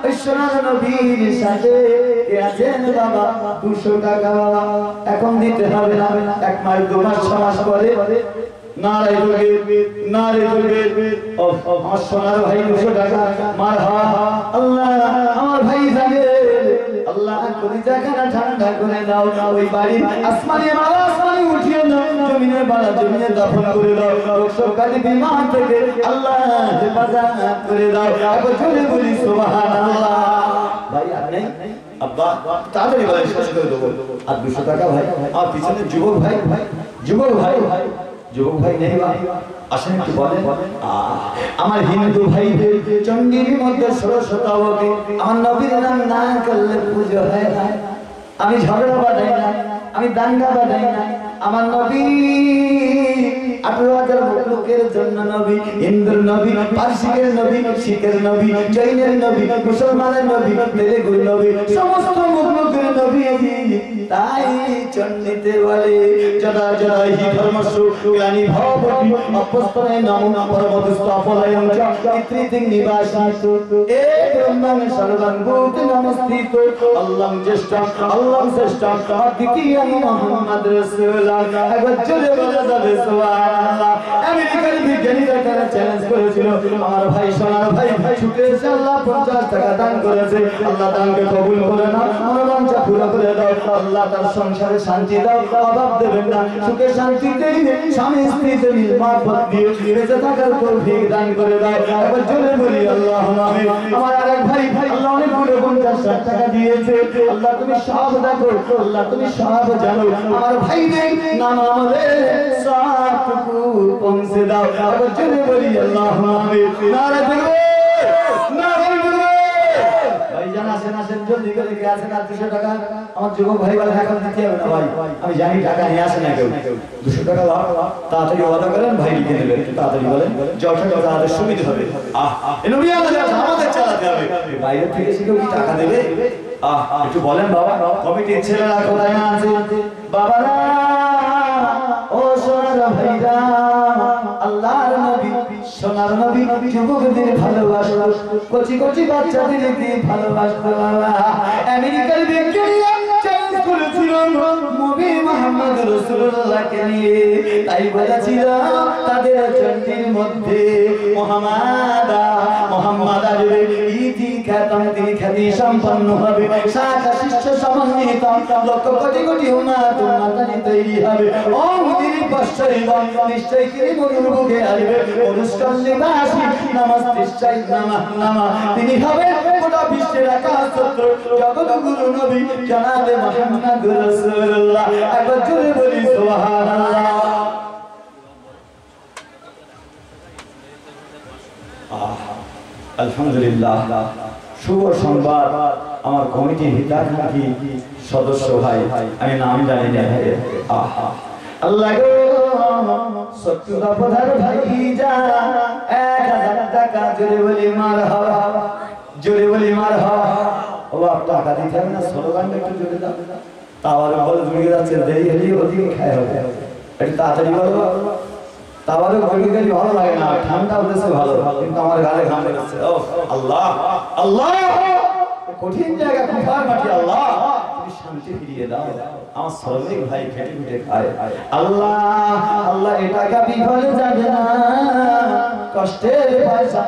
ওই সোনার নবীর সাথে কে আছেন বাবা? 200 টাকা এখন দিতে হবে না, 1 মাস 2 মাস 6 মাস পরে নারাই তাকবীর, নারাই তাকবীর। ও আমার সোনার ভাই 200 টাকা মারহাবা। আল্লাহ আমার ভাই জানে, আল্লাহ কলিজাখানা ঠান্ডা করে দাও। ওই বাড়ি আসমানে মালা আসমানে উঠিয়ে দাও, জমিনে বালা জমিনে দাফন করে দাও। রোগশোকারী বিমান থেকে আল্লাহ হেফাজত করে দাও। একবার জোরে বলি সুবহানাল্লাহ। ভাই আর নেই আব্বা, তাড়াতাড়ি বলে শেষ করে দেবো। আর 200 টাকা ভাই, আর পিছনে যুবক ভাই, যুবক ভাই নেই ভাই, আসেন একটু বলেন। আমার হিন্দু ভাইদের চণ্ডীর মধ্যে ষোড়শতবকে আমার নবীর নাম না করলে পুজো হয় না। আমি ঝগড়া বাঁধাই না, আমি দাঙ্গা বাঁধাই না। আমার নবী 18,000 লোকের জন্য নবী, হিন্দুর নবী, পারসিকের নবী, শিখের নবী, জৈনের নবী, মুসলমানের নবী, তেলেগুর নবী, সমস্ত মুখলোকের নবী। তাই চণ্ডীতে বলে যদা যদা হি ধর্মস্য গ্লানি ভবতি অপস্তনে নমো পরমদস্ত অপলায়ং চ পিতৃতিং নিবাসিত এ ব্রহ্মং সর্বং ভূত নমস্তিত আল্লাহং জ্যেষ্ঠং আল্লাহং শ্রেষ্ঠং অদ্বিতীয়ং মুহাম্মদ রাসূলুল্লাহ। একবার জোরে বলা যাবে সুবহানাল্লাহ। আমেরিকার বিজ্ঞানীরা তারা চ্যালেঞ্জ করেছিল, আমার ভাই সোনার ভাই ছুটে এসে আল্লাহ 50 টাকা দান করেছে, আল্লাহ দানকে কবুল করে নাও, মনোবাঞ্ছা পুরো করে দাও। আল্লাহ তার সংসারে শান্তি দাও, অভাব দেবেন না, সুখে শান্তিতে স্বামী স্ত্রীতে মহব্বত দিয়ে বেঁচে থাকার তৌফিক দান করে দাও। একবার জোরে বলি আল্লাহুম্মা আমিন। আমার আরেক ভাই আল্লাহ অনেক করে 50 টাকা দিয়েছে, আল্লাহ তুমি সব দেখো, আল্লাহ তুমি সব জানো। আমার ভাইদের নাম আমাদের সবটুকু পৌঁছে দাও। একবার জোরে বলি আল্লাহুম্মা আমিন। নারে তাকবীর, নারে তাকবীর। ভাই জান আসেন জলদি করে কে আছেন? 200 টাকা আমার যুবক ভাই বলে এখন দিতে হবে না ভাই, আমি জানি টাকা নিয়ে আসে না কেউ। 200 টাকা দাও, তাড়াতাড়ি ওয়াদা করেন ভাই লিখে দেবেন, তাড়াতাড়ি বলেন, জলটা তাদের সুবিধা হবে। নবী আমাদের চালাতে হবে, বাইরে থেকে এসে কেউ কি টাকা দেবে? একটু বলেন বাবা, কমিটির ছেলেরা কোথায় আছে? বাবারা ও সোনার ভাইরা, আল্লাহর নবী সোনার নবী যুবকদের ভালোবাসতো, কচি কচি বাচ্চাদেরকে ভালোবাসতো। বাবা আমেরিকার বিজ্ঞানীরা চ্যালেঞ্জ করেছিল নবী মুহাম্মদ রাসূলুল্লাহকে নিয়ে, তাই বলেছিল তাদের চন্ডির মধ্যে মুহাম্মদ আসবে, ইতি খ্যাতম তিনি খ্যাতি সম্পন্ন হবে, শাখা শিষ্য সমন্বিত লক্ষ কোটি কোটি উম্মত তৈরি হবে। ও মুদির পশ্চয় নিশ্চয় কি মরুর বুকে আসবে অনুষ্কান নিবাসী নমস্তে নামা, তিনি হবে গোটা বিশ্বের আকাশ চক্র জগৎ গুরু নবী জনাবে মুহাম্মদ রাসূলুল্লাহ। একবার জোরে বলি সুবহানাল্লাহ। আলহামদুলিল্লাহ, শুভ সংবাদ। আমার কমিটির হিতাকাঙ্ক্ষী সদস্য ভাই, আমি নাম জানি না, আল্লাহ গো সত্যদা পধার ভাই যা 1000 টাকা জোরে বলি মারহাবা, জোরে বলি মারহাবা। ও বাপ টাকা দিতে হবে না, স্লোগানটা একটু জোরে দাও, তাওয়ার বল জুড়ে যাচ্ছে, দেরি হলে ওদিকে খায় হবে, একটু তাড়াতাড়ি বলো। তাওয়ারে ঘুরে গেলে ভালো লাগে না, ঠান্ডা হতেছে ভালো, কিন্তু আমার গালে ঘাম লেগেছে। ও আল্লাহ আল্লাহ, কঠিন জায়গা কুফার মাটি, আল্লাহ তুমি শান্তি ফিরিয়ে দাও। আমার শ্রমিক ভাই খেটে খুঁটে খায়, আল্লাহ আল্লাহ এ টাকা বিফলে যাবে না, কষ্টের পয়সা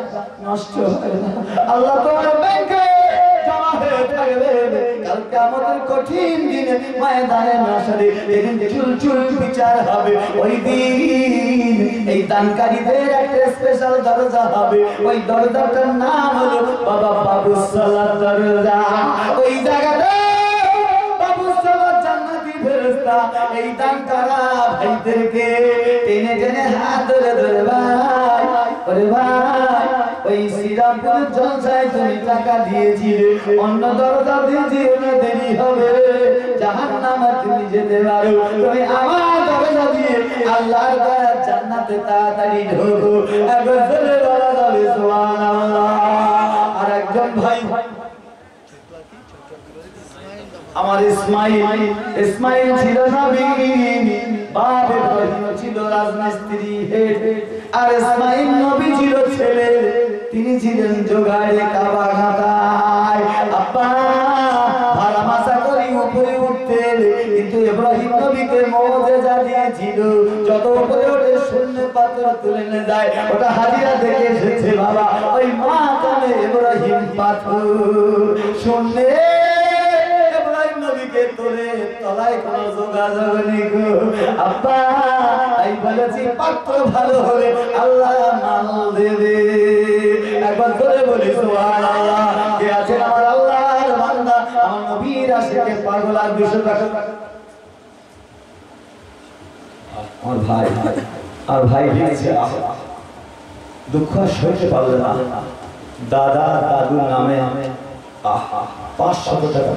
নষ্ট হবে না, আল্লাহ তোমার ব্যাংকে জমা হয়ে থাকবে, কাল কিয়ামতের কঠিন দিনে ময়দানে মাশারে এদিন চুল চুল বিচার হবে। ওই দিন এই দানকারীদের একটা স্পেশাল দরজা হবে, ওই দরজাটার নাম হলো বাবা বাবু সালাত দরজা। ওই জায়গাটা বাবু সালাত জান্নাতি ফেরেশতা এই দানকারা ভাইদেরকে টেনে টেনে হাত ধরে ধরে, ভাই ওরে ভাই ওই শ্রীরামপুর জলসায় তুমি টাকা দিয়েছিলে, অন্য দরজা দিয়ে যেও না, দেরি হবে, জাহান্নামে তুমি যেতে পারো, তুমি আমার দরজা দিয়ে আল্লাহর দয়ার জান্নাতে তাড়াতাড়ি ঢোকো। একবার জোরে বলা যাবে সুবহানাল্লাহ। আর একজন ভাই আমার ইসমাইল ছিল নবী, বাপ ইব্রাহিম ছিল রাজমিস্ত্রি হেড, আর ইসমাইল নবী ছিল ছেলে, তিনি ছিলেন জোগাড়ে কাবা ঘাটায়। আব্বা ভাড়া মাসা করে উপরে উঠতেন, কিন্তু ইব্রাহিম নবীকে মুজিজা দিয়েছিল, যত উপরে ওঠে শূন্য পাথর তুলে নিয়ে যায়, ওটা হাজিরা দেখে এসেছে বাবা, ওই মা কানে ইব্রাহিম পাথর শূন্যে নবীকে তোলে তলায় কোন যোগাযোগ নেই গো আব্বা। তাই বলেছি পাত্র ভালো হলে আল্লাহ মাল দেবে। একবার ধরে বলি সুবহানাল্লাহ। কে আছেন আমার আল্লাহর বান্দা, আমার নবীর আশিকে পাগল আর 200 টাকা আমার ভাই আর ভাই দিয়েছে, দুঃখ সইতে পারল না, দাদা দাদুর নামে 500 টাকা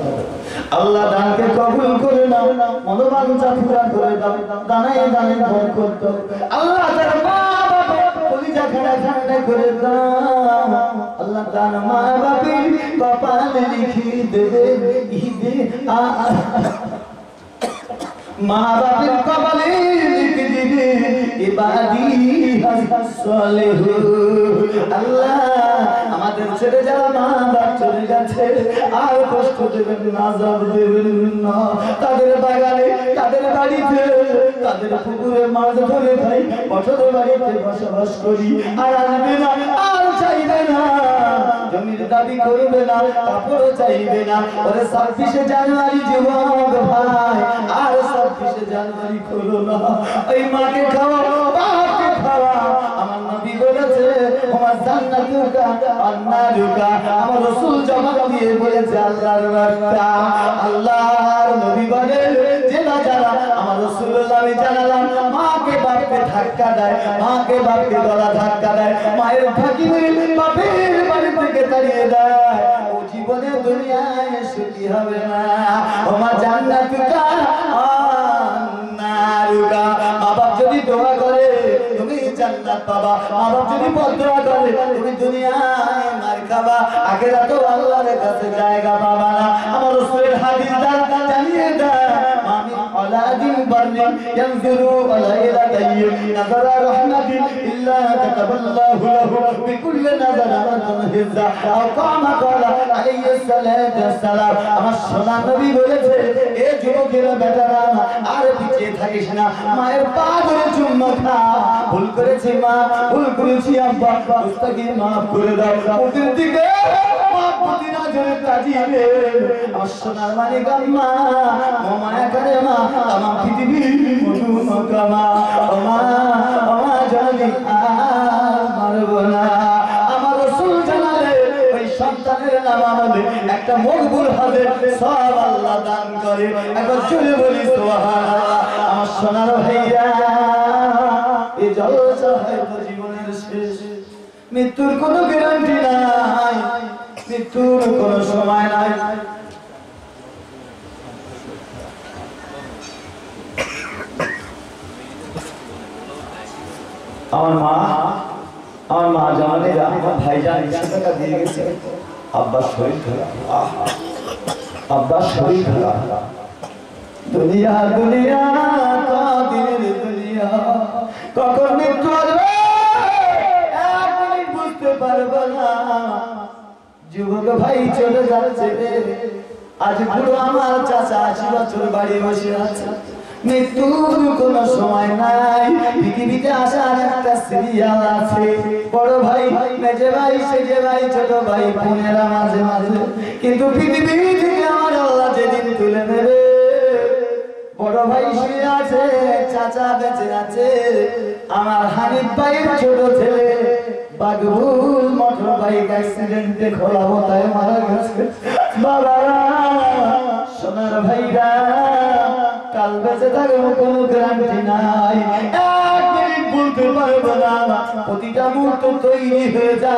আল্লাহ দানকে কবুল করে নাও, মনোবাঞ্ছা পুরা করে দাও, দানায় দানায় বরকত দাও আল্লাহ, তার মা বাবা কলিজা খাড়া ঠান্ডা করে দাও আল্লাহ, তার মা বাবার কপালে লিখে দেবে ঈদে মা বাবার কপালে লিখে দিবে ইবাদি সালেহ। আল্লাহ আমাদের ছেড়ে যারা মা বাপ চলে গেছে আর কষ্ট দেবেন না, আযাব দেবেন না, তাদের বাগানে তাদের বাড়িতে তাদের পুকুরে মাছ ধরে খাই, বছর বাড়িতে বসবাস করি, আর আসবে না আর চাইবে না, জমির দাবি করবে না, কাপড়ও চাইবে না। ওরে 26শে জানুয়ারি যুবক ভাই আর 26শে জানুয়ারি করো না, ওই মাকে খাওয়া বাপকে খাওয়া। আমার নবী বলেছে আমার জান্নাতুকা আন্নারুকা, আমার রাসূল জবাব দিয়ে বলেছে আল্লাহর বান্দা, আল্লাহর নবী বলে যে না যারা আমার রাসূলুল্লাহ আমি জানালাম মাকে বাপকে ধাক্কা দেয়, মাকে বাপকে গলা ধাক্কা দেয়, মায়ের ফাঁকি মেরে বাপের বাড়ি থেকে তাড়িয়ে দেয়, ও জীবনে দুনিয়ায় সুখী হবে না। আমার জান্নাতুকা আন্নারুকা, মা বাপ যদি দোয়া করে তুমি জান্নাত পাবা, মা বাপ যদি বদদোয়া করে তুমি দুনিয়ায় মার খাবা, আখিরাতেও আল্লাহর কাছে জায়গা পাবা না। আমার রাসূলের হাদিস জানিয়ে দেয় মামিন ওয়ালাদিন البر ينظر إلى نظر رحمة إلا كتب الله له بكل نظرة هزة أو قام قال عليه الصلاة والسلام আমার সোনা নবী বলেছে এ যুবকেরা বেটারা আর পিছিয়ে থাকিস না মায়ের পা ধরে চুম্মা খা ভুল করেছি মা ভুল করেছি আব্বা মুস্তাকি মাফ করে দাও ওদের দিকে মাফ করতে না জোরে তাজিবে আমার সোনার মানিক আম্মা ও মায়া করে মা আমার পৃথিবী মধু মকামা ও মা জানি আর মারব না আমার রাসূল জানালে ওই সন্তানের নাম আমাদের একটা মকবুল হবে সব আল্লাহ দান করে একবার জোরে বলি সুবহানাল্লাহ আমার সোনার ভাইরা এই জলসা হয়তো জীবনের শেষ মৃত্যুর কোনো গ্যারান্টি নাই মৃত্যুর কোনো সময় নাই আমার মা জানে আমার ভাইজান 100 টাকা দিয়ে গেছে আব্বা শরীর খারাপ আব্বা শরীর খারাপ দুনিয়া দুনিয়া কাদির দুনিয়া কখন মৃত্যু আসবে এক মিনিট বুঝতে পারবো না যুবক ভাই চলে যাচ্ছে আজ পুরো আমার চাচা 80 বছর বাড়ি বসে আছে মৃত্যুর কোনো সময় নাই পৃথিবীতে আসার একটা সিরিয়াল আছে বড় ভাই মেজে ভাই সেজে ভাই ছোট ভাই বোনেরা মাঝে মাঝে কিন্তু পৃথিবী থেকে আমার আল্লাহ যেদিন তুলে নেবে বড় ভাই শুয়ে আছে চাচা বেঁচে আছে আমার হানিফ ভাইয়ের ছোট ছেলে বাগবুল মোটর বাইক অ্যাক্সিডেন্টে খোলা বোতায় মারা গেছে বাবারা সোনার ভাইরা কাল বেঁচে থাকবো কোনো গ্যারান্টি নাই এক মিনিট বলতে পারবো না প্রতিটা মুহূর্ত তৈরি হয়ে যা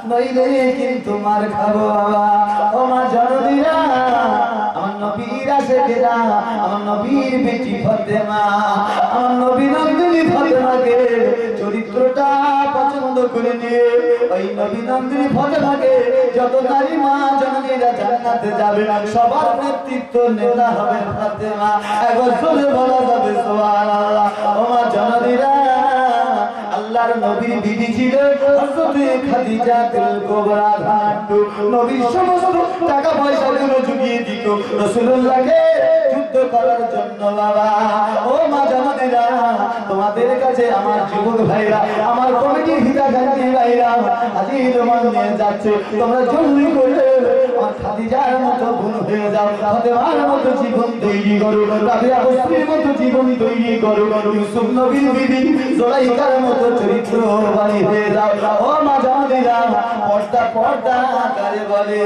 নইলে কিন্তু মার খাবো বাবা ও মা জননীরা আমার নবীর আশেকেরা আমার নবীর বেটি ফাতেমা আমার নবী নন্দিনী ফাতেমাকে চরিত্রটা পছন্দ করে নিয়ে ওই নবী নন্দিনী ফাতেমাকে যত নারী মা জননীরা জান্নাতে যাবে সবার নেতৃত্ব নেতা হবে ফাতেমা একবার চলে বলা যাবে সুবহানাল্লাহ ও মা জননীরা আল্লাহর নবীর বিবি ছিল হযরত খাদিজা কুবরা ঘাটু নবীর সমস্ত টাকা পয়সা গুলো জুগিয়ে দিত রাসূলুল্লাহকে যুদ্ধ করার জন্য বাবা ও মা জানেরা তোমাদের কাছে আমার যুবক ভাইরা আমার কমিটির হিতাকাঙ্ক্ষী ভাইরা হাজির মান নিয়ে যাচ্ছে তোমরা জলদি করে আমার খাদিজার মতো বোন হয়ে যাও ফাতেমার মতো জীবন তৈরি করো রাবিয়া বস্তির মতো জীবন তৈরি করো ইউসুফ নবীর বিবি জুলাইখার মতো চরিত্র বাড়ি হয়ে যাও ও মা জানেরা পর্দা পর্দা করে বলে